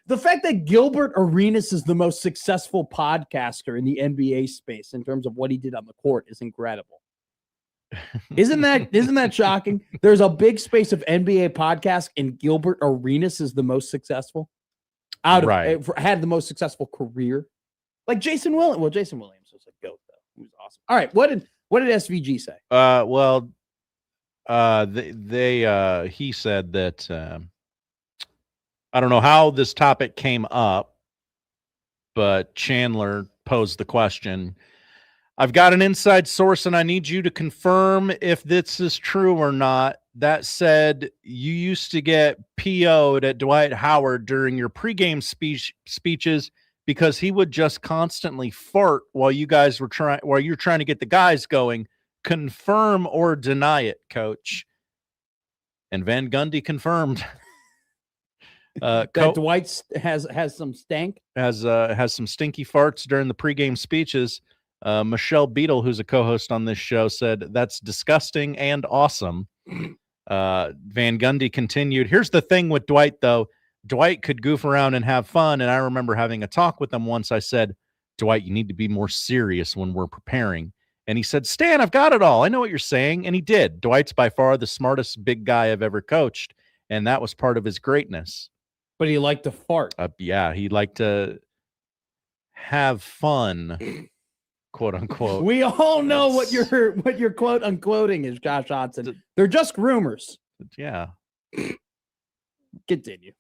The fact that Gilbert Arenas is the most successful podcaster in the NBA space in terms of what he did on the court is incredible. Isn't that shocking? There's a big space of NBA podcasts, and Gilbert Arenas is the most successful. Had the most successful career, like Jason Williams. Well, Jason Williams was a goat though. He was awesome. All right, what did SVG say? He said that I don't know how this topic came up, but Chandler posed the question. I've got an inside source, and I need you to confirm if this is true or not. That said, you used to get PO'd at Dwight Howard during your pregame speeches because he would just constantly fart while you're trying to get the guys going. Confirm or deny it, Coach. And Van Gundy confirmed. That Dwight has some stank. Has some stinky farts during the pregame speeches. Michelle Beadle, who's a co-host on this show, said that's disgusting and awesome. Van Gundy continued. Here's the thing with Dwight, though. Dwight could goof around and have fun, and I remember having a talk with him once. I said, Dwight, you need to be more serious when we're preparing. And he said, Stan, I've got it all. I know what you're saying. And he did. Dwight's by far the smartest big guy I've ever coached, and that was part of his greatness. But he liked to fart. Yeah, he liked to have fun. Quote unquote. We all know what your quote unquoting is, Josh Odson. They're just rumors. Yeah. Continue.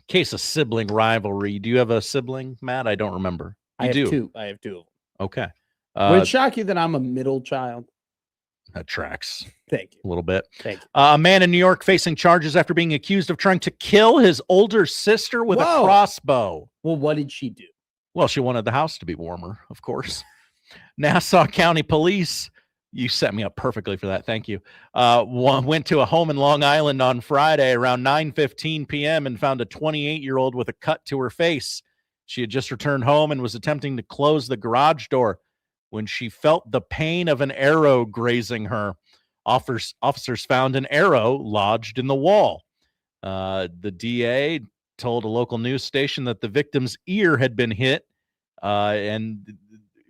Case of sibling rivalry. Do you have a sibling, Matt? I don't remember. I have two of them. Okay. Would it shock you that I'm a middle child? That tracks. Thank you. A little bit. Thank you. A man in New York facing charges after being accused of trying to kill his older sister with a crossbow. Well, what did she do? Well, she wanted the house to be warmer, of course. Nassau County Police, you set me up perfectly for that. Thank you. Went to a home in Long Island on Friday around 9:15 p.m. and found a 28-year-old with a cut to her face. She had just returned home and was attempting to close the garage door when she felt the pain of an arrow grazing her. Officers found an arrow lodged in the wall. The DA told a local news station that the victim's ear had been hit, and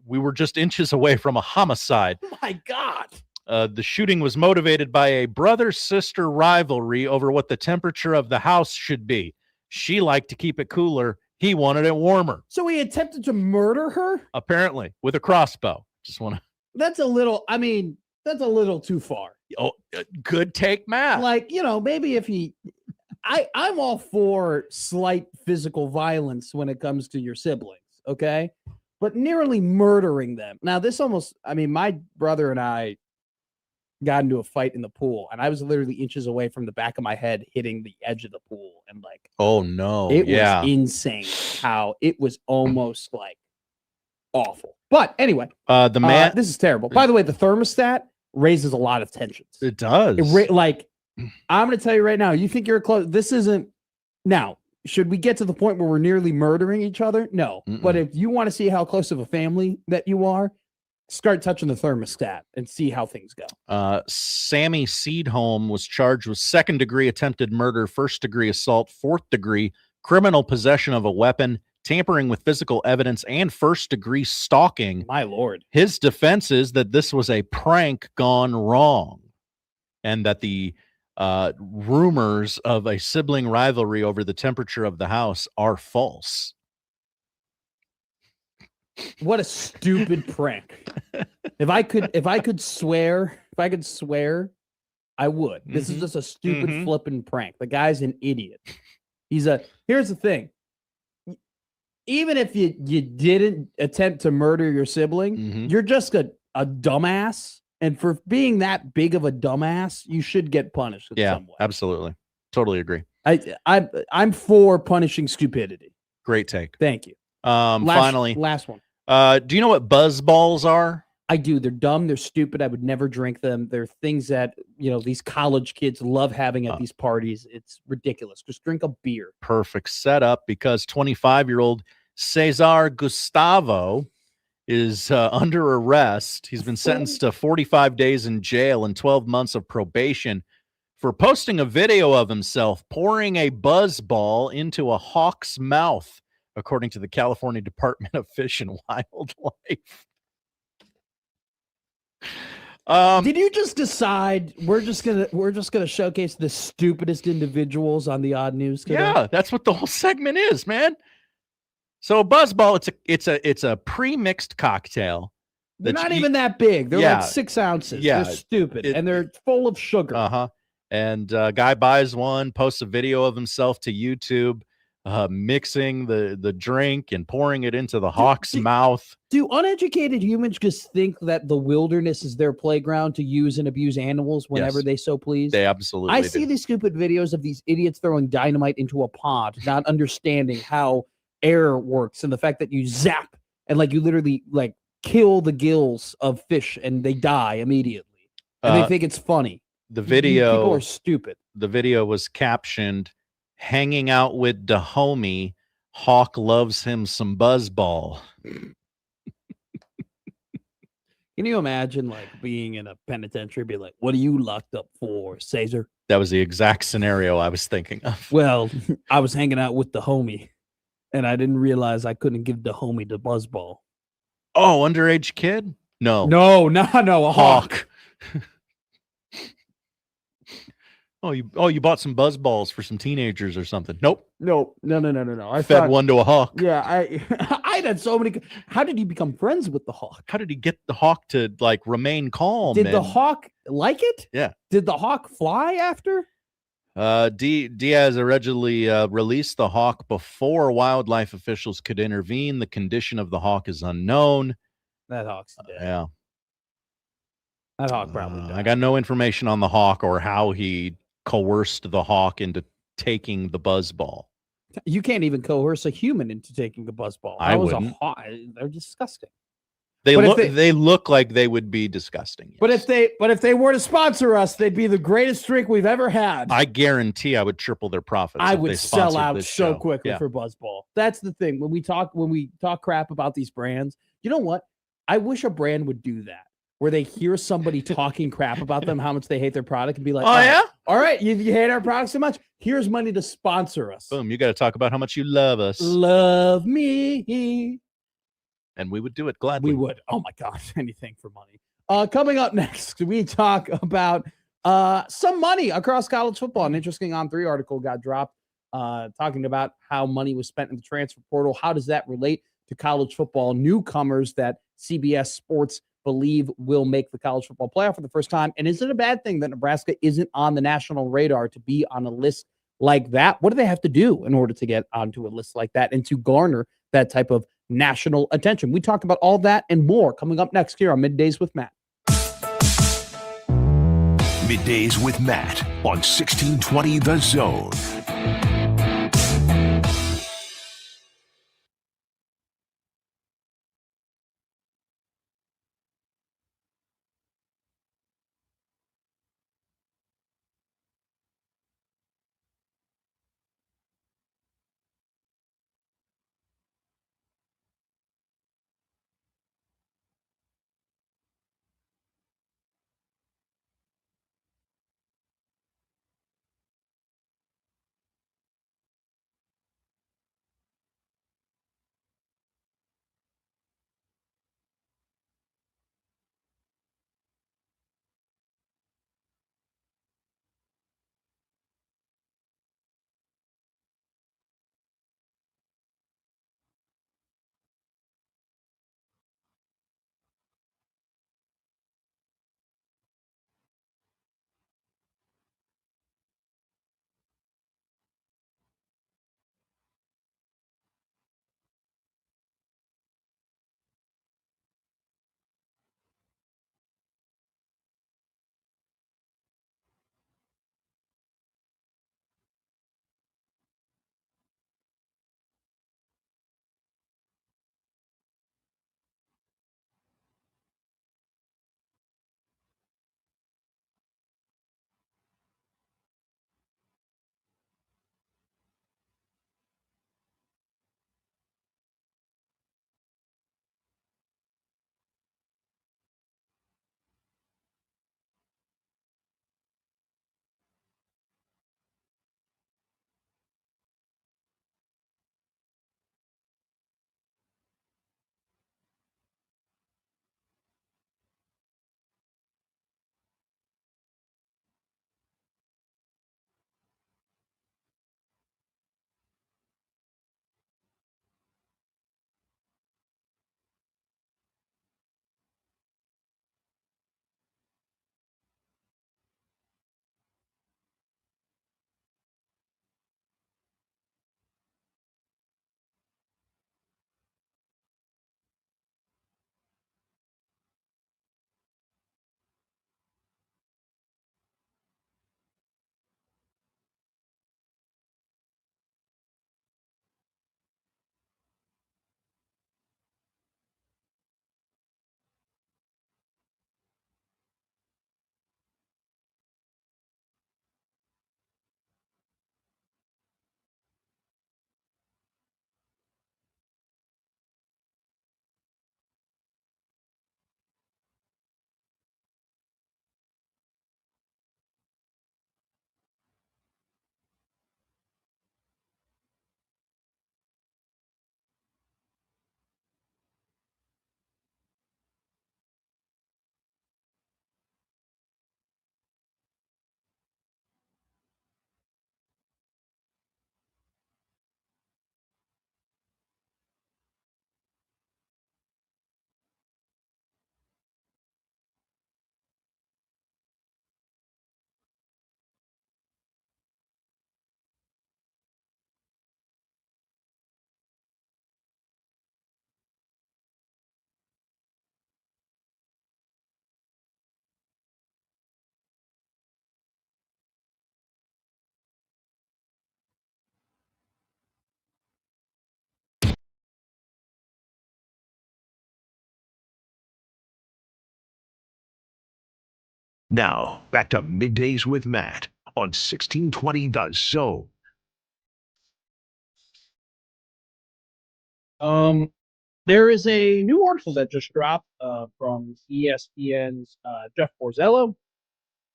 we were just inches away from a homicide. Oh my God. The shooting was motivated by a brother-sister rivalry over what the temperature of the house should be. She liked to keep it cooler. He wanted it warmer. So he attempted to murder her? Apparently, with a crossbow. Just want to. That's a little too far. Oh, good take, Matt. Maybe if he... I'm all for slight physical violence when it comes to your siblings, okay? But nearly murdering them. Now, my brother and I, got into a fight in the pool, and I was literally inches away from the back of my head hitting the edge of the pool, and like, oh no, it was insane how it was almost like awful. But anyway, the man, this is terrible. By the way, the thermostat raises a lot of tensions. It does. Like, I'm going to tell you right now, you think you're close. This isn't now. Should we get to the point where we're nearly murdering each other? No. But if you want to see how close of a family that you are, start touching the thermostat and see how things go. Sammy Seedholm was charged with second-degree attempted murder, first-degree assault, fourth-degree criminal possession of a weapon, tampering with physical evidence, and first-degree stalking. My Lord. His defense is that this was a prank gone wrong, and that the rumors of a sibling rivalry over the temperature of the house are false. What a stupid prank. If I could swear, I would. This is just a stupid flipping prank. The guy's an idiot. Here's the thing. Even if you didn't attempt to murder your sibling, you're just a dumbass. And for being that big of a dumbass, you should get punished in some way. Absolutely. Totally agree. I'm for punishing stupidity. Great take. Thank you. Finally, last one. Do you know what buzz balls are? I do. They're dumb. They're stupid. I would never drink them. They're things that, these college kids love having at these parties. It's ridiculous. Just drink a beer. Perfect setup, because 25-year-old Cesar Gustavo is under arrest. He's been sentenced to 45 days in jail and 12 months of probation for posting a video of himself pouring a buzz ball into a hawk's mouth, according to the California Department of Fish and Wildlife. Did you just decide we're just gonna showcase the stupidest individuals on the Odd News today? Yeah, that's what the whole segment is, man. So a buzz ball, it's a pre-mixed cocktail. They're not even that big. They're like 6 ounces. Yeah, they're stupid and they're full of sugar. And a guy buys one, posts a video of himself to YouTube, mixing the drink and pouring it into the hawk's mouth. Do uneducated humans just think that the wilderness is their playground to use and abuse animals whenever they so please? They absolutely I do. see these stupid videos of these idiots throwing dynamite into a pond, not understanding how air works and the fact that you zap and you literally kill the gills of fish and they die immediately. And they think it's funny. The video, people are stupid. The video was captioned, "Hanging out with the homie, Hawk loves him some buzzball." Can you imagine being in a penitentiary, be like, "What are you locked up for, Caesar?" That was the exact scenario I was thinking of. Well, I was hanging out with the homie, and I didn't realize I couldn't give the homie the buzzball. Oh, underage kid? No, a hawk. Oh, you bought some buzz balls for some teenagers or something? Nope. No. I fed one to a hawk. Yeah, I had so many. How did he become friends with the hawk? How did he get the hawk to remain calm? Did the hawk like it? Yeah. Did the hawk fly after? Diaz allegedly released the hawk before wildlife officials could intervene. The condition of the hawk is unknown. That hawk's dead. Yeah. That hawk probably died. I got no information on the hawk or how he coerced the hawk into taking the buzz ball. You can't even coerce a human into taking a buzz ball. I wouldn't. They're disgusting. They look like they would be disgusting. Yes. But if they were to sponsor us, they'd be the greatest drink we've ever had. I guarantee I would triple their profits. I if would they sell sponsored out this so show. quickly for Buzzball. That's the thing. When we talk crap about these brands, you know what? I wish a brand would do that, where they hear somebody talking crap about them, how much they hate their product, and be like, "Oh yeah, all right, you hate our product so much. Here's money to sponsor us." Boom! You got to talk about how much you love us. Love me. And we would do it gladly. We would. Oh my gosh, anything for money. Coming up next, we talk about some money across college football. An interesting On3 article got dropped talking about how money was spent in the transfer portal. How does that relate to college football newcomers that CBS Sports believe will make the college football playoff for the first time? And is it a bad thing that Nebraska isn't on the national radar to be on a list like that? What do they have to do in order to get onto a list like that and to garner that type of national attention? We talk about all that and more coming up next here on Middays with Matt. Middays with Matt on 1620 The Zone. Now, back to Middays with Matt on 1620 The Zone. There is a new article that just dropped from ESPN's Jeff Borzello.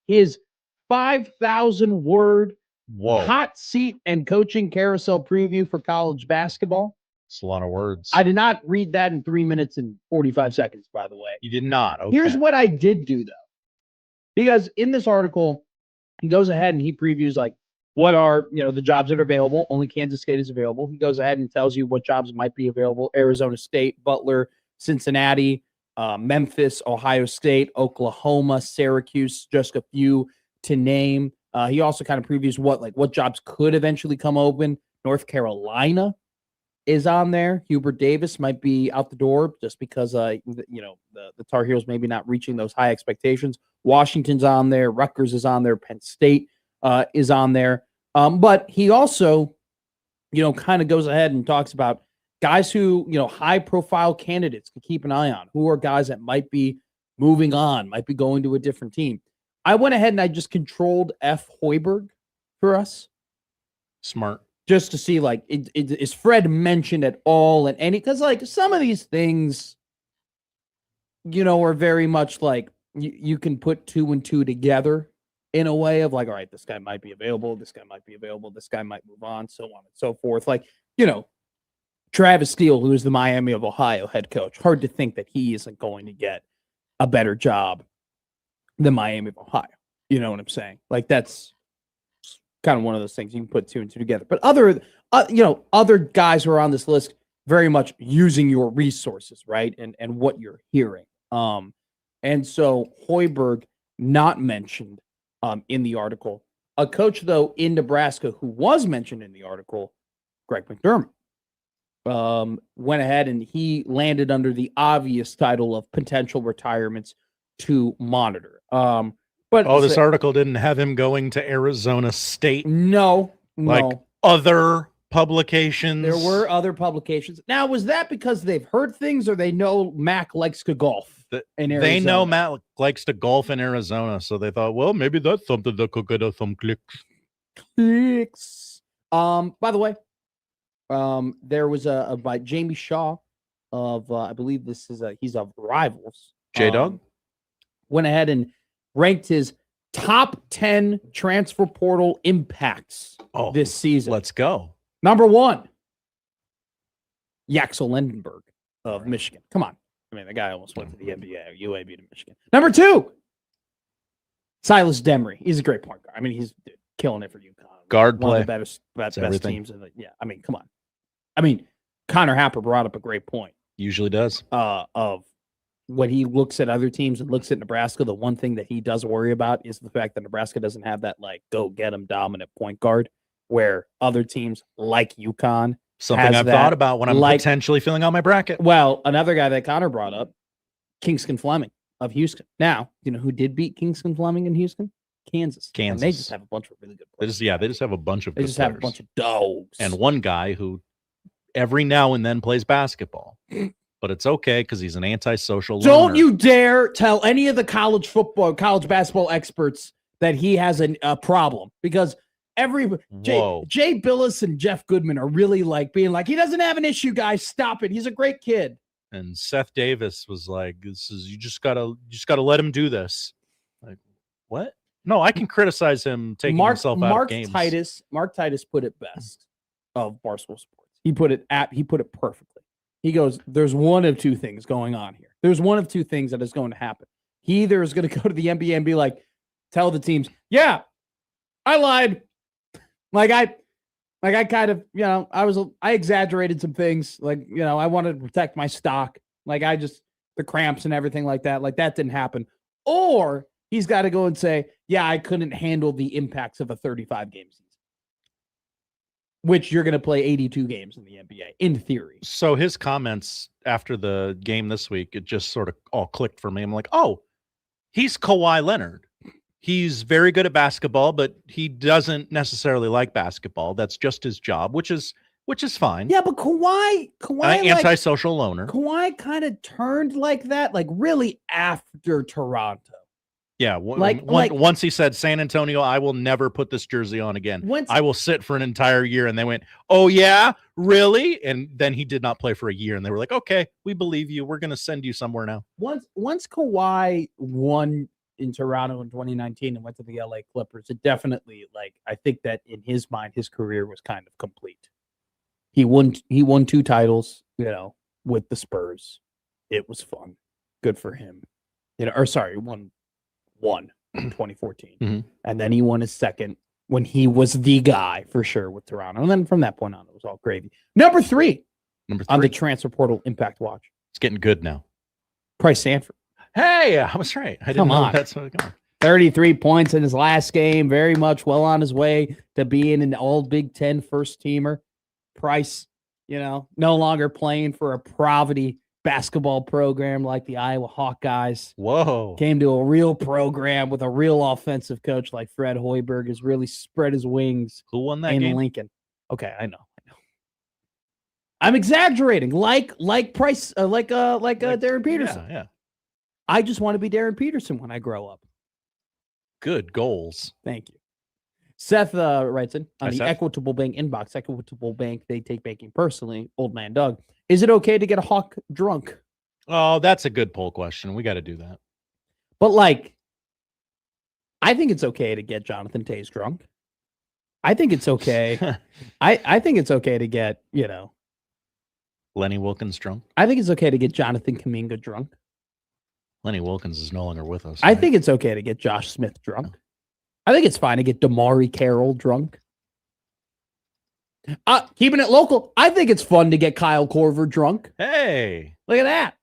His 5,000 word hot seat and coaching carousel preview for college basketball. It's a lot of words. I did not read that in 3 minutes and 45 seconds, by the way. You did not. Okay. Here's what I did do, though. Because in this article, he goes ahead and he previews like what are, the jobs that are available. Only Kansas State is available. He goes ahead and tells you what jobs might be available. Arizona State, Butler, Cincinnati, Memphis, Ohio State, Oklahoma, Syracuse, just a few to name. He also kind of previews what jobs could eventually come open. North Carolina is on there. Hubert Davis might be out the door just because the Tar Heels maybe not reaching those high expectations. Washington's on there. Rutgers is on there. Penn State is on there. But he also, kind of goes ahead and talks about guys who, high-profile candidates to keep an eye on. Who are guys that might be moving on, might be going to a different team. I went ahead and I just controlled F. Hoiberg for us. Smart. Just to see, is Fred mentioned at all? And because, some of these things, are very much like you can put 2 and 2 together in a way of all right, this guy might be available. This guy might be available. This guy might move on, so on and so forth. Travis Steele, who is the Miami of Ohio head coach, hard to think that he isn't going to get a better job than Miami of Ohio. You know what I'm saying? That's kind of one of those things you can put 2 and 2 together. But other guys who are on this list, very much using your resources, right? And what you're hearing. And so Hoiberg not mentioned in the article. A coach, though, in Nebraska who was mentioned in the article, Greg McDermott, went ahead and he landed under the obvious title of potential retirements to monitor. This article didn't have him going to Arizona State. No. Other publications. There were other publications. Now, was that because they've heard things or they know Mac likes to golf in Arizona? They know Mac likes to golf in Arizona, so they thought, well, maybe that's something that could get us some clicks. By the way, there was by Jamie Shaw of I believe this is he's of Rivals. J-Dog went ahead and ranked his top 10 transfer portal impacts this season. Let's go. Number 1, Yaxel Lendenberg of Michigan. Come on. I mean, the guy almost went to the NBA or UAB to Michigan. Number 2, Silas Demery. He's a great point guard. I mean, he's killing it for UConn. Guard One play. of the best teams. I mean, come on. I mean, Connor Happer brought up a great point. Usually does. Of when he looks at other teams and looks at Nebraska, the one thing that he does worry about is the fact that Nebraska doesn't have that go get him dominant point guard where other teams like UConn. Something I've thought about when I'm potentially filling out my bracket. Well, another guy that Connor brought up, Kingston Fleming of Houston. Now, who did beat Kingston Fleming in Houston? Kansas. And they just have a bunch of really good players. They just have a bunch of They just have a bunch of dogs. And one guy who every now and then plays basketball. But it's okay because he's an antisocial loner. Don't you dare tell any of the college basketball experts that he has a problem because Jay Billis and Jeff Goodman are really being he doesn't have an issue, guys. Stop it. He's a great kid. And Seth Davis was like, you just gotta let him do this. Like, what? No, I can criticize him taking himself out of games. Mark Titus put it best of Barstool Sports. He put it perfectly. He goes, there's one of two things going on here. There's one of two things that is going to happen. He either is going to go to the NBA and be tell the teams, yeah, I lied. I kind of, I exaggerated some things. I wanted to protect my stock. The cramps and everything like that. That didn't happen. Or he's got to go and say, yeah, I couldn't handle the impacts of a 35-game season. Which you're going to play 82 games in the NBA, in theory. So his comments after the game this week, it just sort of all clicked for me. I'm like, oh, he's Kawhi Leonard. He's very good at basketball, but he doesn't necessarily like basketball. That's just his job, which is fine. Yeah, but Kawhi antisocial loner. Kawhi kind of turned like that, really after Toronto. Yeah, once he said, San Antonio, I will never put this jersey on again. I will sit for an entire year. And they went, oh, yeah, really? And then he did not play for a year. And they were like, okay, we believe you. We're going to send you somewhere now. Once Kawhi won in Toronto in 2019 and went to the LA Clippers, it definitely, I think that in his mind, his career was kind of complete. He won 2 titles, with the Spurs. It was fun. Good for him. Won in 2014. Mm-hmm. And then he won his second when he was the guy for sure with Toronto. And then from that point on, it was all gravy. Number three on the transfer portal impact watch. It's getting good now. Price Sanford. Hey, I was right. I didn't know that's what it was. 33 points in his last game. Very much well on his way to being an all Big Ten first teamer. Price, no longer playing for a poverty basketball program like the Iowa Hawkeyes. Whoa. Came to a real program with a real offensive coach like Fred Hoiberg has really spread his wings. Who won that in game? Lincoln. Okay, I know. I'm exaggerating, like Price, like Darren Peterson. Yeah. I just want to be Darren Peterson when I grow up. Good goals. Thank you. Seth writes in on Hi, the Seth. Equitable Bank inbox. Equitable Bank, they take banking personally. Old man Doug. Is it okay to get a Hawk drunk? Oh, that's a good poll question. We got to do that. But like, I think it's okay to get Jonathan Taze drunk. I think it's okay. I think it's okay to get, Lenny Wilkins drunk. I think it's okay to get Jonathan Kuminga drunk. Lenny Wilkins is no longer with us. I right? think it's okay to get Josh Smith drunk. I think it's fine to get Damari Carroll drunk. Keeping it local, I think it's fun to get Kyle Korver drunk. Hey, look at that.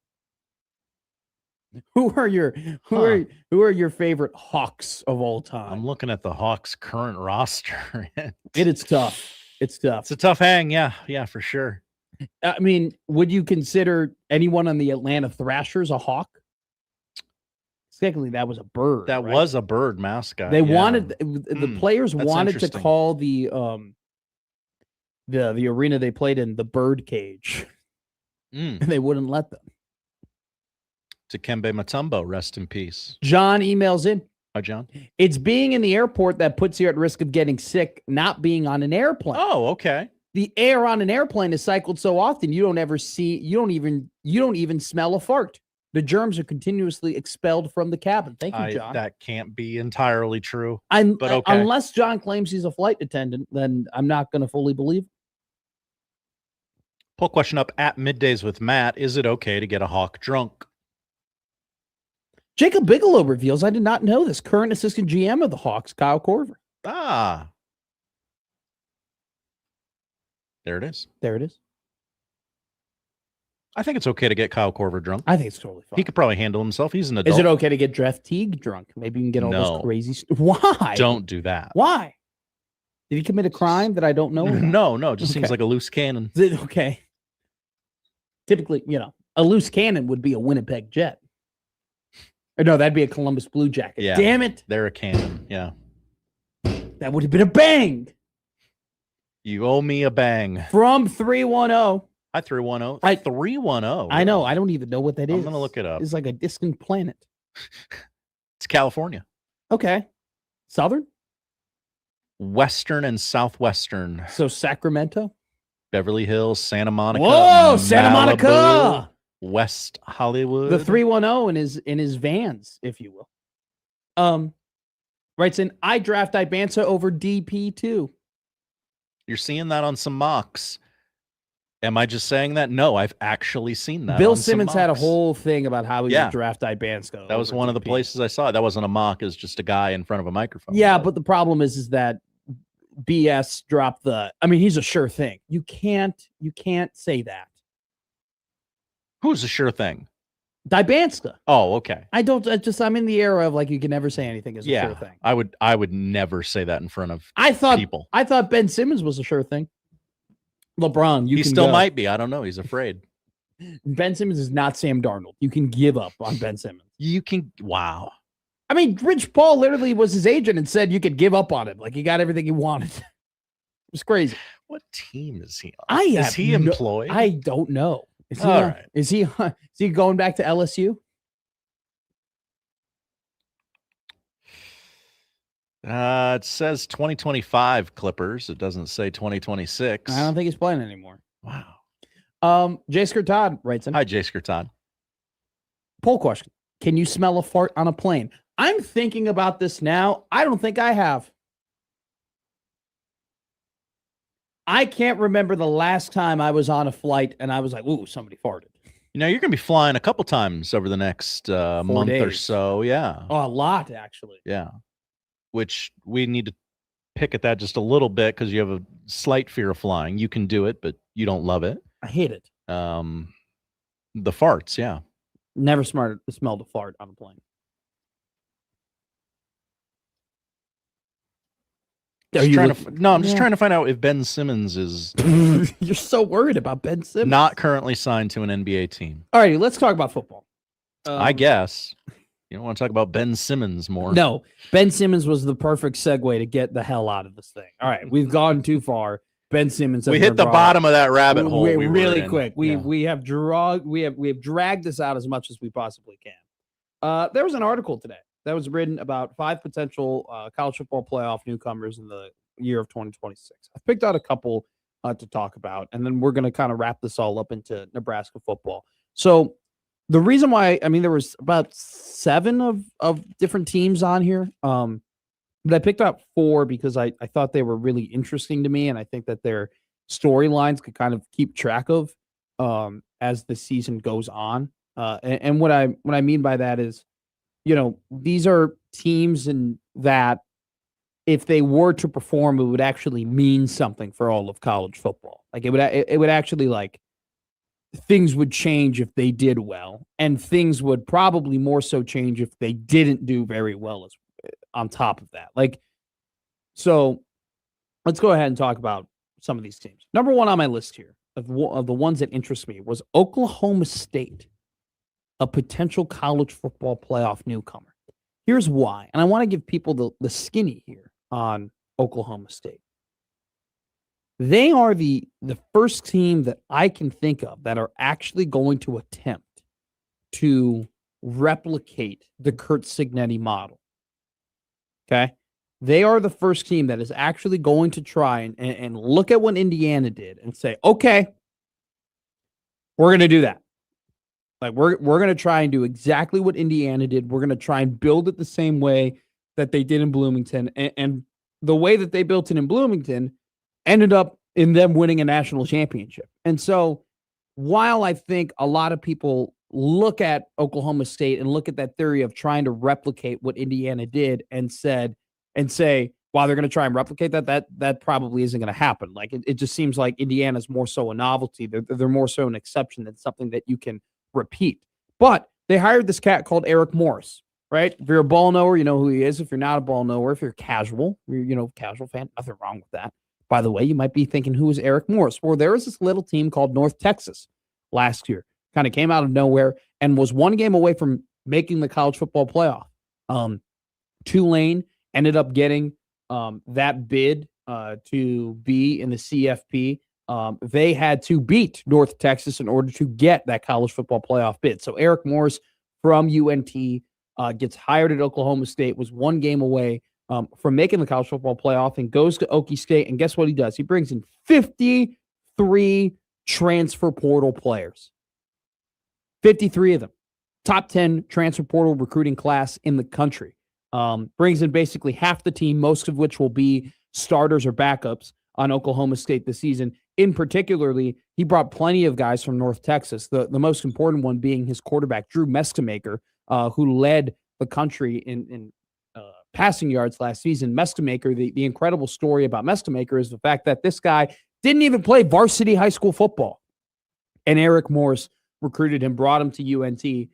Who are your favorite Hawks of all time? I'm looking at the Hawks' current roster. It's tough. It's tough. It's a tough hang. Yeah, for sure. I mean, would you consider anyone on the Atlanta Thrashers a Hawk? Technically, that was a bird. That right? was a bird mascot. They wanted the players wanted to interesting. call the arena they played in the bird cage, and they wouldn't let them. Dikembe Mutombo, rest in peace. John emails in. Hi, John. It's being in the airport that puts you at risk of getting sick, not being on an airplane. Oh, okay. The air on an airplane is cycled so often you don't even smell a fart. The germs are continuously expelled from the cabin. Thank you, John. That can't be entirely true. But okay. Unless John claims he's a flight attendant, then I'm not going to fully believe. Poll question up at Middays with Matt. Is it okay to get a Hawk drunk? Jacob Bigelow reveals, I did not know this, current assistant GM of the Hawks, Kyle Korver. Ah. There it is. There it is. I think it's okay to get Kyle Korver drunk. I think it's totally fine. He could probably handle himself. He's an adult. Is it okay to get Jeff Teague drunk? Maybe you can get all those crazy Why? Don't do that. Why? Did he commit a crime that I don't know about? No. It just seems like a loose cannon. Okay. Typically, a loose cannon would be a Winnipeg Jet. Or no, that'd be a Columbus Blue Jacket. Yeah. Damn it. They're a cannon. Yeah. That would have been a bang. You owe me a bang. From 310. Hi, 310. 310. I know. I don't even know what that is. I'm going to look it up. It's like a distant planet. It's California. Okay. Southern? Western and southwestern. So Sacramento? Beverly Hills, Santa Monica. Whoa, Santa Malibu, Monica. West Hollywood. The 310 in his vans, if you will. Writes in, I draft Ibanza over DP2. You're seeing that on some mocks. Am I just saying that? No, I've actually seen that. Bill on some Simmons had a mocks. whole thing about how he would draft Ibanza. That was one of the places I saw it. That wasn't a mock. It was just a guy in front of a microphone. Yeah, but the problem is that BS dropped he's a sure thing. You can't say that. Who's a sure thing? Ibanza. Oh, okay. I'm in the era of like you can never say anything is a sure thing. I would never say that in front of people. I thought Ben Simmons was a sure thing. LeBron, he still might be. I don't know. He's afraid. Ben Simmons is not Sam Darnold. You can give up on Ben Simmons. Wow. I mean, Rich Paul literally was his agent and said you could give up on him. Like he got everything he wanted. It was crazy. What team is he on? Is he employed? I don't know. Right. Is he going back to LSU? It says 2025 Clippers. It doesn't say 2026. I don't think he's playing anymore. Wow. Jay Skirtod writes in. Hi, Jay Skirtod. Poll question. Can you smell a fart on a plane? I'm thinking about this now. I don't think I have. I can't remember the last time I was on a flight and I was like, ooh, somebody farted. You're going to be flying a couple times over the next month days. or so. Yeah. Oh, a lot, actually. Yeah. Which we need to pick at that just a little bit because you have a slight fear of flying. You can do it, but you don't love it. I hate it. The farts, yeah. Never smelled a fart on a plane. I'm just trying to find out if Ben Simmons is You're so worried about Ben Simmons. not currently signed to an NBA team. All righty, let's talk about football. I guess. You don't want to talk about Ben Simmons more. No, Ben Simmons was the perfect segue to get the hell out of this thing. All right, we've gone too far. Ben Simmons. We hit the bottom of that rabbit hole. We really quick. We have dragged this out as much as we possibly can. There was an article today that was written about 5 potential college football playoff newcomers in the year of 2026. I picked out a couple to talk about, and then we're going to kind of wrap this all up into Nebraska football. So the reason why, there was about 7 of different teams on here, but I picked out 4 because I thought they were really interesting to me, and I think that their storylines could kind of keep track of as the season goes on. And what I mean by that is, these are teams and that if they were to perform, it would actually mean something for all of college football. Like it would actually things would change if they did well, and things would probably more so change if they didn't do very well as on top of that. So let's go ahead and talk about some of these teams. Number 1 on my list here of the ones that interest me was Oklahoma State, a potential college football playoff newcomer. Here's why. And I want to give people the skinny here on Oklahoma State. They are the first team that I can think of that are actually going to attempt to replicate the Curt Cignetti model. Okay? They are the first team that is actually going to try and look at what Indiana did and say, okay, we're going to do that. We're going to try and do exactly what Indiana did. We're going to try and build it the same way that they did in Bloomington. And the way that they built it in Bloomington ended up in them winning a national championship. And so while I think a lot of people look at Oklahoma State and look at that theory of trying to replicate what Indiana did and say, wow, they're going to try and replicate that probably isn't going to happen. It just seems like Indiana's more so a novelty. They're more so an exception than something that you can repeat. But they hired this cat called Eric Morris, right? If you're a ball knower, you know who he is. If you're not a ball knower, if you're casual, casual fan, nothing wrong with that. By the way, you might be thinking, who is Eric Morris? Well, there was this little team called North Texas last year, kind of came out of nowhere and was 1 game away from making the college football playoff. Tulane ended up getting that bid to be in the CFP. They had to beat North Texas in order to get that college football playoff bid. So Eric Morris from UNT gets hired at Oklahoma State, was 1 game away from making the college football playoff, and goes to Okie State. And guess what he does? He brings in 53 transfer portal players. 53 of them. Top 10 transfer portal recruiting class in the country. Brings in basically half the team, most of which will be starters or backups on Oklahoma State this season. In particularly, he brought plenty of guys from North Texas, the most important one being his quarterback, Drew Meskemaker, who led the country in passing yards last season. Meskemaker, the incredible story about Meskemaker is the fact that this guy didn't even play varsity high school football. And Eric Morris recruited him, brought him to UNT,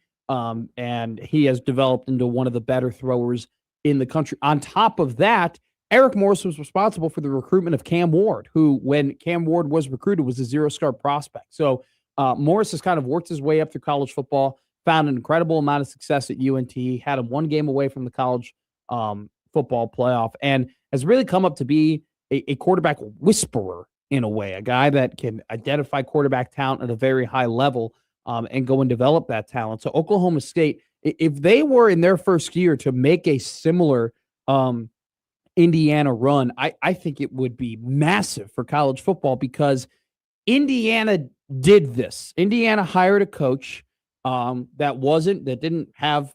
and he has developed into one of the better throwers in the country. On top of that, Eric Morris was responsible for the recruitment of Cam Ward, who, when Cam Ward was recruited, was a 0-star prospect. So Morris has kind of worked his way up through college football, found an incredible amount of success at UNT, had him 1 game away from the college football playoff, and has really come up to be a quarterback whisperer in a way, a guy that can identify quarterback talent at a very high level and go and develop that talent. So Oklahoma State, if they were in their first year to make a similar Indiana run, I think it would be massive for college football, because Indiana did this. Indiana hired a coach that didn't have,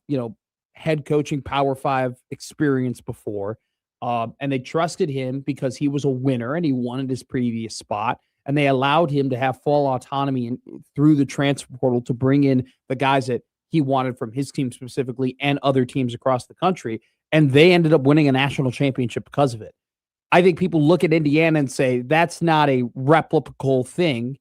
head coaching Power 5 experience before. And they trusted him because he was a winner and he won at his previous spot. And they allowed him to have full autonomy through the transfer portal to bring in the guys that he wanted from his team specifically and other teams across the country. And they ended up winning a national championship because of it. I think people look at Indiana and say, that's not a replicable thing.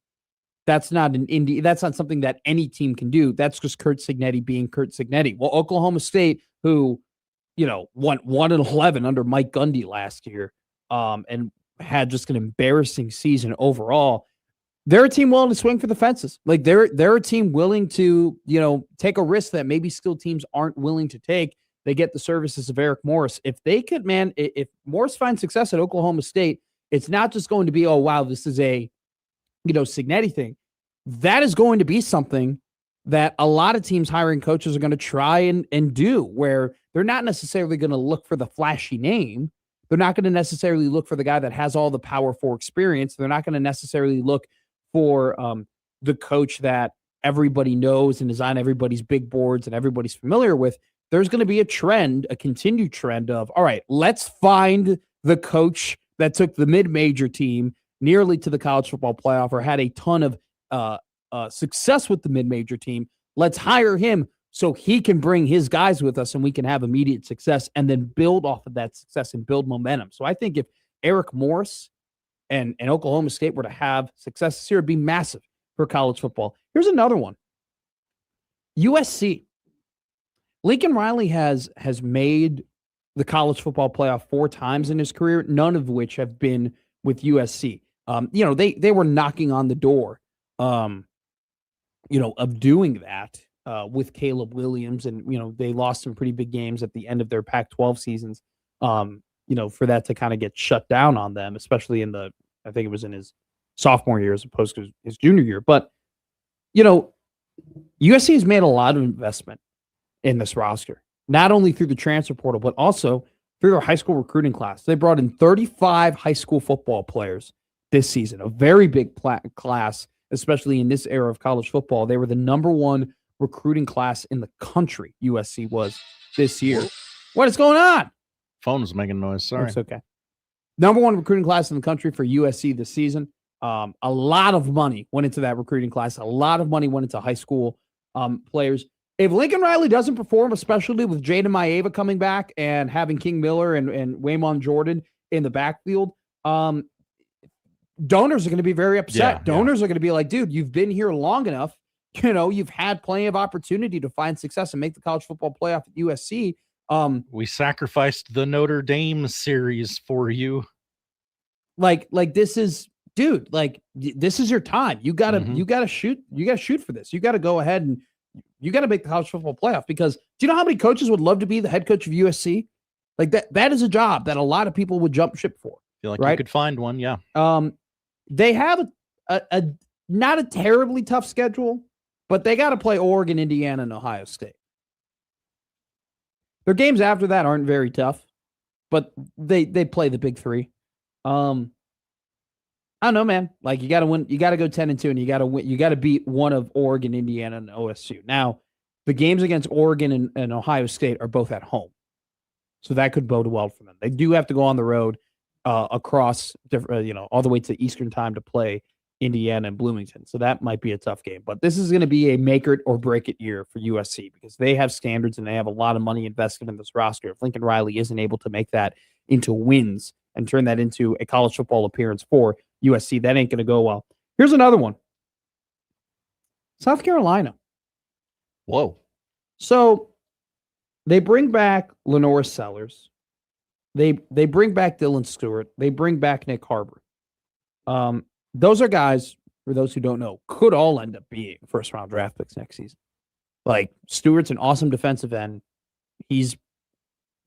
That's not that's not something that any team can do. That's just Curt Cignetti being Curt Cignetti. Well, Oklahoma State, who, won 1-11 under Mike Gundy last year, and had just an embarrassing season overall. They're a team willing to swing for the fences. Like they're a team willing to, take a risk that maybe skilled teams aren't willing to take. They get the services of Eric Morris. If they could, man, if Morris finds success at Oklahoma State, it's not just going to be, oh, wow, this is a, Signetti thing. That is going to be something that a lot of teams hiring coaches are going to try and do, where they're not necessarily going to look for the flashy name. They're not going to necessarily look for the guy that has all the Power 4 experience. They're not going to necessarily look for the coach that everybody knows and is on everybody's big boards and everybody's familiar with. There's going to be a continued trend of, all right, let's find the coach that took the mid-major team nearly to the college football playoff or had a ton of success with the mid-major team. Let's hire him so he can bring his guys with us and we can have immediate success and then build off of that success and build momentum. So I think if Eric Morris and Oklahoma State were to have success this year, it'd be massive for college football. Here's another one. USC. Lincoln Riley has made the college football playoff 4 times in his career, none of which have been with USC. They were knocking on the door, of doing that with Caleb Williams, and they lost some pretty big games at the end of their Pac-12 seasons. For that to kind of get shut down on them, especially I think it was in his sophomore year as opposed to his junior year. But, USC has made a lot of investment in this roster, not only through the transfer portal, but also through their high school recruiting class. They brought in 35 high school football players this season, a very big class, especially in this era of college football. They were the #1 recruiting class in the country, USC was this year. What is going on? Phone's making noise. Sorry. It's okay. #1 recruiting class in the country for USC this season. A lot of money went into that recruiting class. A lot of money went into high school players. If Lincoln Riley doesn't perform, especially with Jaden Maeva coming back and having King Miller and Waymon Jordan in the backfield, donors are going to be very upset. Donors are going to be like, dude, you've been here long enough. You've had plenty of opportunity to find success and make the college football playoff at USC. We sacrificed the Notre Dame series for you. Like this is, dude, like this is your time. You gotta shoot for this. You got to go ahead and you got to make the college football playoff, because do you know how many coaches would love to be the head coach of USC? Like that is a job that a lot of people would jump ship for. Feel like right? you could find one. Yeah. They have a not a terribly tough schedule, but they got to play Oregon, Indiana, and Ohio State. Their games after that aren't very tough, but they play the big 3. I don't know, man. Like you got to win. You got to go 10-2, and you got to win. You got to beat one of Oregon, Indiana, and OSU. Now, the games against Oregon and Ohio State are both at home, so that could bode well for them. They do have to go on the road across different, all the way to Eastern time to play Indiana and Bloomington. So that might be a tough game. But this is going to be a make it or break it year for USC, because they have standards and they have a lot of money invested in this roster. If Lincoln Riley isn't able to make that into wins and turn that into a college football appearance for USC, that ain't going to go well. Here's another one. South Carolina. Whoa. So they bring back Lenore Sellers. They bring back Dylan Stewart. They bring back Nick Harbor. Those are guys, for those who don't know, could all end up being first-round draft picks next season. Like, Stewart's an awesome defensive end. He's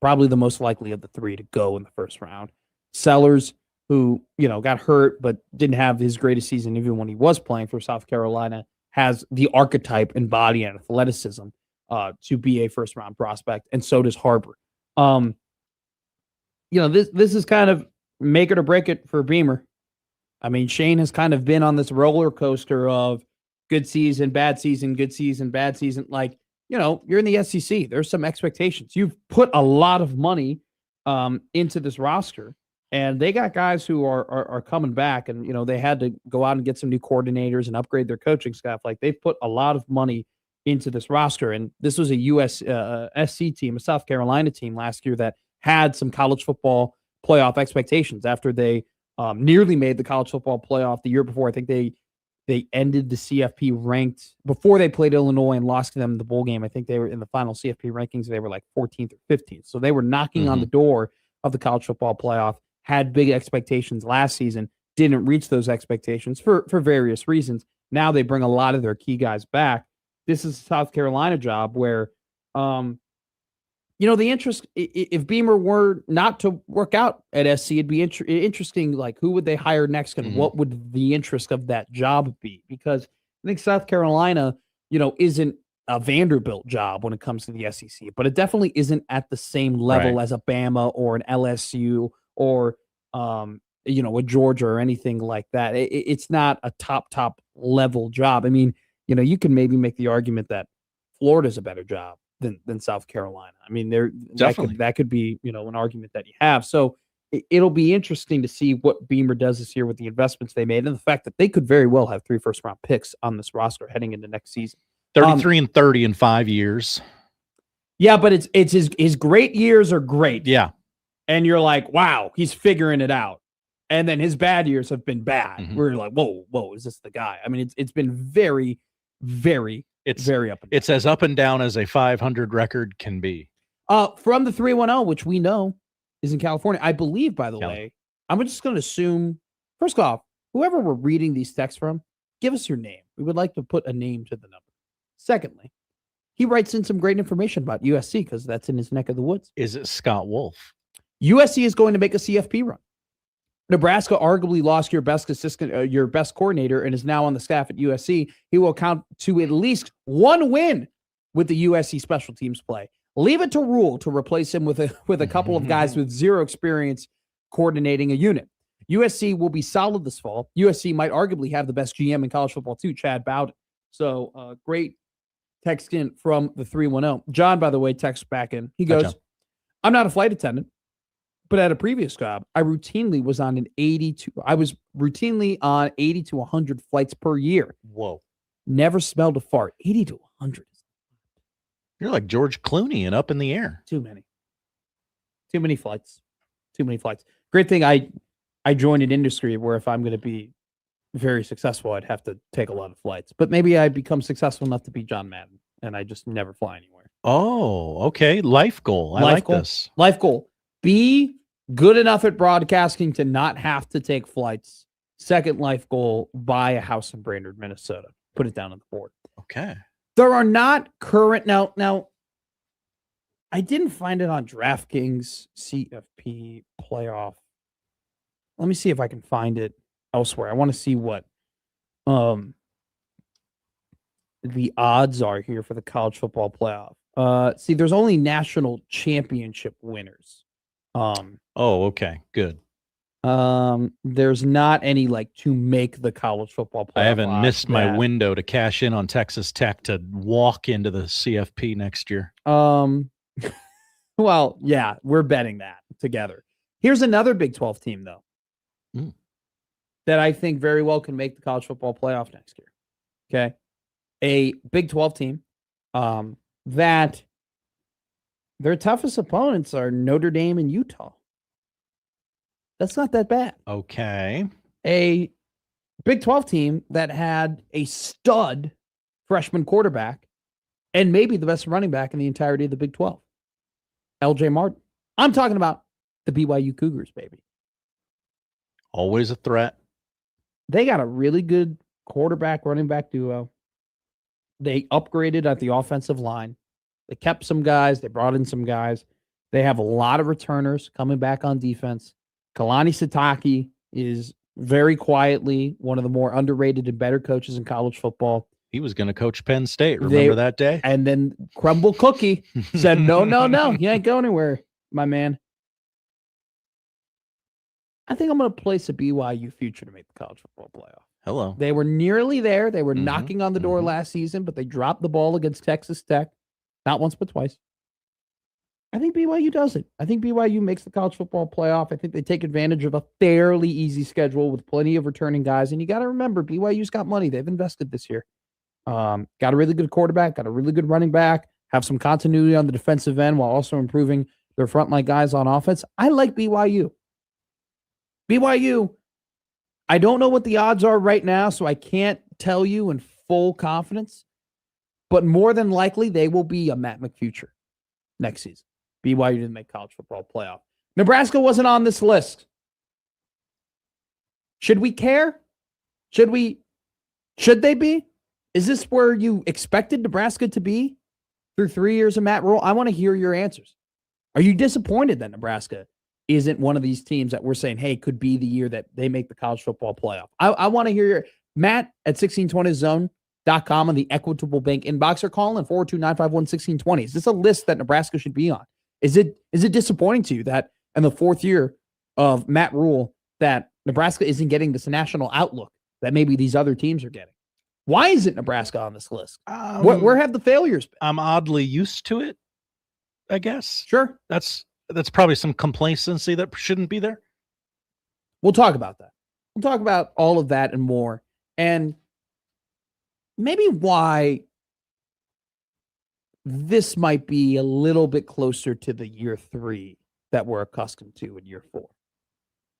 probably the most likely of the 3 to go in the first round. Sellers, who, got hurt but didn't have his greatest season even when he was playing for South Carolina, has the archetype and body and athleticism to be a first-round prospect, and so does Harbor. This is kind of make it or break it for Beamer. I mean, Shane has kind of been on this roller coaster of good season, bad season, good season, bad season. Like, you're in the SEC. There's some expectations. You've put a lot of money into this roster, and they got guys who are coming back, and, they had to go out and get some new coordinators and upgrade their coaching staff. Like, they've put a lot of money into this roster, and this was a SC team, a South Carolina team last year that had some college football playoff expectations after they nearly made the college football playoff the year before. I think they ended the CFP ranked before they played Illinois and lost to them in the bowl game. I think they were in the final CFP rankings. They were like 14th or 15th. So they were knocking on the door of the college football playoff, had big expectations last season, didn't reach those expectations for various reasons. Now they bring a lot of their key guys back. This is a South Carolina job where, the interest, if Beamer were not to work out at SC, it'd be interesting, like, who would they hire next and what would the interest of that job be? Because I think South Carolina, isn't a Vanderbilt job when it comes to the SEC, but it definitely isn't at the same level as a Bama or an LSU or, a Georgia or anything like that. It's not a top level job. I mean, you can maybe make the argument that Florida's a better job than South Carolina. I mean, that could be, an argument that you have. So it'll be interesting to see what Beamer does this year with the investments they made and the fact that they could very well have 3 first-round picks on this roster heading into next season. 33 and 30 in 5 years. Yeah, but it's his great years are great. Yeah. And you're like, wow, he's figuring it out. And then his bad years have been bad. We're like, whoa, is this the guy? I mean, it's been very, very, very up and down. It's as up and down as a 500 record can be. From the 310, which we know is in California. I believe, by the way, I'm just going to assume, first off, whoever we're reading these texts from, give us your name. We would like to put a name to the number. Secondly, he writes in some great information about USC because that's in his neck of the woods. Is it Scott Wolf? USC is going to make a CFP run. Nebraska arguably lost your best assistant, your best coordinator, and is now on the staff at USC. He will count to at least one win with the USC special teams play. Leave it to Rule to replace him with a couple of guys with zero experience coordinating a unit. USC will be solid this fall. USC might arguably have the best GM in college football too, Chad Bowden. So great text in from the 310. John, by the way, texts back in. He goes, I'm not a flight attendant, but at a previous job, I was routinely on 80 to 100 flights per year. Whoa. Never smelled a fart. 80 to 100. You're like George Clooney and Up in the Air. Too many flights. Great thing I joined an industry where if I'm going to be very successful, I'd have to take a lot of flights. But maybe I become successful enough to be John Madden, and I just never fly anywhere. Oh, okay. Life goal. I like this. Life goal. Be good enough at broadcasting to not have to take flights. Second life goal, buy a house in Brainerd, Minnesota. Put it down on the board. Okay. There are not current now. I didn't find it on DraftKings CFP playoff. Let me see if I can find it elsewhere. I want to see what the odds are here for the college football playoff. See, there's only national championship winners. Okay, good. There's not any to make the college football playoff. I haven't missed my window to cash in on Texas Tech to walk into the CFP next year. Well, yeah, we're betting that together. Here's another Big 12 team though. That I think very well can make the college football playoff next year. Okay. A Big 12 team that their toughest opponents are Notre Dame and Utah. That's not that bad. Okay. A Big 12 team that had a stud freshman quarterback and maybe the best running back in the entirety of the Big 12. LJ Martin. I'm talking about the BYU Cougars, baby. Always a threat. They got a really good quarterback running back duo. They upgraded at the offensive line. They kept some guys. They brought in some guys. They have a lot of returners coming back on defense. Kalani Sitake is very quietly one of the more underrated and better coaches in college football. He was going to coach Penn State. Remember that day? And then Crumble Cookie said, no, you ain't going anywhere, my man. I think I'm going to place a BYU future to make the college football playoff. Hello. They were nearly there. They were knocking on the door last season, but they dropped the ball against Texas Tech. Not once, but twice. I think BYU does it. I think BYU makes the college football playoff. I think they take advantage of a fairly easy schedule with plenty of returning guys. And you got to remember, BYU's got money. They've invested this year. Got a really good quarterback, got a really good running back, have some continuity on the defensive end while also improving their frontline guys on offense. I like BYU. BYU, I don't know what the odds are right now, so I can't tell you in full confidence, but more than likely they will be a Matt McFuture next season. BYU didn't make college football playoff. Nebraska wasn't on this list. Should we care? Should they be? Is this where you expected Nebraska to be through 3 years of Matt Rule? I want to hear your answers. Are you disappointed that Nebraska isn't one of these teams that we're saying, hey, could be the year that they make the college football playoff? I want to hear your Matt at 1620zone.com on the Equitable Bank inbox, or call in 402-951-1620. Is this a list that Nebraska should be on? Is it disappointing to you that in the 4th year of Matt Rule that Nebraska isn't getting this national outlook that maybe these other teams are getting? Why isn't Nebraska on this list? Where have the failures been? I'm oddly used to it, I guess. Sure. That's probably some complacency that shouldn't be there. We'll talk about that. We'll talk about all of that and more. And maybe why this might be a little bit closer to the year 3 that we're accustomed to in year 4.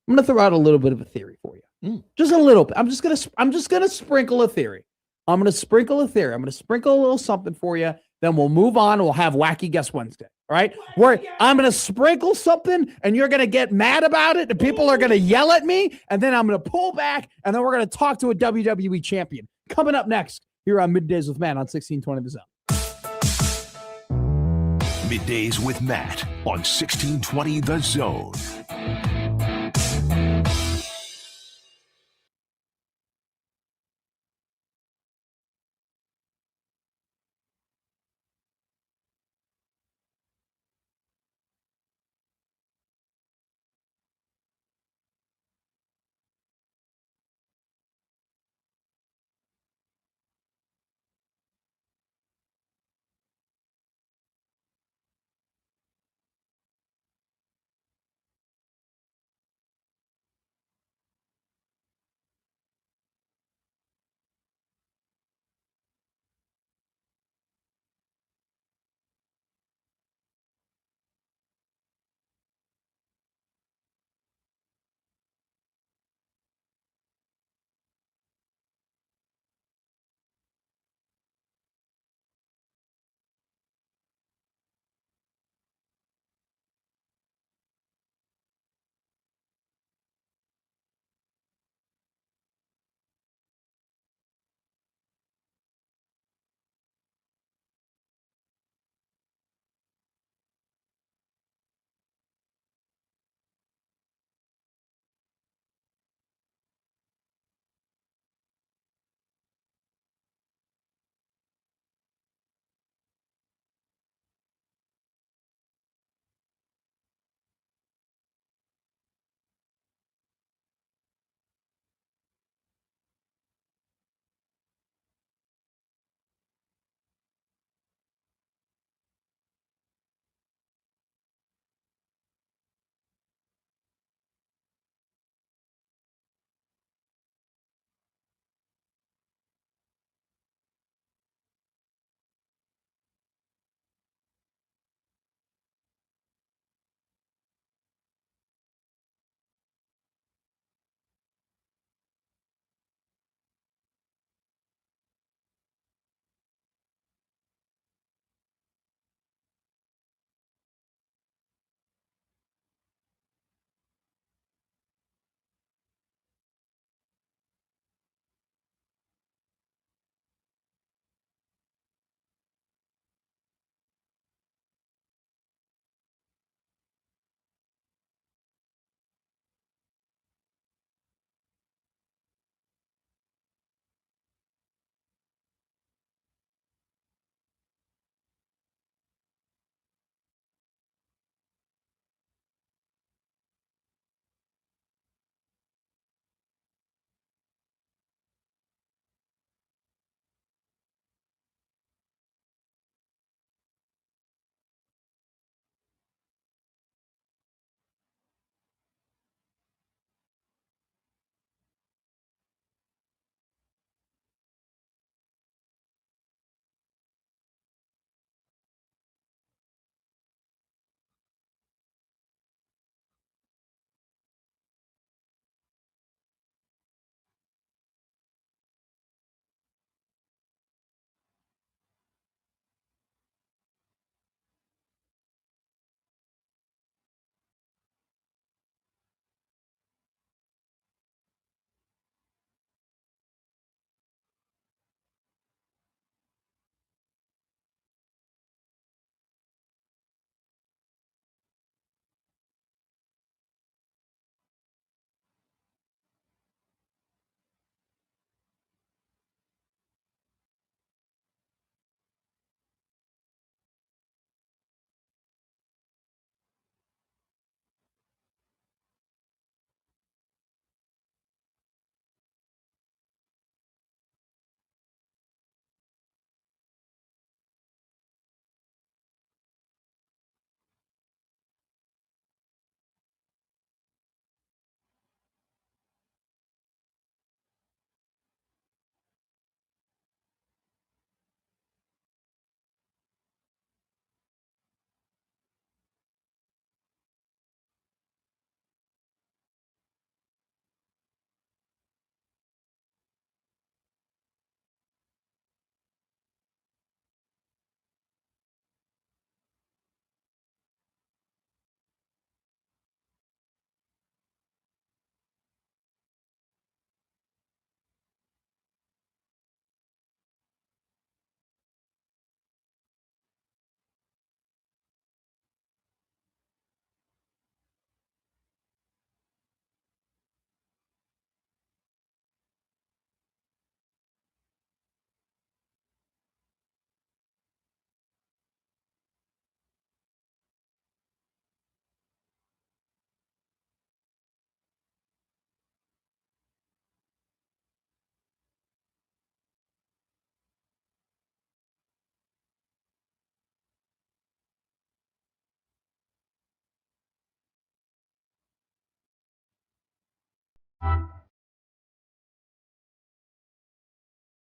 I'm going to throw out a little bit of a theory for you. Just a little bit. I'm just going to sprinkle a theory. I'm going to sprinkle a little something for you. Then we'll move on. We'll have Wacky Guess Wednesday. All right? Where I'm going to sprinkle something and you're going to get mad about it and people are going to yell at me. And then I'm going to pull back and then we're going to talk to a WWE champion. Coming up next here on Middays with Matt on 1620 The Zone. Middays with Matt on 1620 The Zone.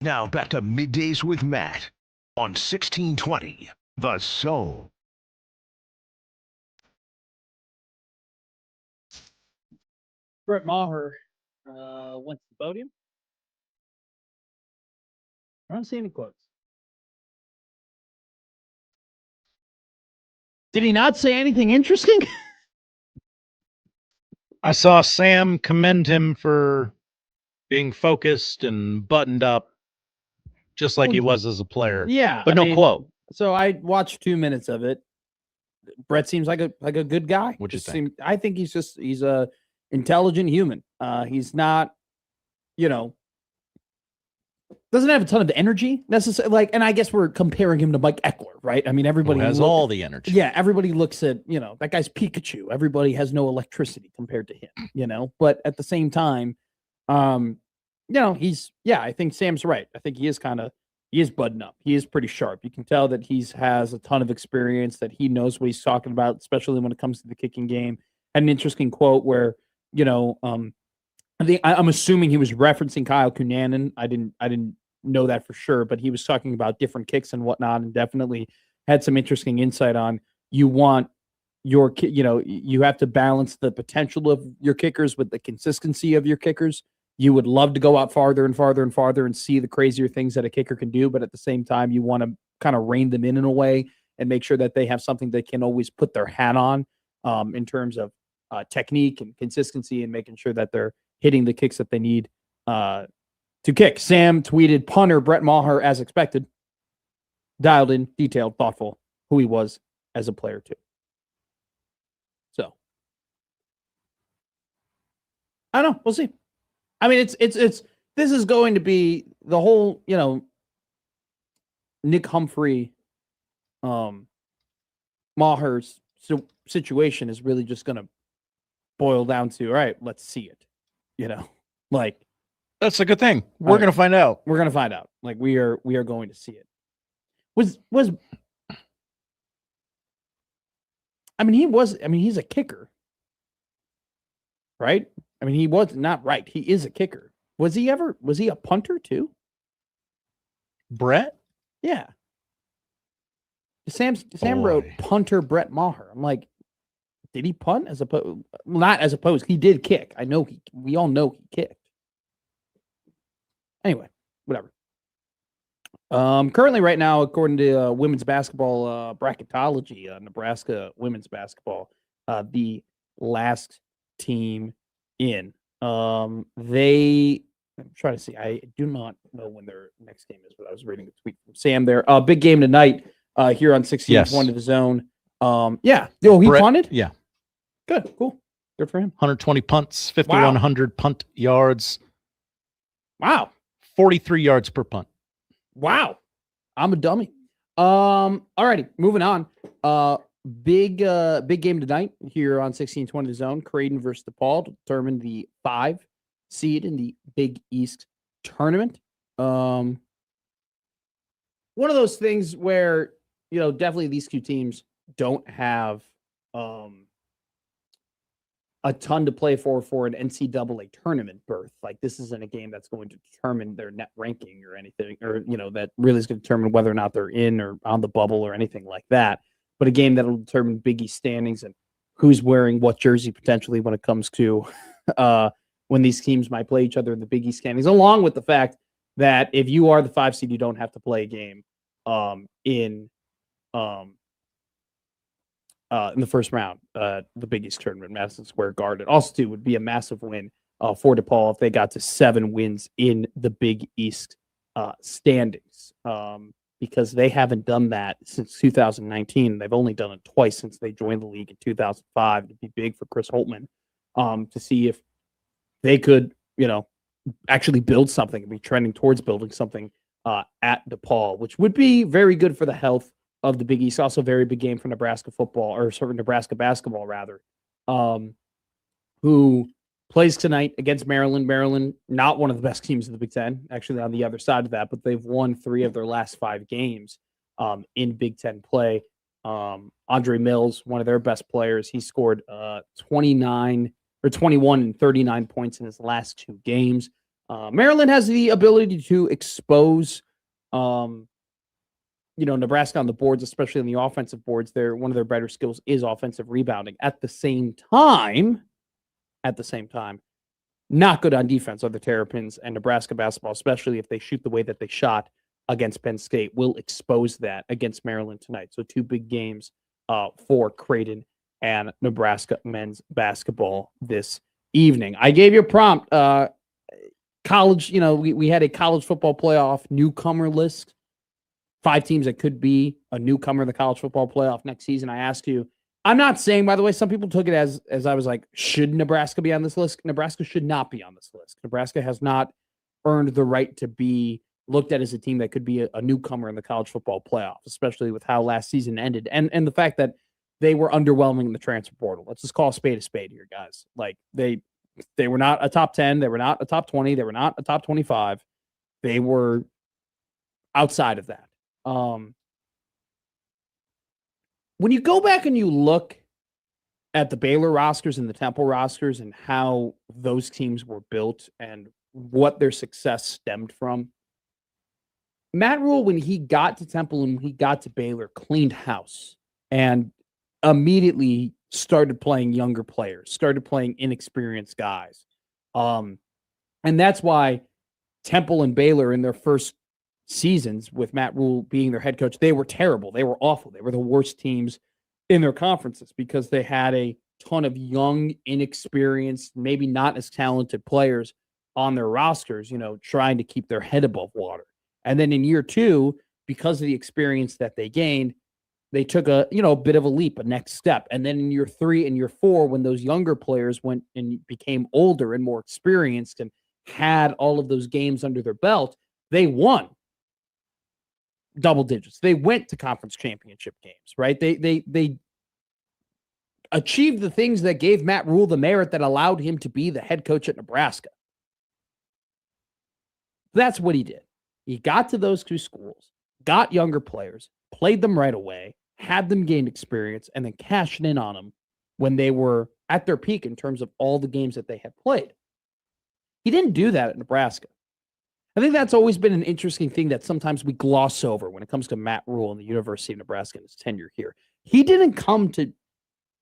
Now back to Middays with Matt on 1620 The Zone. Brett Maher went to the podium. I don't see any quotes. Did he not say anything interesting? I saw Sam commend him for being focused and buttoned up, just like he was as a player. Yeah, but no quote. So I watched 2 minutes of it. Brett seems like a good guy. What'd you Just think? I think he's a intelligent human. He's not, doesn't have a ton of energy necessarily. And I guess we're comparing him to Mike Eckler, right? I mean, everybody has all the energy. Yeah, everybody looks at, that guy's Pikachu. Everybody has no electricity compared to him, But at the same time, I think Sam's right. I think he is buttoned up. He is pretty sharp. You can tell that he has a ton of experience, that he knows what he's talking about, especially when it comes to the kicking game. Had an interesting quote where, I'm assuming he was referencing Kyle Cunanan. I didn't know that for sure, but he was talking about different kicks and whatnot, and definitely had some interesting insight on you want your, you have to balance the potential of your kickers with the consistency of your kickers. You would love to go out farther and farther and farther and see the crazier things that a kicker can do, but at the same time, you want to kind of rein them in a way and make sure that they have something they can always put their hat on in terms of technique and consistency and making sure that they're hitting the kicks that they need to kick. Sam tweeted, punter Brett Maher as expected. Dialed in, detailed, thoughtful, who he was as a player too. So, I don't know. We'll see. I mean, this is going to be the whole, Nick Humphrey, Maher's situation is really just going to boil down to, all right, let's see it, like that's a good thing. We're going to find out. We're going to find out. Like we are going to see it. He's a kicker, right? I mean, he was not right. He is a kicker. Was he a punter too? Brett? Yeah. Sam wrote punter Brett Maher. I'm like, did he punt as opposed? Not as opposed. He did kick. We all know he kicked. Anyway, whatever. Currently right now, according to women's basketball bracketology, Nebraska women's basketball, the last team in. I'm trying to see. I do not know when their next game is, but I was reading a tweet from Sam there. Big game tonight here on 16-1 to the zone. Yeah. Oh, he punted? Yeah. Good. Cool. Good for him. 120 punts, 5,100 punt yards. Wow. 43 yards per punt. Wow. I'm a dummy. All righty. Moving on. Big game tonight here on 1620 The Zone. Creighton versus DePaul to determine the 5 seed in the Big East tournament. One of those things where, definitely these two teams don't have a ton to play for an NCAA tournament berth. Like, this isn't a game that's going to determine their net ranking or anything, or, that really is going to determine whether or not they're in or on the bubble or anything like that. But a game that'll determine Big East standings and who's wearing what jersey potentially when it comes to when these teams might play each other in the Big East standings, along with the fact that if you are the 5 seed, you don't have to play a game in the first round, the Big East tournament, Madison Square Garden. Also, too, would be a massive win for DePaul if they got to 7 wins in the Big East standings, because they haven't done that since 2019. They've only done it twice since they joined the league in 2005. It'd be big for Chris Holtman to see if they could, actually build something and be trending towards building something at DePaul, which would be very good for the health of the Big East. Also, very big game for Nebraska football, or sort of Nebraska basketball, rather, who plays tonight against Maryland. Maryland, not one of the best teams in the Big Ten, actually on the other side of that, but they've won 3 of their last 5 games in Big Ten play. Andre Mills, one of their best players, he scored 29 or 21 and 39 points in his last 2 games. Maryland has the ability to expose, Nebraska on the boards, especially on the offensive boards. One of their better skills is offensive rebounding. At the same time, not good on defense are the Terrapins, and Nebraska basketball, especially if they shoot the way that they shot against Penn State, will expose that against Maryland tonight. So 2 big games for Creighton and Nebraska men's basketball this evening. I gave you a prompt. College, we had a college football playoff newcomer list. 5 teams that could be a newcomer in the college football playoff next season. I asked you, I'm not saying, by the way, some people took it as I was like, should Nebraska be on this list? Nebraska should not be on this list. Nebraska has not earned the right to be looked at as a team that could be a newcomer in the college football playoff, especially with how last season ended and the fact that they were underwhelming in the transfer portal. Let's just call a spade here, guys. Like they were not a top 10. They were not a top 20. They were not a top 25. They were outside of that. When you go back and you look at the Baylor rosters and the Temple rosters and how those teams were built and what their success stemmed from, Matt Rule, when he got to Temple and he got to Baylor, cleaned house and immediately started playing younger players, started playing inexperienced guys. And that's why Temple and Baylor in their first seasons with Matt Rule being their head coach, they were terrible. They were awful. They were the worst teams in their conferences because they had a ton of young, inexperienced, maybe not as talented players on their rosters, trying to keep their head above water. And then in year 2, because of the experience that they gained, they took a bit of a leap, a next step. And then in year 3 and year 4, when those younger players went and became older and more experienced and had all of those games under their belt, they won double digits. They went to conference championship games, right? They achieved the things that gave Matt Rule the merit that allowed him to be the head coach at Nebraska. That's what he did. He got to those 2 schools, got younger players, played them right away, had them gain experience, and then cashed in on them when they were at their peak in terms of all the games that they had played. He didn't do that at Nebraska. I think that's always been an interesting thing that sometimes we gloss over when it comes to Matt Rule and the University of Nebraska and his tenure here. He didn't come to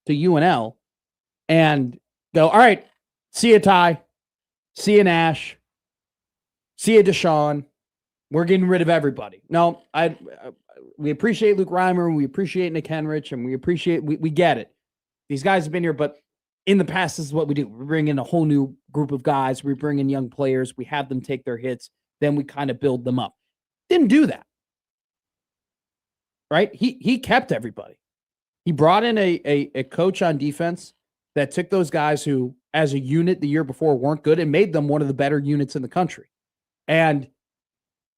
UNL and go, all right, see you, Ty. See you, Nash. See you, Deshaun. We're getting rid of everybody. No, we appreciate Luke Reimer, and we appreciate Nick Henrich, and we get it. These guys have been here, but in the past, this is what we do. We bring in a whole new group of guys. We bring in young players. We have them take their hits. Then we kind of build them up. Didn't do that. Right? He kept everybody. He brought in a coach on defense that took those guys who, as a unit the year before, weren't good and made them one of the better units in the country. And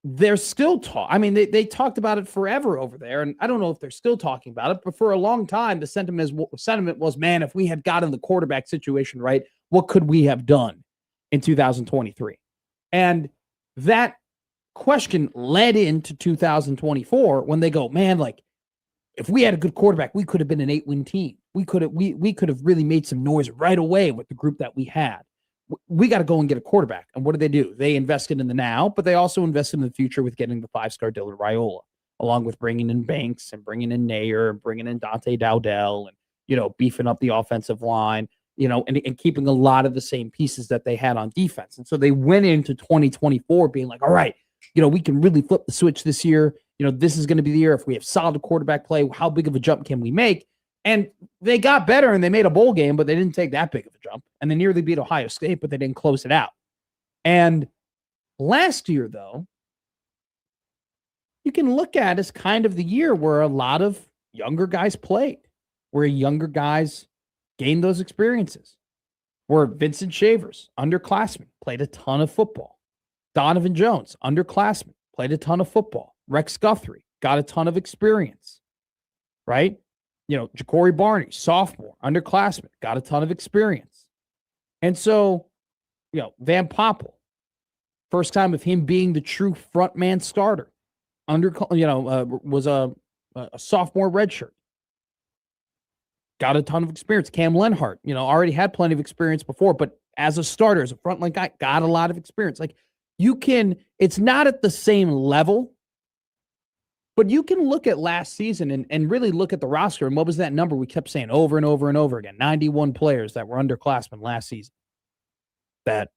they're still talking. I mean, they talked about it forever over there, and I don't know if they're still talking about it, but for a long time, the sentiment was, man, if we had gotten the quarterback situation right, what could we have done in 2023? And that question led into 2024 when they go, man, like, if we had a good quarterback, we could have been an 8-win team. We could have really made some noise right away with the group that we had. We got to go and get a quarterback. And what do? They invested in the now, but they also invested in the future with getting the 5-star Dylan Raiola, along with bringing in Banks and bringing in Nair and bringing in Dante Dowdell and, beefing up the offensive line, and keeping a lot of the same pieces that they had on defense. And so they went into 2024 being like, all right, we can really flip the switch this year. This is going to be the year. If we have solid quarterback play, how big of a jump can we make? And they got better and they made a bowl game, but they didn't take that big of a jump. And they nearly beat Ohio State, but they didn't close it out. And last year, though, you can look at as kind of the year where a lot of younger guys played, where younger guys gained those experiences, where Vincent Shavers, underclassman, played a ton of football. Donovan Jones, underclassman, played a ton of football. Rex Guthrie got a ton of experience, right? Ja'Cory Barney, sophomore, underclassman, got a ton of experience. And so, Van Poppel, first time of him being the true frontman starter, was a sophomore redshirt. got a ton of experience. Cam Lenhart, already had plenty of experience before, but as a starter, as a frontline guy, got a lot of experience. Like it's not at the same level, but you can look at last season and really look at the roster. And what was that number we kept saying over and over and over again? 91 players that were underclassmen last season that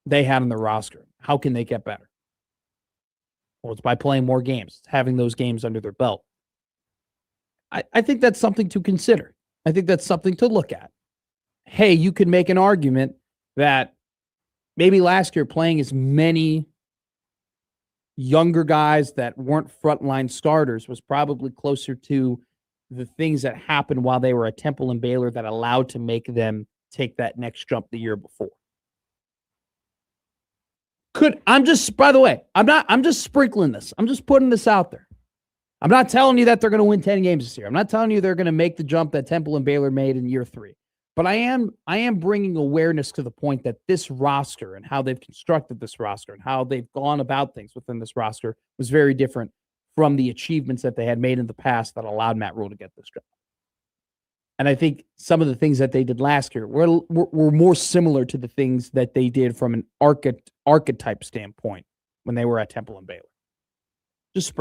they had on the roster. How can they get better? Well, it's by playing more games, having those games under their belt. I think that's something to consider. I think that's something to look at. Hey, you could make an argument that maybe last year playing as many younger guys that weren't frontline starters was probably closer to the things that happened while they were at Temple and Baylor that allowed to make them take that next jump the year before. I'm just sprinkling this. I'm just putting this out there. I'm not telling you that they're going to win 10 games this year. I'm not telling you they're going to make the jump that Temple and Baylor made in year 3. But I am bringing awareness to the point that this roster and how they've constructed this roster and how they've gone about things within this roster was very different from the achievements that they had made in the past that allowed Matt Rule to get this job. And I think some of the things that they did last year were more similar to the things that they did from an archetype standpoint when they were at Temple and Baylor. Just a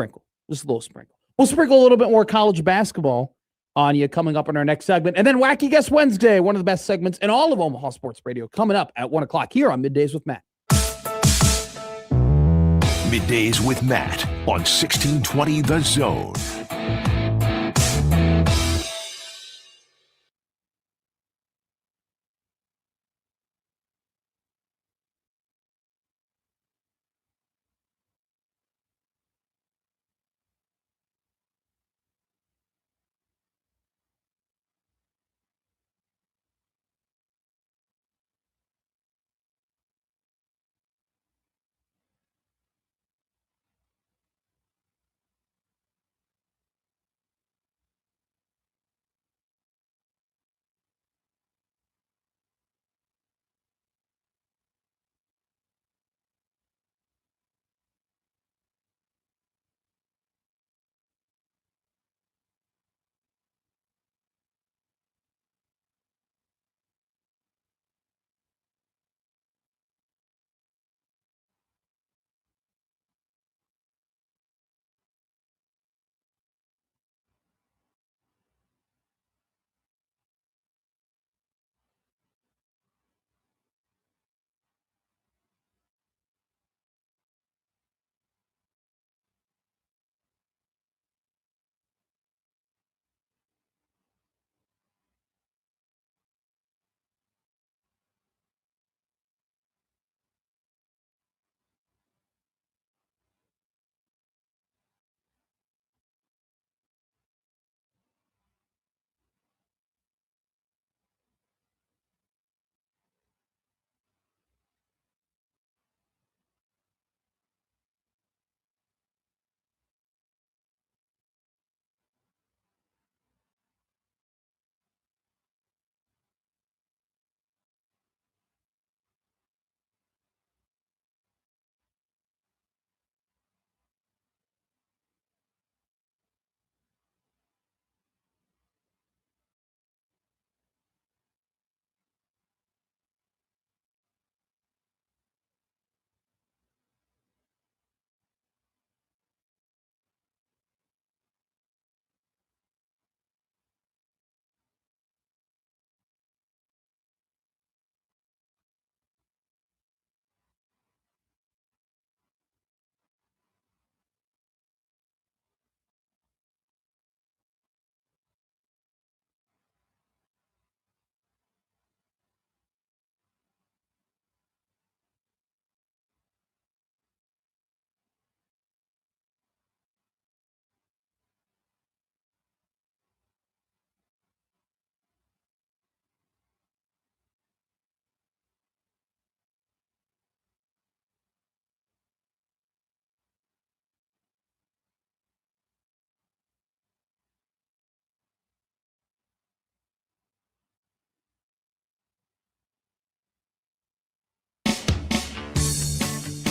little sprinkle. We'll sprinkle a little bit more college basketball on you coming up in our next segment. And then Wacky Guess Wednesday, one of the best segments in all of Omaha Sports Radio, coming up at 1 o'clock here on Middays with Matt. Middays with Matt on 1620 The Zone.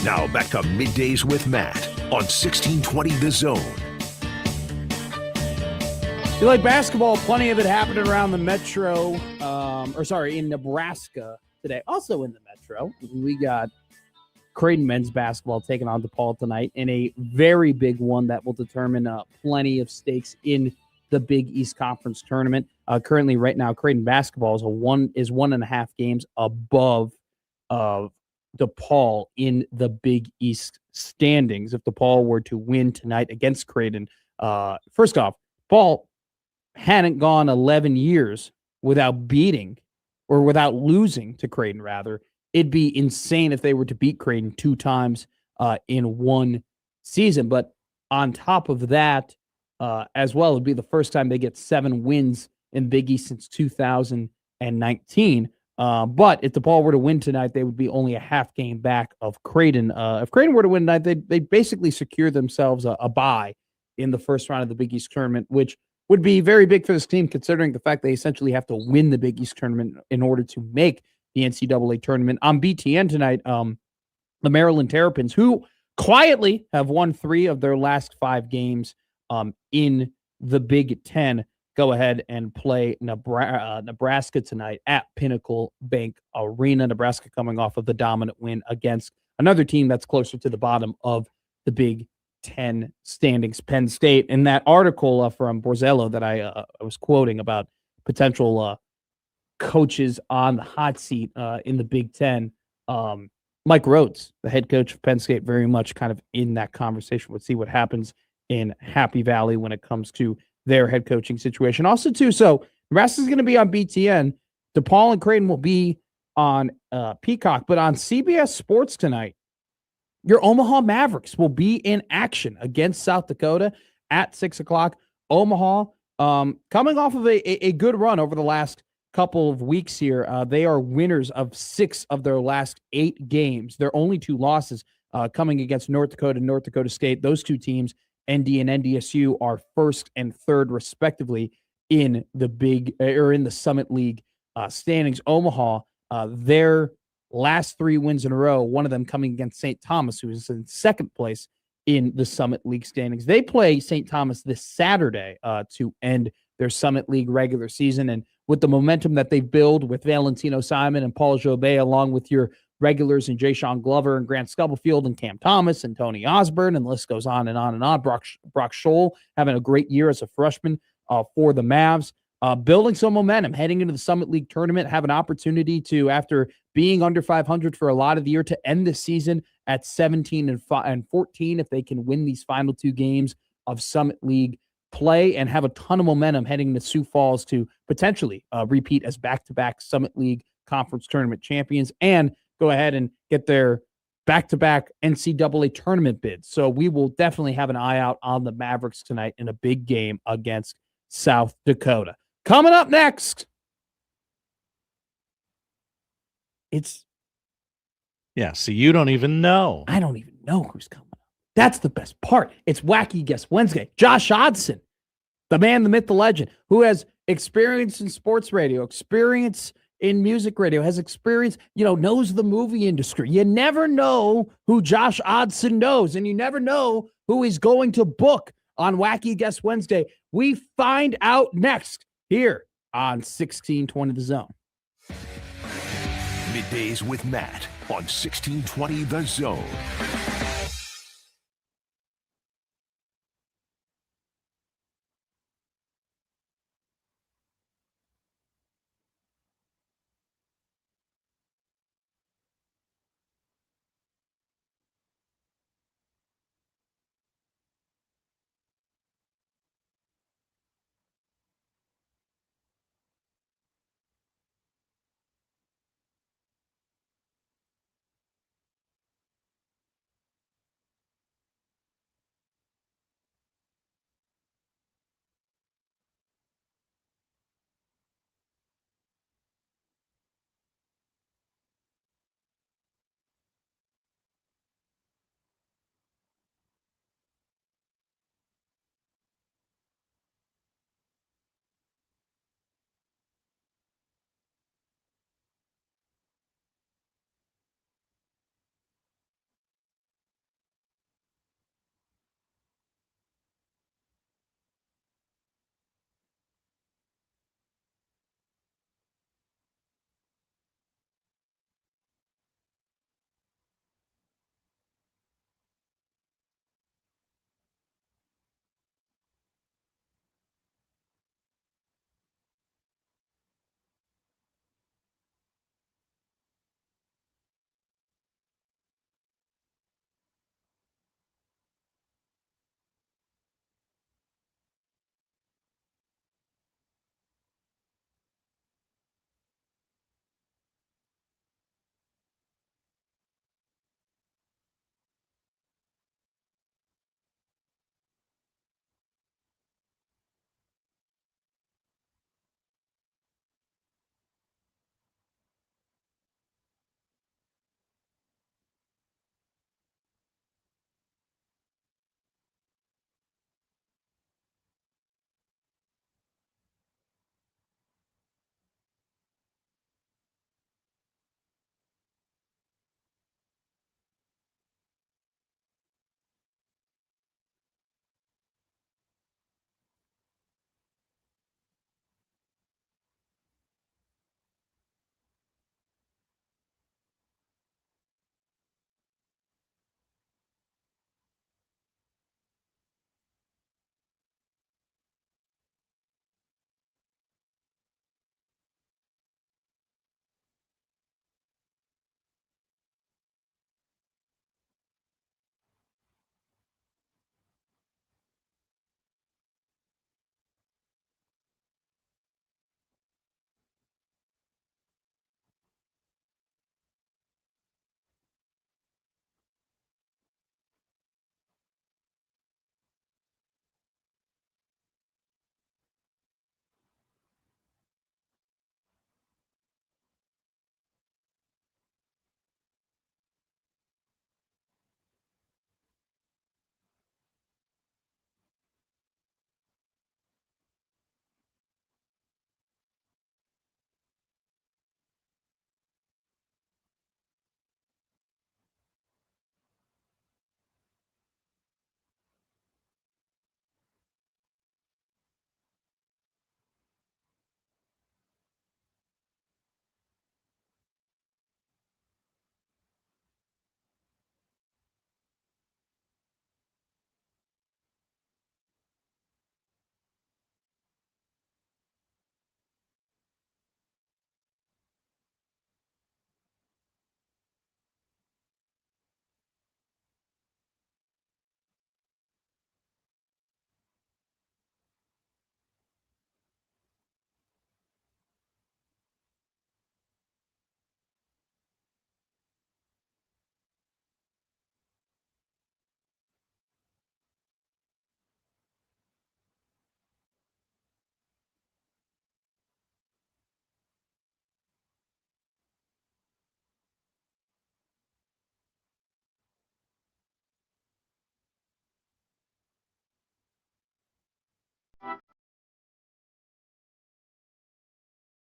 Now back to Middays with Matt on 1620 The Zone. If you like basketball, plenty of it happening around the metro, in Nebraska today. Also in the metro, we got Creighton men's basketball taking on DePaul tonight in a very big one that will determine plenty of stakes in the Big East Conference tournament. Currently, right now, Creighton basketball is 1.5 games above DePaul in the Big East standings. If DePaul were to win tonight against Creighton, first off, Paul hadn't gone 11 years without losing to Creighton, rather. It'd be insane if they were to beat Creighton 2 times in one season. But on top of that, as well, it'd be the first time they get 7 wins in Big East since 2019. But if DePaul were to win tonight, they would be only a half game back of Creighton. If Creighton were to win tonight, they'd basically secure themselves a bye in the first round of the Big East tournament, which would be very big for this team, considering the fact they essentially have to win the Big East tournament in order to make the NCAA tournament. On BTN tonight, the Maryland Terrapins, who quietly have won 3 of their last 5 games in the Big Ten, go ahead and play Nebraska tonight at Pinnacle Bank Arena. Nebraska coming off of the dominant win against another team that's closer to the bottom of the Big 10 standings, Penn State. In that article from Borzello that I was quoting about potential coaches on the hot seat in the Big 10, Mike Rhodes, the head coach of Penn State, very much kind of in that conversation. We'll see what happens in Happy Valley when it comes to their head coaching situation. Also, too, so Nebraska's going to be on BTN. DePaul and Creighton will be on Peacock, but on CBS Sports tonight, your Omaha Mavericks will be in action against South Dakota at 6 o'clock. Omaha, coming off of a good run over the last couple of weeks here. They are winners of 6 of their last 8 games. Their only 2 losses coming against North Dakota and North Dakota State. Those 2 teams, ND and NDSU, are 1st and 3rd respectively in the Summit League standings. Omaha, their last 3 wins in a row, one of them coming against St. Thomas, who is in 2nd place in the Summit League standings. They play St. Thomas this Saturday to end their Summit League regular season. And with the momentum that they've built with Valentino Simon and Paul Jobet, along with your regulars in Jay-Sean Glover and Grant Stubblefield and Cam Thomas and Tony Osborne, and the list goes on and on and on. Brock Scholl having a great year as a freshman for the Mavs. Building some momentum heading into the Summit League tournament, have an opportunity to, after being under 500 for a lot of the year, to end the season at 17 and 14 if they can win these final 2 games of Summit League play, and have a ton of momentum heading to Sioux Falls to potentially repeat as back-to-back Summit League Conference Tournament champions and go ahead and get their back-to-back NCAA tournament bids. So we will definitely have an eye out on the Mavericks tonight in a big game against South Dakota. Coming up next, so you don't even know. I don't even know who's coming up. That's the best part. It's Wacky Guess Wednesday. Josh Hodson, the man, the myth, the legend, who has experience in sports radio, experience in music radio, has experience, knows the movie industry. You never know who Josh Hodson knows, and you never know who he's going to book on Wacky Guess Wednesday. We find out next here on 1620 The Zone. Middays with Matt on 1620 The Zone.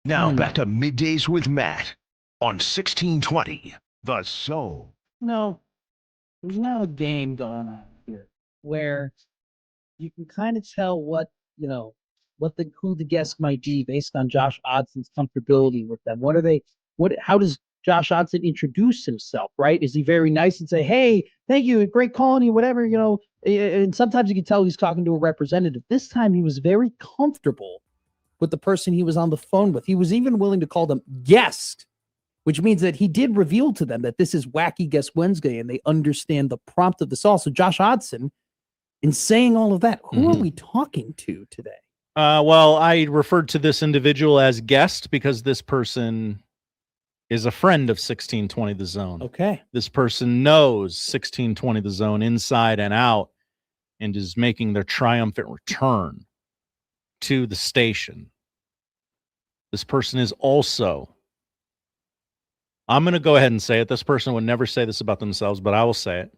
Now back to Middays with Matt on 1620 The Zone. No, there's now a game going on here where you can kind of tell what who the guest might be based on Josh Odson's comfortability with them. How does Josh Odson introduce himself, right? Is he very nice and say, "Hey, thank you, great calling you," whatever, and sometimes you can tell he's talking to a representative. This time he was very comfortable with the person he was on the phone with. He was even willing to call them guest, which means that he did reveal to them that this is Wacky Guest Wednesday and they understand the prompt of the song. So Josh Odson, in saying all of that, who are we talking to today? Well, I referred to this individual as guest because this person is a friend of 1620 The Zone. Okay. This person knows 1620 The Zone inside and out and is making their triumphant return to the station. This person is also, I'm going to go ahead and say it. This person would never say this about themselves, but I will say it.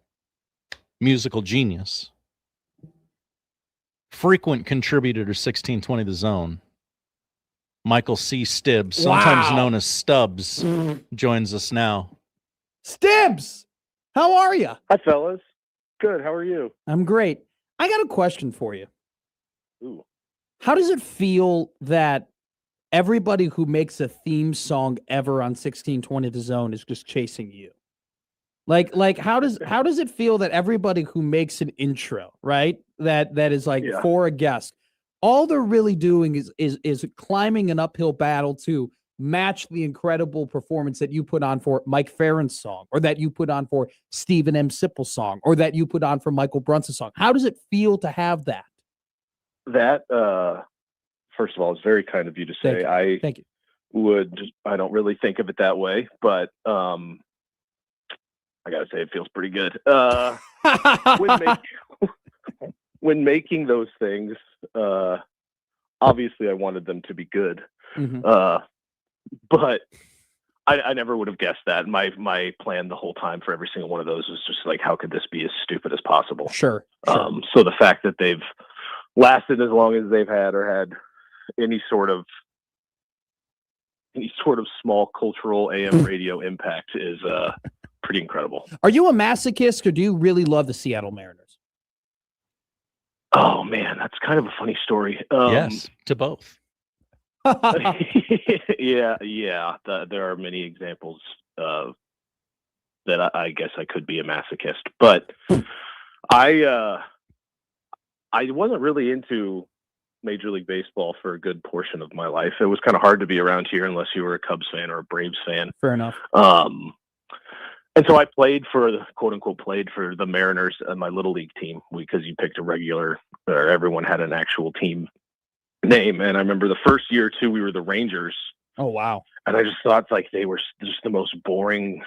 Musical genius. Frequent contributor to 1620 The Zone. Michael C. Stibbs, sometimes known as Stubbs, joins us now. Stibbs, how are you? Hi, fellas. Good. How are you? I'm great. I got a question for you. Ooh. How does it feel that everybody who makes a theme song ever on 1620 The Zone is just chasing you? Like how does it feel that everybody who makes an intro, right? That is like for a guest, all they're really doing is climbing an uphill battle to match the incredible performance that you put on for Mike Farron's song, or that you put on for Stephen M. Sipple's song, or that you put on for Michael Brunson's song. How does it feel to have that? That, first of all, is very kind of you to say. Thank you. I don't really think of it that way, but I gotta say it feels pretty good. When making those things, obviously I wanted them to be good, but I never would have guessed that. My plan the whole time for every single one of those was just like, how could this be as stupid as possible? Sure. So the fact that they've lasted as long as they've had, or had any sort of small cultural AM radio impact is pretty incredible. Are you a masochist, or do you really love the Seattle Mariners? Oh man, that's kind of a funny story. Yes, to both. Yeah. There are many examples that I guess I could be a masochist, but I wasn't really into Major League Baseball for a good portion of my life. It was kind of hard to be around here unless you were a Cubs fan or a Braves fan. Fair enough. And so I played for the quote unquote the Mariners and my little league team, because you picked a regular, or everyone had an actual team name. And I remember the first year or two, we were the Rangers. Oh, wow. And I just thought like they were just the most boring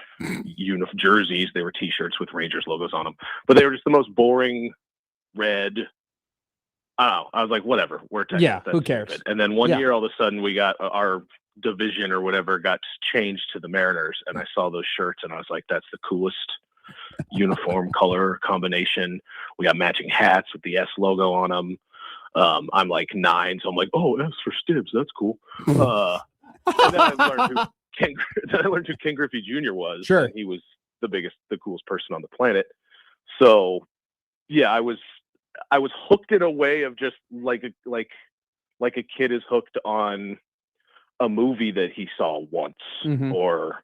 jerseys. They were t-shirts with Rangers logos on them, but they were just the most boring red. I don't know. I was like, whatever. We're Texas. Yeah, who cares? Stupid. And then one year, all of a sudden, we got our division or whatever got changed to the Mariners, and I saw those shirts, and I was like, that's the coolest uniform color combination. We got matching hats with the S logo on them. I'm like 9, so I'm like, oh, S for Stibbs. That's cool. And then I learned who Ken Griffey Jr. was. Sure. And he was the coolest person on the planet. So yeah, I was hooked in a way of just like a kid is hooked on a movie that he saw once, or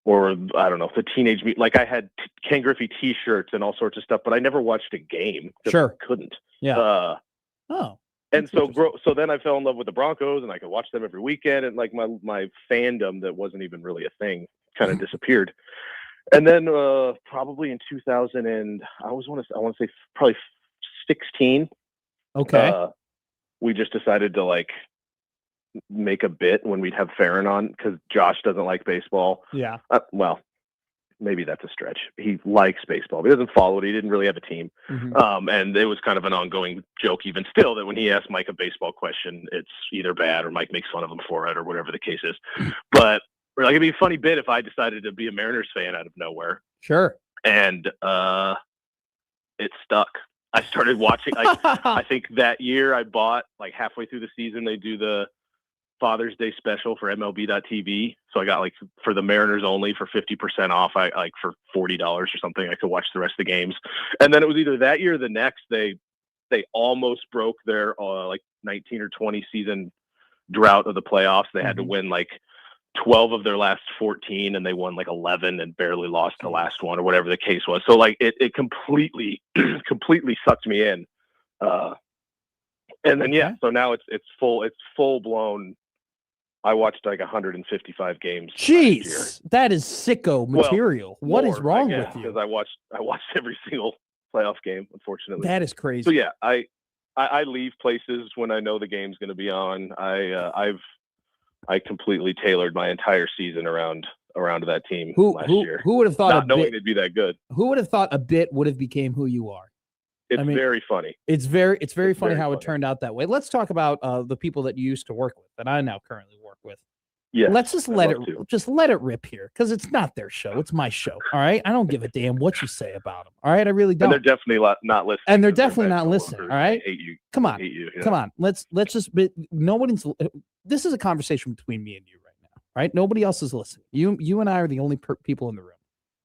I don't know, the Teenage Mutant. Like I had Ken Griffey T-shirts and all sorts of stuff, but I never watched a game. Sure, I couldn't. Yeah. And so then I fell in love with the Broncos, and I could watch them every weekend. And like my fandom that wasn't even really a thing kind of disappeared. And then probably in 2000 and I want to say probably 16. Okay. We just decided to like make a bit when we'd have Farron on, because Josh doesn't like baseball. Yeah. Well, maybe that's a stretch. He likes baseball, but he doesn't follow it. He didn't really have a team. And it was kind of an ongoing joke even still, that when he asks Mike a baseball question, it's either bad or Mike makes fun of him for it or whatever the case is. But like, it'd be a funny bit if I decided to be a Mariners fan out of nowhere. Sure. And it stuck. I started watching. I think that year I bought, like halfway through the season, they do the Father's Day special for MLB.TV. So I got like for the Mariners only for 50% off. I like for $40 or something. I could watch the rest of the games. And then it was either that year or the next. They almost broke their like 19 or 20 season drought of the playoffs. They had to win like 12 of their last 14, and they won like 11 and barely lost the last one, or whatever the case was. So like it completely sucked me in. And then so now it's full blown. I watched like 155 games. Jeez, that is sicko material. Well, what is wrong with you? Because I watched every single playoff game, unfortunately. That is crazy. So yeah, I leave places when I know the game's going to be on. I completely tailored my entire season around that team last year. Who would have thought not knowing they'd be that good? Who would have thought a bit would have became who you are? It's very funny. It's very funny how it turned out that way. Let's talk about the people that you used to work with that I now currently work with. Yeah. Let's just let it rip here, because it's not their show. It's my show. All right. I don't give a damn what you say about them. All right. I really don't. And they're definitely not listening. And they're definitely not listening. All right. I hate you. Come on. I hate you, Come on. Let's just this is a conversation between me and you right now. Right. Nobody else is listening. You and I are the only people in the room.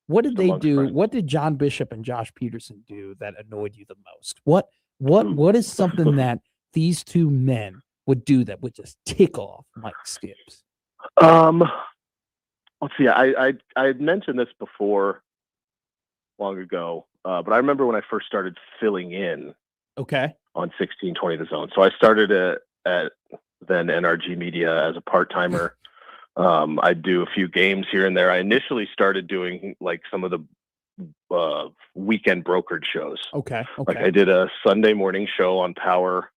What did they do? Friends. What did John Bishop and Josh Peterson do that annoyed you the most? What is something that these two men would do that would just tick off Mike Skips? Let's see. I had mentioned this before long ago, but I remember when I first started filling in. Okay. On 1620 The Zone. So I started at then NRG Media as a part-timer. I'd do a few games here and there. I initially started doing like some of the weekend brokered shows. Okay. Like I did a Sunday morning show on Power.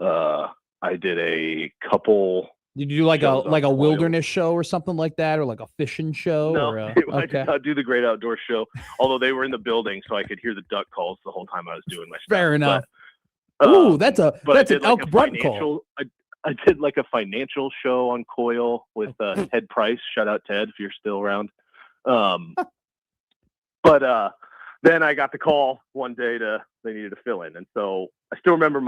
I did a couple. Did you do like a wilderness show or something like that, or like a fishing show? No, I did not do the Great Outdoor Show. Although they were in the building, so I could hear the duck calls the whole time I was doing my stuff. Fair enough. But, ooh, that's an elk brunt call. I did like a financial show on Coil with Ted Price. Shout out Ted if you're still around. But then I got the call one day they needed to fill in, and so I still remember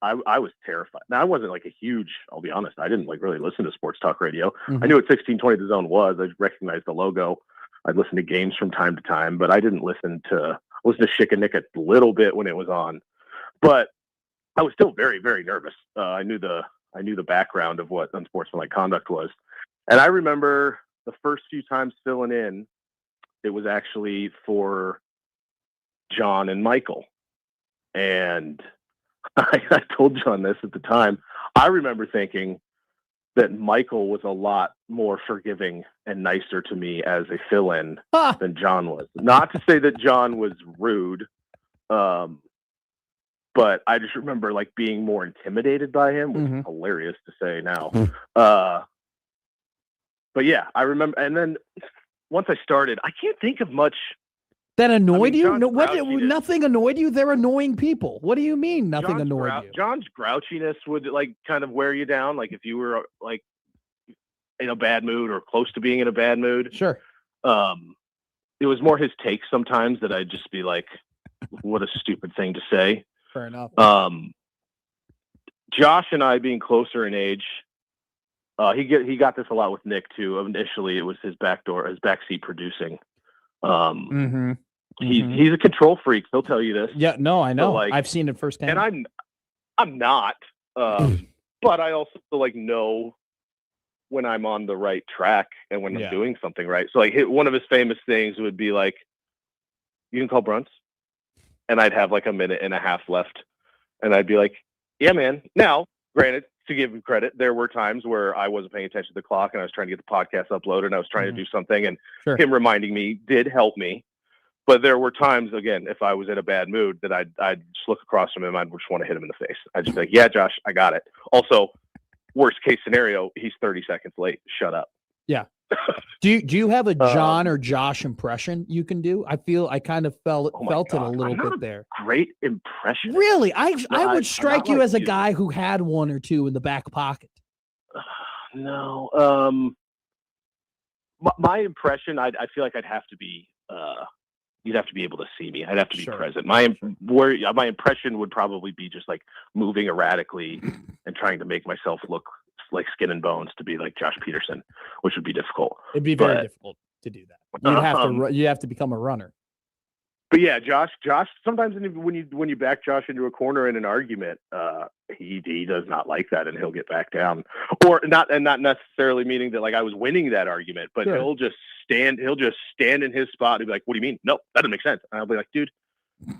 I was terrified. Now I wasn't like a huge. I'll be honest. I didn't like really listen to sports talk radio. Mm-hmm. I knew what 1620 The Zone was. I recognized the logo. I'd listen to games from time to time, but I didn't listen to Schick and Nick a little bit when it was on. But I was still very, very nervous. I knew the background of what unsportsmanlike conduct was. And I remember the first few times filling in, it was actually for John and Michael. And I told John this at the time. I remember thinking that Michael was a lot more forgiving and nicer to me as a fill-in than John was. Not to say that John was rude, but I just remember like being more intimidated by him, which is hilarious to say now. But yeah, I remember. And then once I started, I can't think of much that annoyed you. No, nothing annoyed you. They're annoying people. What do you mean nothing annoyed you? John's grouchiness would like kind of wear you down. Like if you were like in a bad mood or close to being in a bad mood. Sure. It was more his takes sometimes that I'd just be like, what a stupid thing to say. Fair enough. Josh and I being closer in age, he got this a lot with Nick too. Initially, it was his backseat producing. He's a control freak. He'll tell you this. Yeah, no, I know. Like, I've seen it firsthand. And I'm not. But I also like know when I'm on the right track and when I'm doing something right. So like one of his famous things would be like, "You can call brunts," and I'd have like a minute and a half left, and I'd be like, "Yeah, man." Now, granted, to give him credit, there were times where I wasn't paying attention to the clock and I was trying to get the podcast uploaded and I was trying to do something, and him reminding me did help me. But there were times, again, if I was in a bad mood, that I'd just look across from him, I'd just want to hit him in the face. I'd just be like, "Yeah, Josh, I got it." Also, worst case scenario, he's 30 seconds late. Shut up. Yeah. Do you have a John or Josh impression you can do? I kind of felt it a little bit there. Great impression. Really? I would strike you as a guy who had one or two in the back pocket. No. My impression, I feel like I'd have to be you'd have to be able to see me. I'd have to be present. My impression would probably be just like moving erratically and trying to make myself look like skin and bones to be like Josh Peterson, which would be difficult. It'd be very difficult to do that. You have to become a runner. But yeah, Josh. Sometimes when you back Josh into a corner in an argument, he does not like that, and he'll get back down. Or not necessarily meaning that like I was winning that argument, but Sure. he'll just stand in his spot and be like, "What do you mean? No, that doesn't make sense." And I'll be like, "Dude,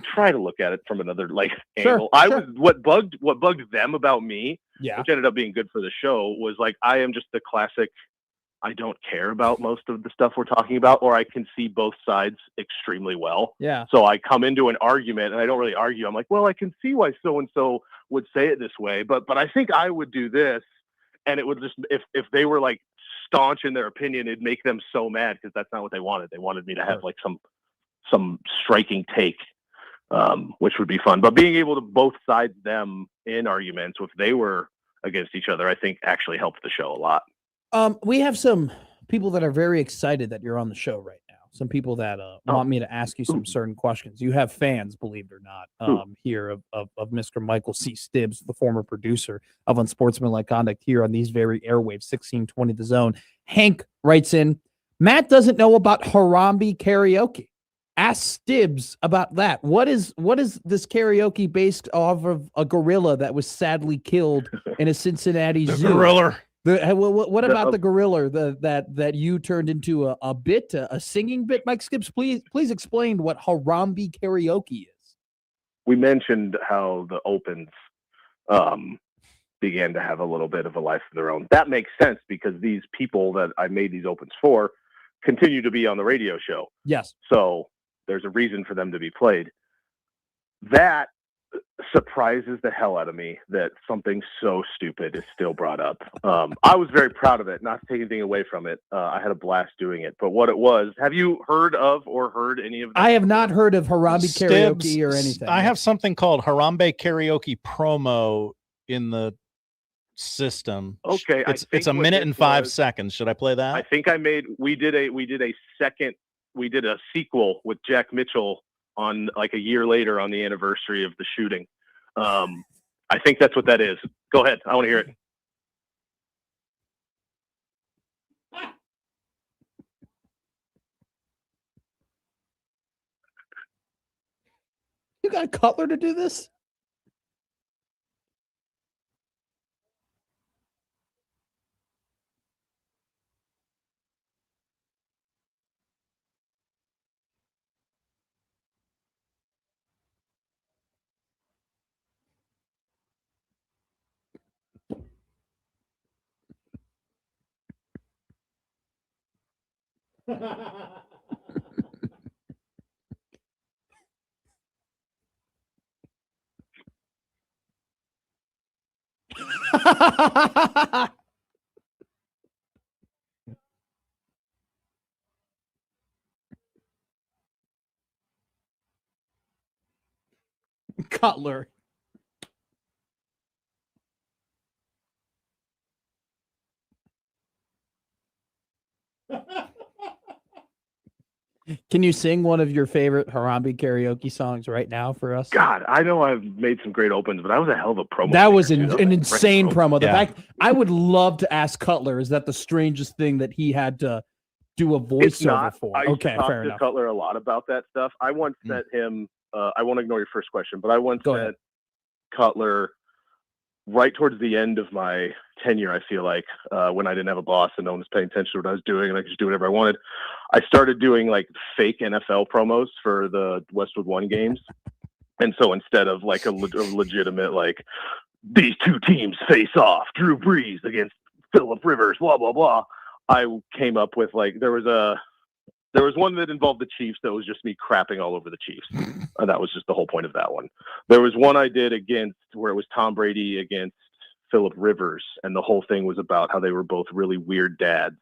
try to look at it from another angle." What bugged them about me, which ended up being good for the show, was like I am just the classic. I don't care about most of the stuff we're talking about, or I can see both sides extremely well. Yeah. So I come into an argument and I don't really argue. I'm like, well, I can see why so-and-so would say it this way, but I think I would do this. And it would just, if they were like staunch in their opinion, it'd make them so mad because that's not what they wanted. They wanted me to have like some striking take, which would be fun. But being able to both side them in arguments if they were against each other, I think actually helped the show a lot. We have some people that are very excited that you're on the show right now. Some people that want me to ask you some certain questions. You have fans, believe it or not, here of Mr. Michael C. Stibbs, the former producer of Unsportsmanlike Conduct here on these very airwaves, 1620 The Zone. Hank writes in, Matt doesn't know about Harambe karaoke. Ask Stibbs about that. What is this karaoke based off of a gorilla that was sadly killed in a Cincinnati zoo? Gorilla. What about the gorilla that you turned into a bit, a singing bit? Mike Skips, please explain what Harambe karaoke is. We mentioned how the opens began to have a little bit of a life of their own. That makes sense because these people that I made these opens for continue to be on the radio show. Yes. So there's a reason for them to be played. That surprises the hell out of me that something so stupid is still brought up. I was very proud of it, not to take anything away from it. I had a blast doing it. But what it was, have you heard any of that? I have not heard of Harambe karaoke or anything. I have something called Harambe karaoke promo in the system. Okay. It's a minute and 5 seconds. Should I play that? I think we did a sequel with Jack Mitchell on like a year later on the anniversary of the shooting. I think that's what that is. Go ahead. I want to hear it. You got Cutler to do this? Cutler. Can you sing one of your favorite Harambe karaoke songs right now for us? God, I know I've made some great opens, but that was a hell of a promo. That was an insane promo. The fact I would love to ask Cutler, is that the strangest thing that he had to do a voiceover for? Okay, fair enough. Cutler a lot about that stuff. I once met him. I won't ignore your first question, but I once met Cutler right towards the end of my tenure, I feel like, when I didn't have a boss and no one was paying attention to what I was doing and I could just do whatever I wanted. I started doing like fake NFL promos for the Westwood One games. And so instead of like a legitimate, like, these two teams face off, Drew Brees against Phillip Rivers, blah, blah, blah, I came up with like, there was one that involved the Chiefs that was just me crapping all over the Chiefs. And that was just the whole point of that one. There was one I did against where it was Tom Brady against Phillip Rivers, and the whole thing was about how they were both really weird dads.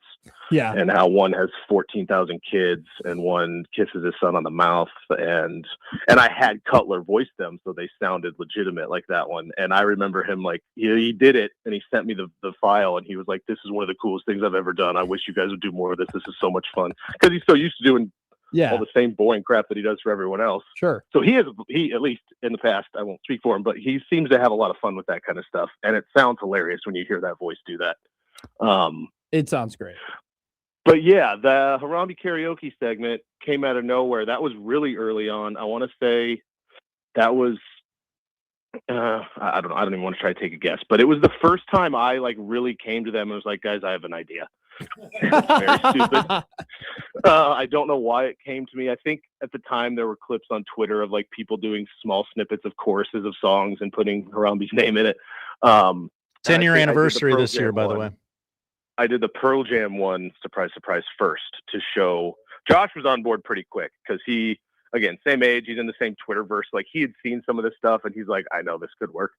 Yeah. And how one has 14,000 kids and one kisses his son on the mouth. And I had Cutler voice them so they sounded legitimate like that one. And I remember him like, he did it and he sent me the file and he was like, this is one of the coolest things I've ever done. I wish you guys would do more of this. This is so much fun. Because he's so used to doing Yeah. all the same boring crap that he does for everyone else. Sure. So he at least in the past, I won't speak for him, but he seems to have a lot of fun with that kind of stuff. And it sounds hilarious when you hear that voice do that. It sounds great. But yeah, the Harambe karaoke segment came out of nowhere. That was really early on. I want to say that was, I don't know. I don't even want to try to take a guess, but it was the first time I like really came to them and was like, guys, I have an idea. Very stupid. I don't know why it came to me. I think at the time there were clips on Twitter of like people doing small snippets of choruses of songs and putting Harambe's name in it. 10-year anniversary this year, by the way. I did the Pearl Jam one, surprise, surprise, first to show. Josh was on board pretty quick because he, again, same age. He's in the same Twitterverse. Like he had seen some of this stuff and he's like, I know this could work.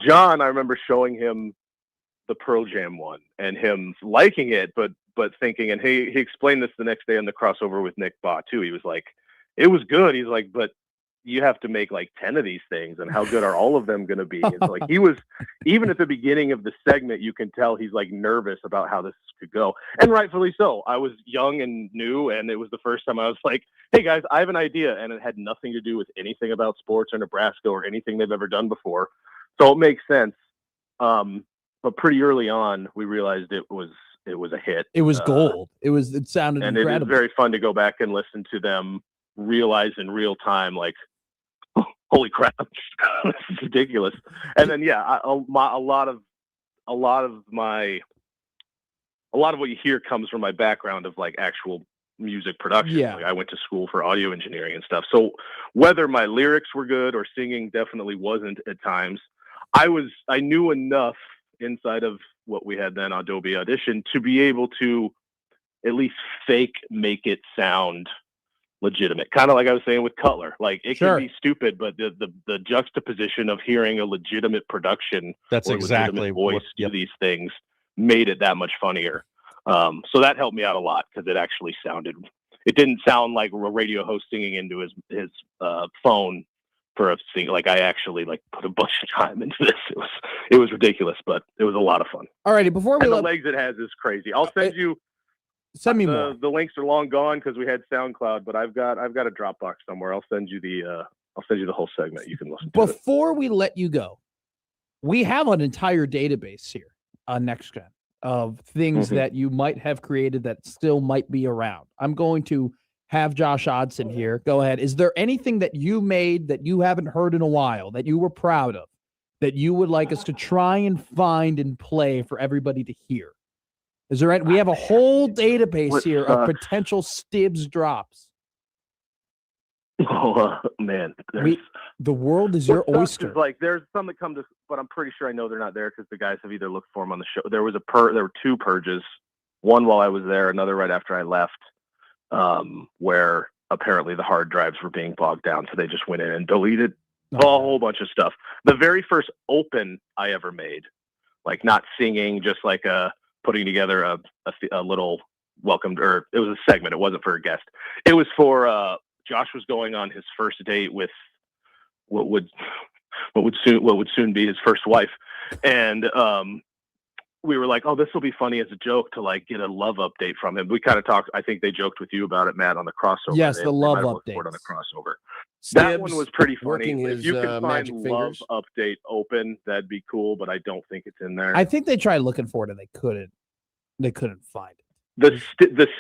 John, I remember showing him the Pearl Jam one and him liking it, but thinking, and he explained this the next day on the crossover with Nick Baugh too. He was like, it was good. He's like, but you have to make like 10 of these things, and how good are all of them going to be? It's like he was, even at the beginning of the segment, you can tell he's like nervous about how this could go, and rightfully so. I was young and new, and it was the first time I was like, hey guys, I have an idea, and it had nothing to do with anything about sports or Nebraska or anything they've ever done before, so it makes sense. But pretty early on, we realized it was a hit. It was gold. It sounded and incredible. It was very fun to go back and listen to them realize in real time, like, holy crap, this is ridiculous. And then, yeah, a lot of what you hear comes from my background of like actual music production. Yeah. Like, I went to school for audio engineering and stuff. So whether my lyrics were good or singing definitely wasn't at times, I knew enough inside of what we had then, Adobe Audition, to be able to at least make it sound legitimate. Kind of like I was saying with Cutler. Like it Sure. can be stupid, but the juxtaposition of hearing a legitimate production, That's or exactly legitimate voice to these things made it that much funnier. So that helped me out a lot because it didn't sound like a radio host singing into his phone for a thing. Like I actually like put a bunch of time into this. It was ridiculous, but it was a lot of fun. Alrighty, before we and the legs it has is crazy. I'll send you. Send me more. The links are long gone because we had SoundCloud, but I've got a Dropbox somewhere. I'll send you the whole segment. You can listen to it. Before we let you go, we have an entire database here on NextGen of things that you might have created that still might be around. I'm going to have Josh Odson here. Go ahead. Is there anything that you made that you haven't heard in a while that you were proud of that you would like us to try and find and play for everybody to hear? Is there any? We have a whole database here of potential Stibbs drops. Oh man, the world is your oyster. Like there's some that come to, but I'm pretty sure I know they're not there because the guys have either looked for them on the show. There were two purges, one while I was there, another right after I left, where apparently the hard drives were being bogged down, so they just went in and deleted a whole bunch of stuff. The very first open I ever made, like not singing, just like putting together a little welcome, or it was a segment. It wasn't for a guest. It was for Josh was going on his first date with what would soon be his first wife, and we were like, oh, this will be funny as a joke to like get a love update from him. We kind of talked. I think they joked with you about it, Matt, on the crossover. Yes, the love update on the crossover. Stibbs that one was pretty funny. His, if you can find magic love fingers. update open, that'd be cool. But I don't think it's in there. I think they tried looking for it and they couldn't find it. The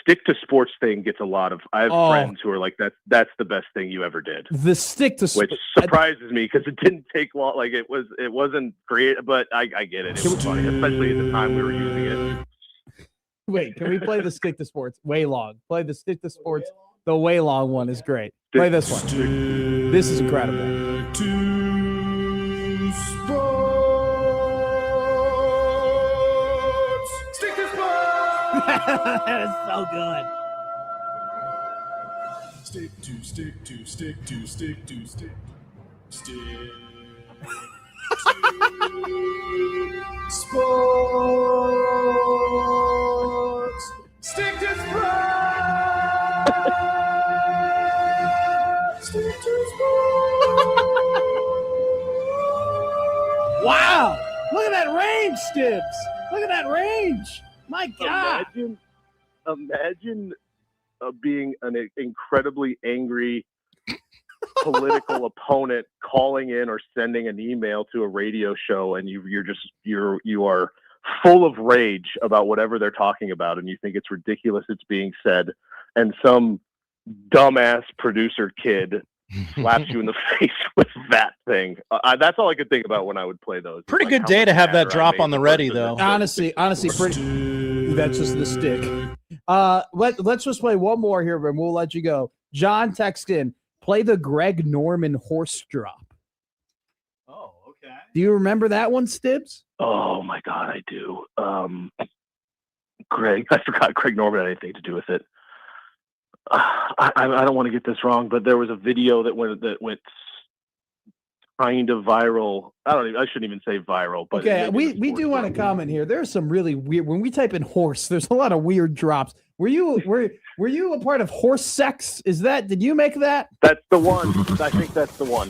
stick to sports thing gets a lot of. I have friends who are like, that's the best thing you ever did. The stick to which surprises me because it didn't take long. Like it wasn't great, but I get it. It was funny, especially at the time we were using it. Wait, can we play the stick to sports? Way long. Play the stick to sports. The way long one is great. Play this one. This is incredible. Stick to sports. That is so good. Stick to sports. Stick to sports. Stick to sports. Wow. Look at that range, Stibbs. Look at that range. My God. Imagine being an incredibly angry political opponent calling in or sending an email to a radio show, and you are full of rage about whatever they're talking about, and you think it's ridiculous it's being said, and some dumbass producer kid slaps you in the face with that thing. That's all I could think about when I would play those. Pretty Like, good how day much to have that madder I drop made on the the ready, person though. that- Honestly, pretty. That's just the stick. Let's just play one more here, and we'll let you go. John text in, play the Greg Norman horse drop. Oh, okay. Do you remember that one, Stibbs? Oh my God, I do. Greg, I forgot Greg Norman had anything to do with it. I don't want to get this wrong, but there was a video that went kind of viral. I shouldn't even say viral, but Okay, we do want to comment here. There's some really weird. When we type in horse, there's a lot of weird drops. Were you a part of horse sex? Did you make that? That's the one. I think that's the one.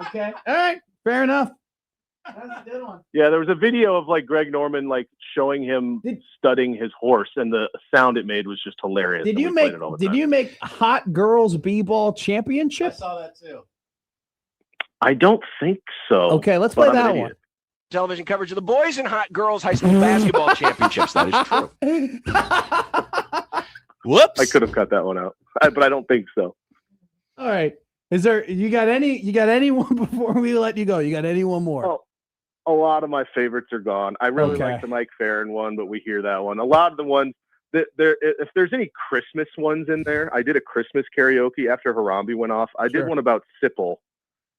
Okay, all right, fair enough. That's a good one. Yeah, there was a video of like Greg Norman like showing him studying his horse, and the sound it made was just hilarious. Did and you we make? played it all the Did time. you make Hot Girls B-Ball Championship? I saw that too. I don't think so. Okay, let's but play I'm an that idiot. Television coverage of the boys and hot girls high school basketball championships. That is true. Whoops. I could have cut that one out, but I don't think so. All right. You got anyone before we let you go? You got anyone more? Oh, a lot of my favorites are gone. I really like the Mike Farron one, but we hear that one. A lot of the ones that if there's any Christmas ones in there, I did a Christmas karaoke after Harambe went off. I did one about Sipple.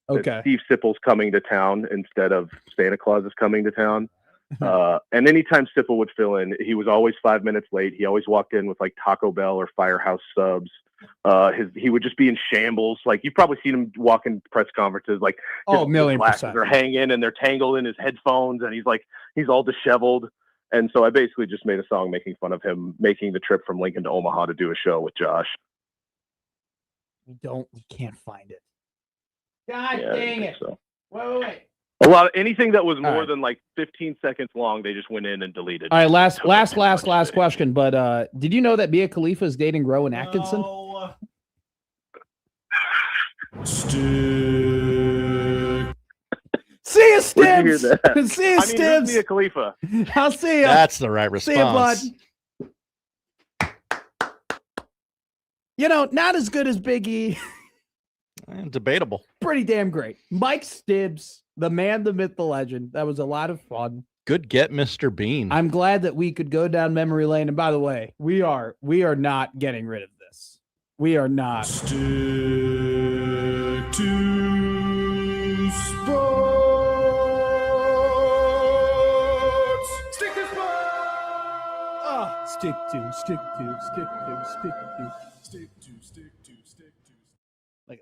Okay. Steve Sipple's coming to town instead of Santa Claus is coming to town. And anytime Sipple would fill in, he was always 5 minutes late. He always walked in with like Taco Bell or Firehouse subs. He would just be in shambles. Like you've probably seen him walk in press conferences, like his glasses are hanging and they're tangled in his headphones, and he's all disheveled. And so I basically just made a song making fun of him making the trip from Lincoln to Omaha to do a show with Josh. We can't find it. God Yeah, dang it. So. Wait. A lot of anything that was more than like 15 seconds long, they just went in and deleted. All right, last question. But did you know that Mia Khalifa is dating Rowan Atkinson? See you, Where'd you hear Stibbs. that? See you, Stibbs. Who's Mia Khalifa? I'll see you. That's the right response. See you, bud. Not as good as Big E. Debatable. Pretty damn great. Mike Stibbs, the man, the myth, the legend. That was a lot of fun. Good get, Mr. Bean. I'm glad that we could go down memory lane. And by the way, we are not getting rid of this. We are not. Stick to sports. Stick to sports. Stick to. Look at that.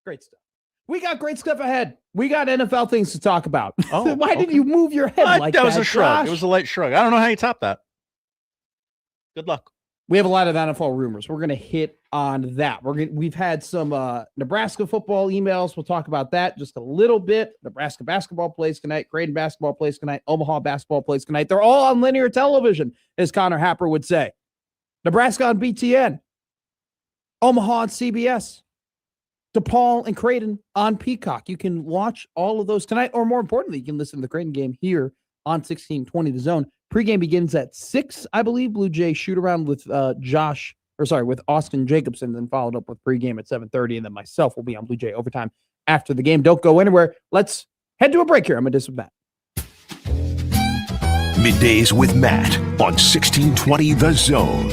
Great stuff. We got great stuff ahead. We got NFL things to talk about. Oh, Why did you move your head like that? That was a shrug. Josh? It was a light shrug. I don't know how you top that. Good luck. We have a lot of NFL rumors. We're going to hit on that. We've had some Nebraska football emails. We'll talk about that just a little bit. Nebraska basketball plays tonight. Creighton basketball plays tonight. Omaha basketball plays tonight. They're all on linear television, as Connor Happer would say. Nebraska on BTN. Omaha on CBS. DePaul and Creighton on Peacock. You can watch all of those tonight, or more importantly, you can listen to the Creighton game here on 1620 The Zone. Pregame begins at 6, I believe. Blue Jay shoot around with with Austin Jacobson, then followed up with pregame at 7:30, and then myself will be on Blue Jay Overtime after the game. Don't go anywhere. Let's head to a break here. I'm Middays with Matt. Middays with Matt on 1620 The Zone.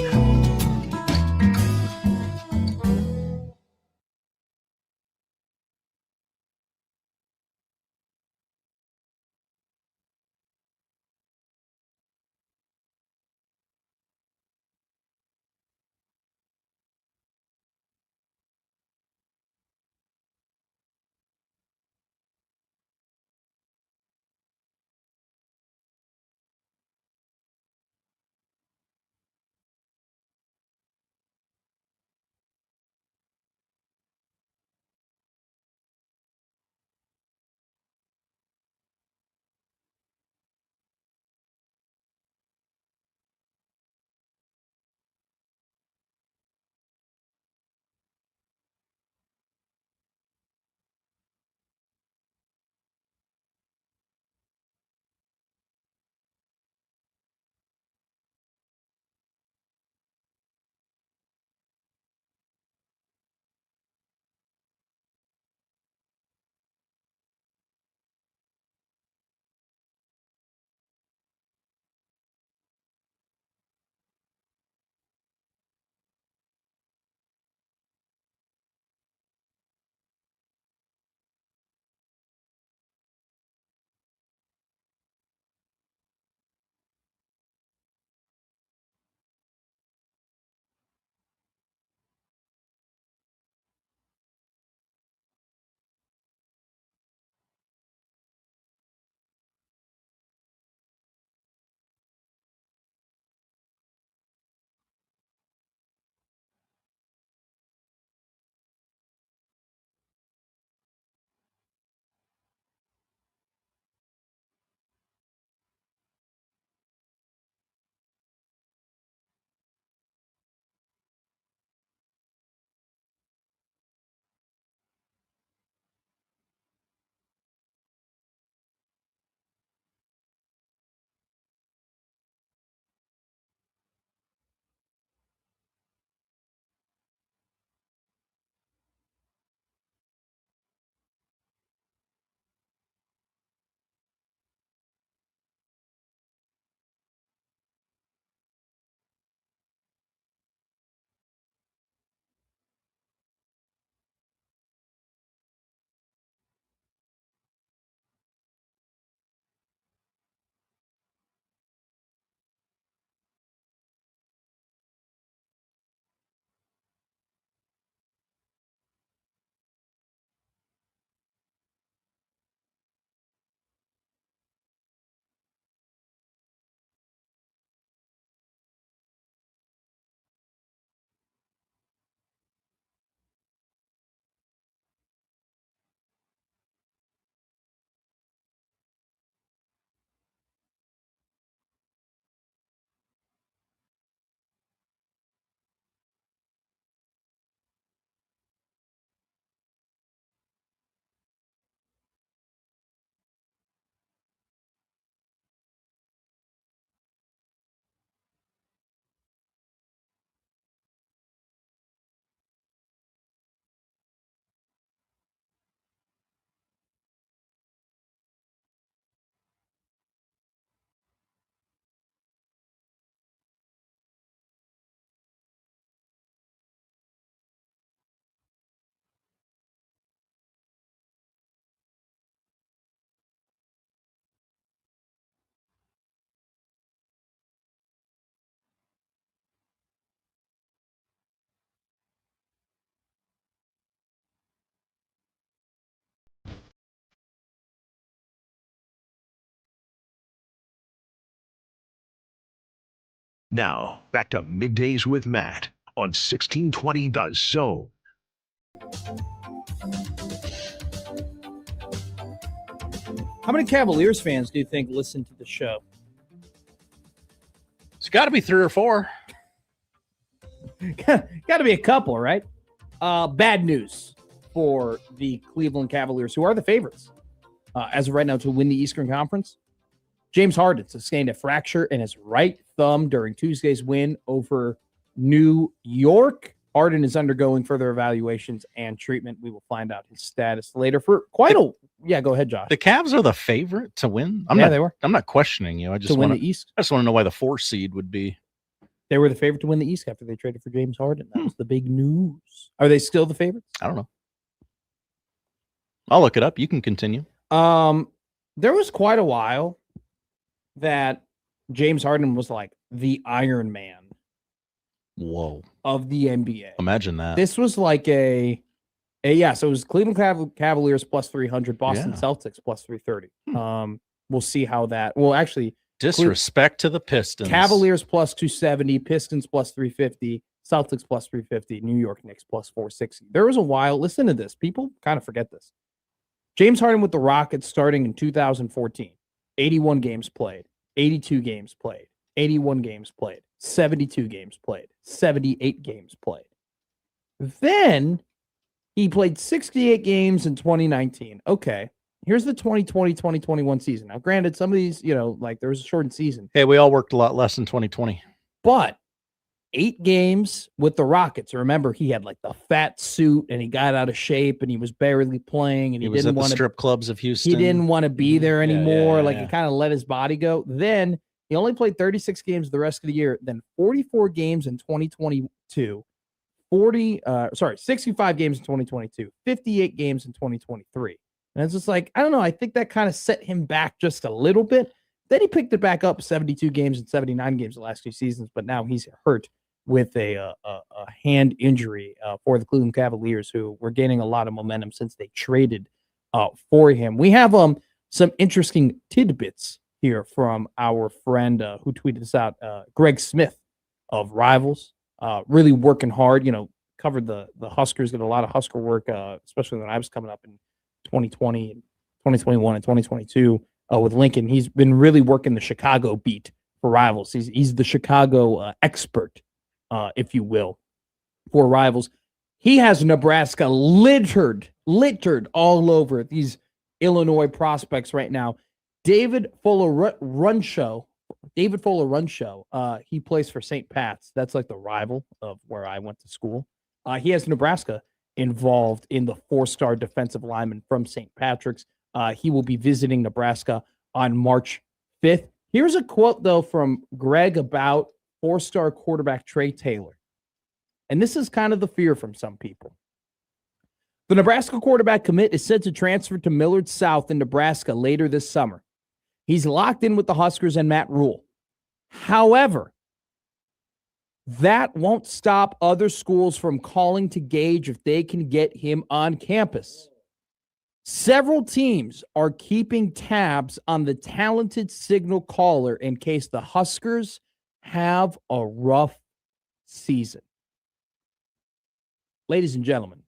Now, back to Middays with Matt on 1620 The Zone. How many Cavaliers fans do you think listen to the show? It's got to be 3 or 4. Got to be a couple, right? Bad news for the Cleveland Cavaliers, who are the favorites as of right now to win the Eastern Conference. James Harden sustained a fracture in his right thumb during Tuesday's win over New York. Harden is undergoing further evaluations and treatment. We will find out his status later. For quite a yeah, go ahead, Josh. The Cavs are the favorite to win. They were. I'm not questioning you. I just win want the East. I just want to know why the 4 seed would be. They were the favorite to win the East after they traded for James Harden. That was the big news. Are they still the favorites? I don't know. I'll look it up. You can continue. There was quite a while that James Harden was like the Iron Man. Whoa. Of the NBA. Imagine that. This was like so it was Cleveland Cavaliers plus 300, Boston Celtics plus 330. We'll see how that. Well, actually, disrespect to the Pistons. Cavaliers plus 270, Pistons plus 350, Celtics plus 350, New York Knicks plus 460. There was a while. Listen to this. People kind of forget this. James Harden with the Rockets starting in 2014. 81 games played, 82 games played, 81 games played, 72 games played, 78 games played. Then he played 68 games in 2019. Okay, here's the 2020-2021 season. Now, granted, some of these, like there was a shortened season. Hey, we all worked a lot less in 2020. But 8 games with the Rockets. Remember, he had like the fat suit and he got out of shape and he was barely playing and he was didn't at want the strip clubs of Houston. He didn't want to be there anymore. Yeah. He kind of let his body go. Then he only played 36 games the rest of the year, then 44 games in 2022, 65 games in 2022, 58 games in 2023. And it's just like, I don't know. I think that kind of set him back just a little bit. Then he picked it back up 72 games and 79 games the last 2 seasons, but now he's hurt with a hand injury for the Cleveland Cavaliers, who were gaining a lot of momentum since they traded for him. We have some interesting tidbits here from our friend who tweeted this out, Greg Smith of Rivals, really working hard, covered the Huskers, did a lot of Husker work, especially when I was coming up in 2020 and 2021 and 2022 with Lincoln. He's been really working the Chicago beat for Rivals. He's the Chicago expert, if you will, for Rivals. He has Nebraska littered all over these Illinois prospects right now. David Fuller Runshow. He plays for St. Pat's. That's like the rival of where I went to school. He has Nebraska involved in the 4-star defensive lineman from St. Patrick's. He will be visiting Nebraska on March 5th. Here's a quote, though, from Greg about 4-star quarterback Trey Taylor. And this is kind of the fear from some people. The Nebraska quarterback commit is set to transfer to Millard South in Nebraska later this summer. He's locked in with the Huskers and Matt Rule. However, that won't stop other schools from calling to gauge if they can get him on campus. Several teams are keeping tabs on the talented signal caller in case the Huskers have a rough season. Ladies and gentlemen,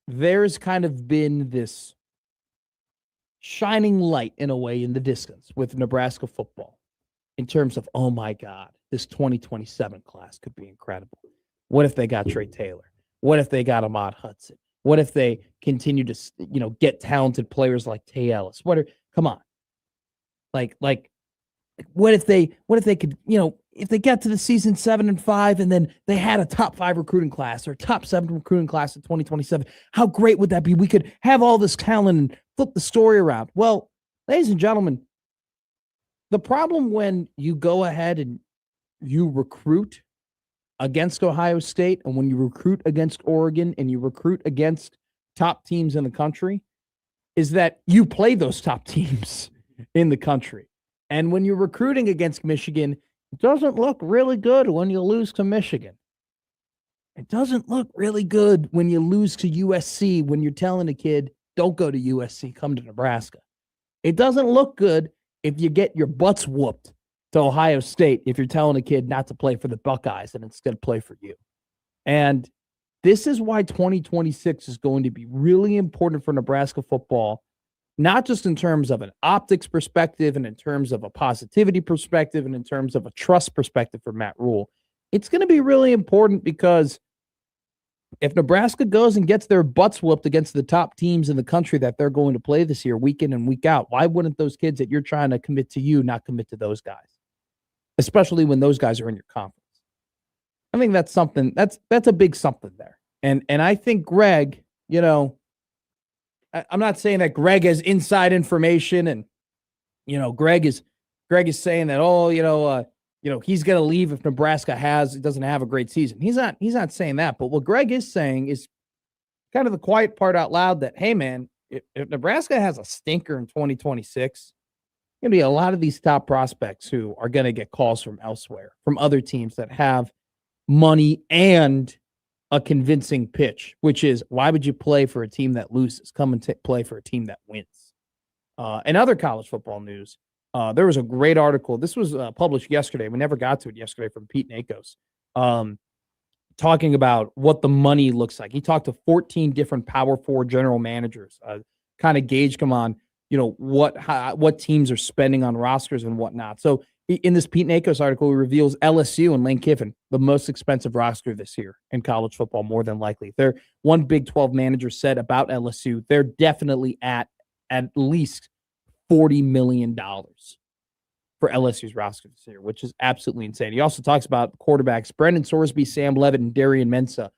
there's kind of been this shining light in a way in the distance with Nebraska football in terms of, oh my God, this 2027 class could be incredible. What if they got Trey Taylor? What if they got Ahmad Hudson? What if they continue to, get talented players like Tay Ellis? Come on. Like, what if they could, if they get to the season 7-5 and then they had a top 5 recruiting class or top 7 recruiting class in 2027, how great would that be? We could have all this talent and flip the story around. Well, ladies and gentlemen, the problem when you go ahead and you recruit against Ohio State and when you recruit against Oregon and you recruit against top teams in the country is that you play those top teams in the country. And when you're recruiting against Michigan, it doesn't look really good when you lose to Michigan. It doesn't look really good when you lose to USC when you're telling a kid, don't go to USC, come to Nebraska. It doesn't look good if you get your butts whooped to Ohio State if you're telling a kid not to play for the Buckeyes and instead play for you. And this is why 2026 is going to be really important for Nebraska football, not just in terms of an optics perspective and in terms of a positivity perspective and in terms of a trust perspective for Matt Rule. It's going to be really important because if Nebraska goes and gets their butts whooped against the top teams in the country that they're going to play this year, week in and week out, why wouldn't those kids that you're trying to commit to you not commit to those guys, especially when those guys are in your conference? I think that's something that's a big something there. And I think Greg, I'm not saying that Greg has inside information and Greg is saying that he's going to leave if Nebraska doesn't have a great season. He's not saying that, but what Greg is saying is kind of the quiet part out loud that, hey man, if Nebraska has a stinker in 2026, going to be a lot of these top prospects who are going to get calls from elsewhere, from other teams that have money and a convincing pitch, which is, why would you play for a team that loses? Come and play for a team that wins. In other college football news, there was a great article. This was published yesterday. We never got to it yesterday, from Pete Nakos, talking about what the money looks like. He talked to 14 different Power 4 general managers, kind of gauged them on, what teams are spending on rosters and whatnot. So in this Pete Nakos article, he reveals LSU and Lane Kiffin, the most expensive roster this year in college football, more than likely. One Big 12 manager said about LSU, they're definitely at least $40 million for LSU's roster this year, which is absolutely insane. He also talks about quarterbacks Brendan Sorsby, Sam Levitt, and Darian Mensah,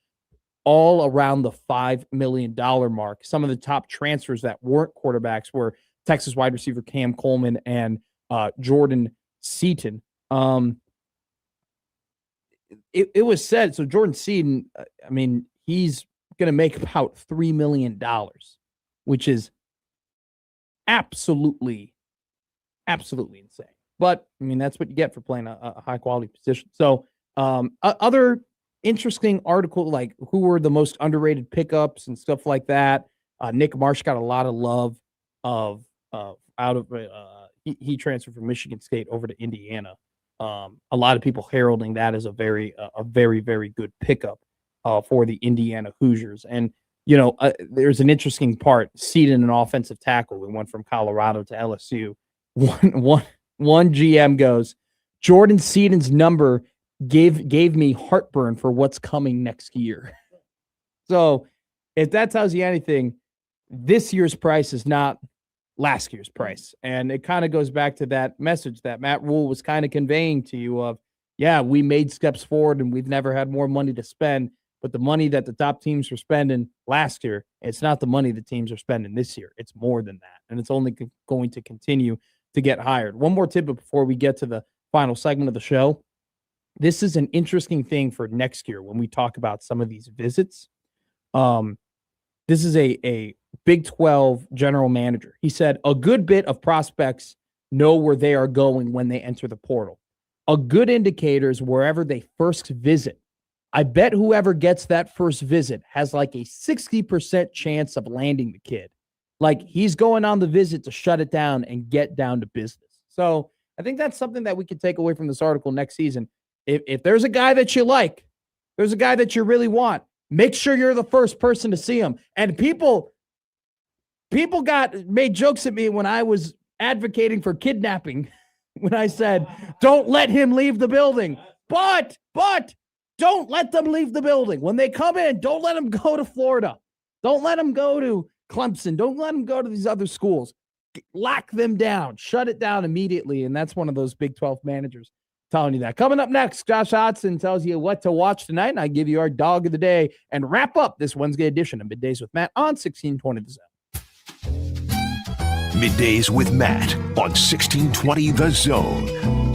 all around the $5 million mark. Some of the top transfers that weren't quarterbacks were Texas wide receiver Cam Coleman and Jordan Seaton. It was said, so Jordan Seaton, he's going to make about $3 million, which is absolutely insane. But that's what you get for playing a high quality position. So other interesting article, like who were the most underrated pickups and stuff like that. Nick Marsh got a lot of love he transferred from Michigan State over to Indiana. A lot of people heralding that as a very, very good pickup for the Indiana Hoosiers. And, there's an interesting part. Seaton, an offensive tackle, we went from Colorado to LSU. One GM goes, Jordan Seaton's number gave me heartburn for what's coming next year. So if that tells you anything, this year's price is not last year's price. And it kind of goes back to that message that Matt Rule was kind of conveying to you of, yeah, we made steps forward and we've never had more money to spend, but the money that the top teams were spending last year, it's not the money the teams are spending this year. It's more than that. And it's only going to continue to get hired. One more tidbit before we get to the final segment of the show. This is an interesting thing for next year when we talk about some of these visits. This is a Big 12 general manager. He said a good bit of prospects know where they are going when they enter the portal. A good indicator is wherever they first visit. I bet whoever gets that first visit has like a 60% chance of landing the kid. Like he's going on the visit to shut it down and get down to business. So I think that's something that we can take away from this article next season. If there's a guy that you like, there's a guy that you really want, make sure you're the first person to see him. And people made jokes at me when I was advocating for kidnapping, when I said, don't let him leave the building. But don't let them leave the building. When they come in, don't let them go to Florida. Don't let them go to Clemson. Don't let them go to these other schools. Lock them down. Shut it down immediately. And that's one of those Big 12 managers telling you that. Coming up next, Josh Hodson tells you what to watch tonight, and I give you our dog of the day and wrap up this Wednesday edition of Middays with Matt on 1620 The Zone. Middays with Matt on 1620 The Zone.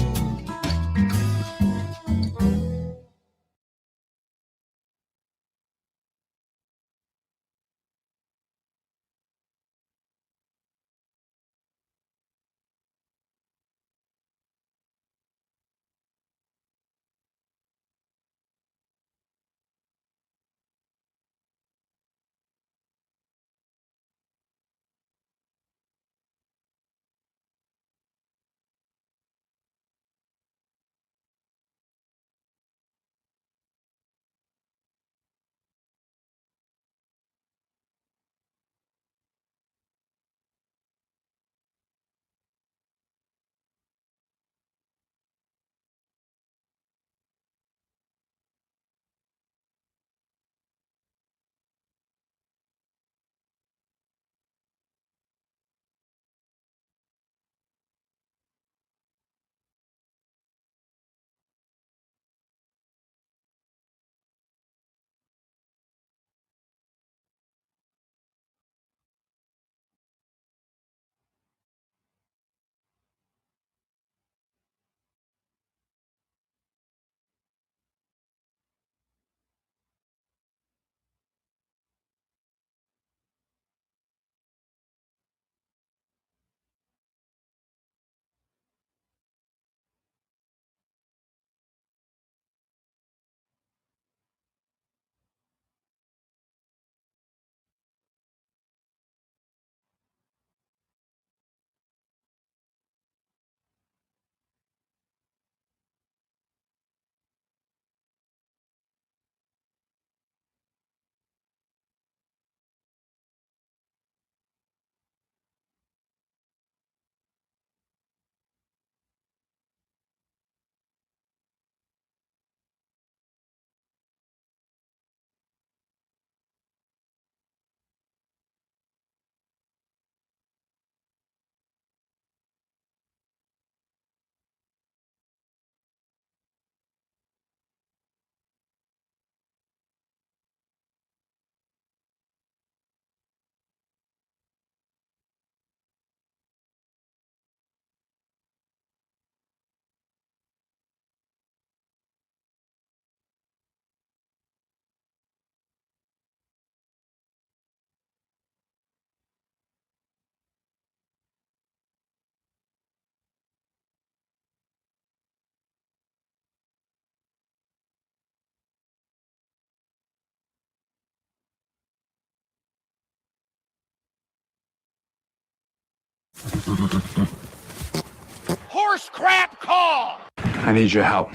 Horse crap call! I need your help.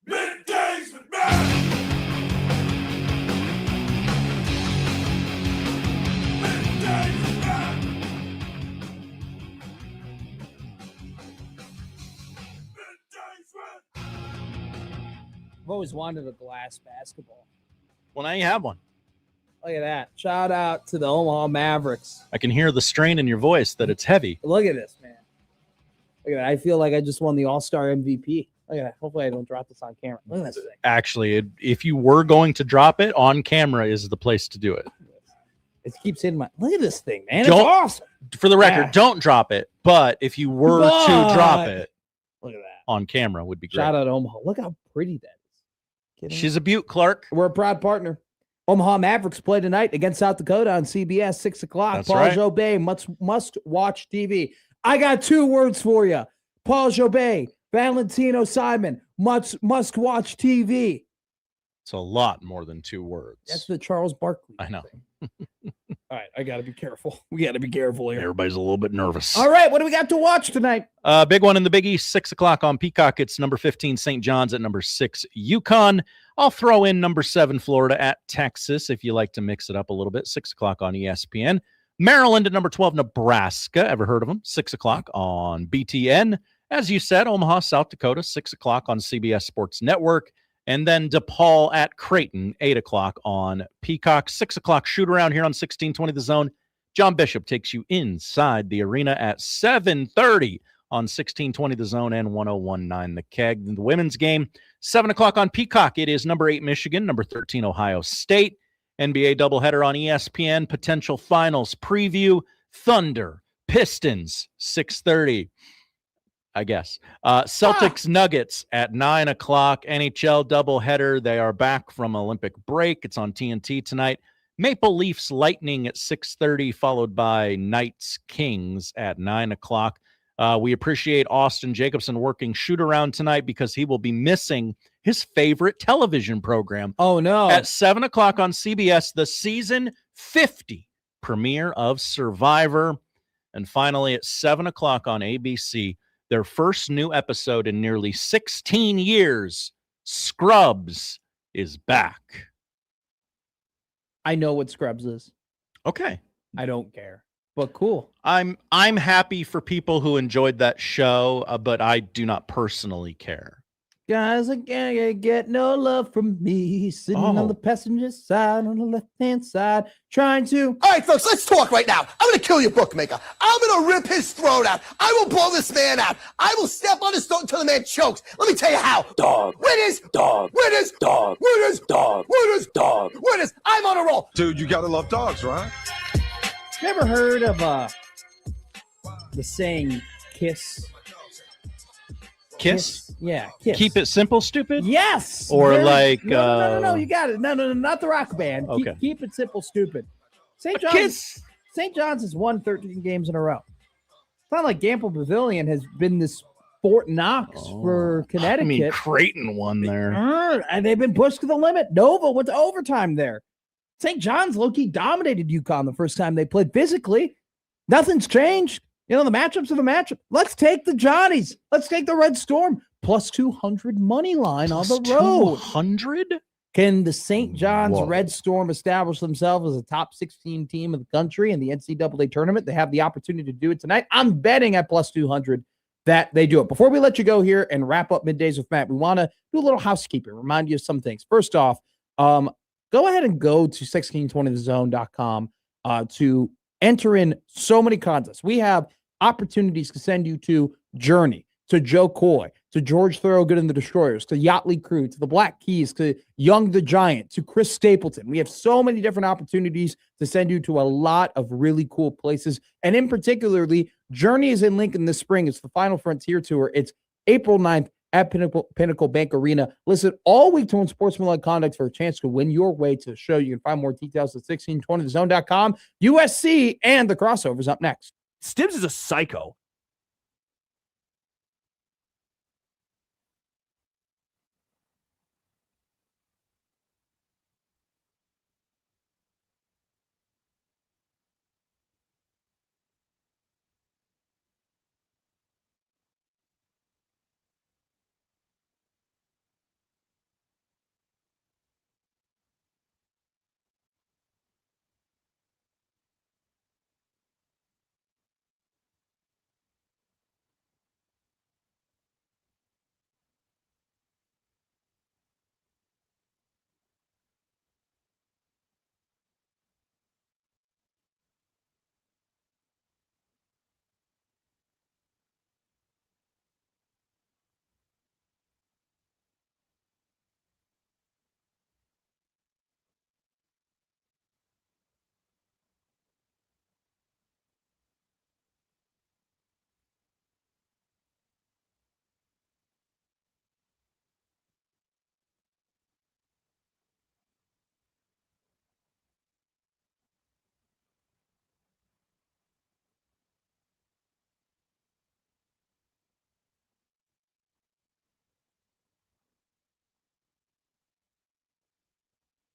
Middays with Matt. Middays with Matt. Middays with. I've always wanted a glass basketball. Well, now you have one. Look at that. Shout out to the Omaha Mavericks. I can hear the strain in your voice that it's heavy. Look at this, man. Look at that. I feel like I just won the All-Star MVP. Look at that. Hopefully I don't drop this on camera. Look at this thing. Actually, if you were going to drop it, on camera is the place to do it. It keeps hitting my. Look at this thing, man. Don't- It's awesome. For the record, Yeah. don't drop it. But if you were to drop it Look at that. on camera, would be great. Shout out to Omaha. Look how pretty that is. Kidding me? She's a beaut, Clark. We're a proud partner. Omaha Mavericks play tonight against South Dakota on CBS, 6 o'clock. That's Paul right. Jobay must watch TV. I got 2 words for you. Paul Jobay, Valentino Simon, must watch TV. It's a lot more than 2 words. That's the Charles Barkley. I know. All right, I got to be careful. We got to be careful here. Everybody's a little bit nervous. All right, what do we got to watch tonight? Big one in the Big East, 6 o'clock on Peacock. It's number 15, St. John's at number 6, UConn. I'll throw in number 7, Florida at Texas, if you like to mix it up a little bit. 6 o'clock on ESPN. Maryland at number 12, Nebraska. Ever heard of them? 6 o'clock on BTN. As you said, Omaha, South Dakota, 6 o'clock on CBS Sports Network. And then DePaul at Creighton, 8 o'clock on Peacock. 6 o'clock shoot around here on 1620 The Zone. John Bishop takes you inside the arena at 7:30 on 1620 The Zone and 1019 The Keg. The women's game, 7 o'clock on Peacock. It is number 8 Michigan, number 13 Ohio State. NBA doubleheader on ESPN. Potential finals preview. Thunder, Pistons, 6:30. I guess. Celtics Nuggets at 9 o'clock. NHL doubleheader. They are back from Olympic break. It's on TNT tonight. Maple Leafs Lightning at 6:30, followed by Knights Kings at 9 o'clock. We appreciate Austin Jacobson working shoot around tonight because he will be missing his favorite television program. Oh, no. At 7 o'clock on CBS, the season 50 premiere of Survivor. And finally, at 7 o'clock on ABC, their first new episode in nearly 16 years, Scrubs is back. I know what Scrubs is. Okay. I don't care, but cool. I'm happy for people who enjoyed that show, but I do not personally care. Guys, I can't get no love from me. Sitting on the passenger side, on the left-hand side, trying to... All right, folks, let's talk right now. I'm going to kill your bookmaker. I'm going to rip his throat out. I will blow this man out. I will step on his throat until the man chokes. Let me tell you how. Dog. Winners. Dog. Winners. Dog. Winners. Dog. Winners. Dog. Winners. I'm on a roll. Dude, you gotta love dogs, right? You ever heard of the saying, kiss? Kiss? Yeah, kiss. Keep it simple, stupid? Yes. Or Very- like... No, you got it. No, not the rock band. Okay. Keep it simple, stupid. St. John's, kiss. St. John's has won 13 games in a row. It's not like Gamble Pavilion has been this Fort Knox for Connecticut. I mean, Creighton won there. And they've been pushed to the limit. Nova went to overtime there. St. John's low-key dominated UConn the first time they played physically. Nothing's changed. You know, the matchups are the matchup. Let's take the Johnnies. Let's take the Red Storm. Plus 200 money line on the road. 200? Can the St. John's Whoa. Red Storm establish themselves as a top 16 team of the country in the NCAA tournament? They have the opportunity to do it tonight. I'm betting at plus 200 that they do it. Before we let you go here and wrap up Middays with Matt, we want to do a little housekeeping, remind you of some things. First off, go ahead and go to 1620thezone.com to enter in so many contests. We have opportunities to send you to Journey, to Joe Coy, to George Thorogood and the Destroyers, to Yachtly Crew, to the Black Keys, to Young the Giant, to Chris Stapleton. We have so many different opportunities to send you to a lot of really cool places. And in particularly, Journey is in Lincoln this spring. It's the Final Frontier Tour. It's April 9th at Pinnacle Bank Arena. Listen all week to Unsportsmanlike Conduct for a chance to win your way to the show. You can find more details at 1620thezone.com. USC and the crossovers up next. Stibbs is a psycho.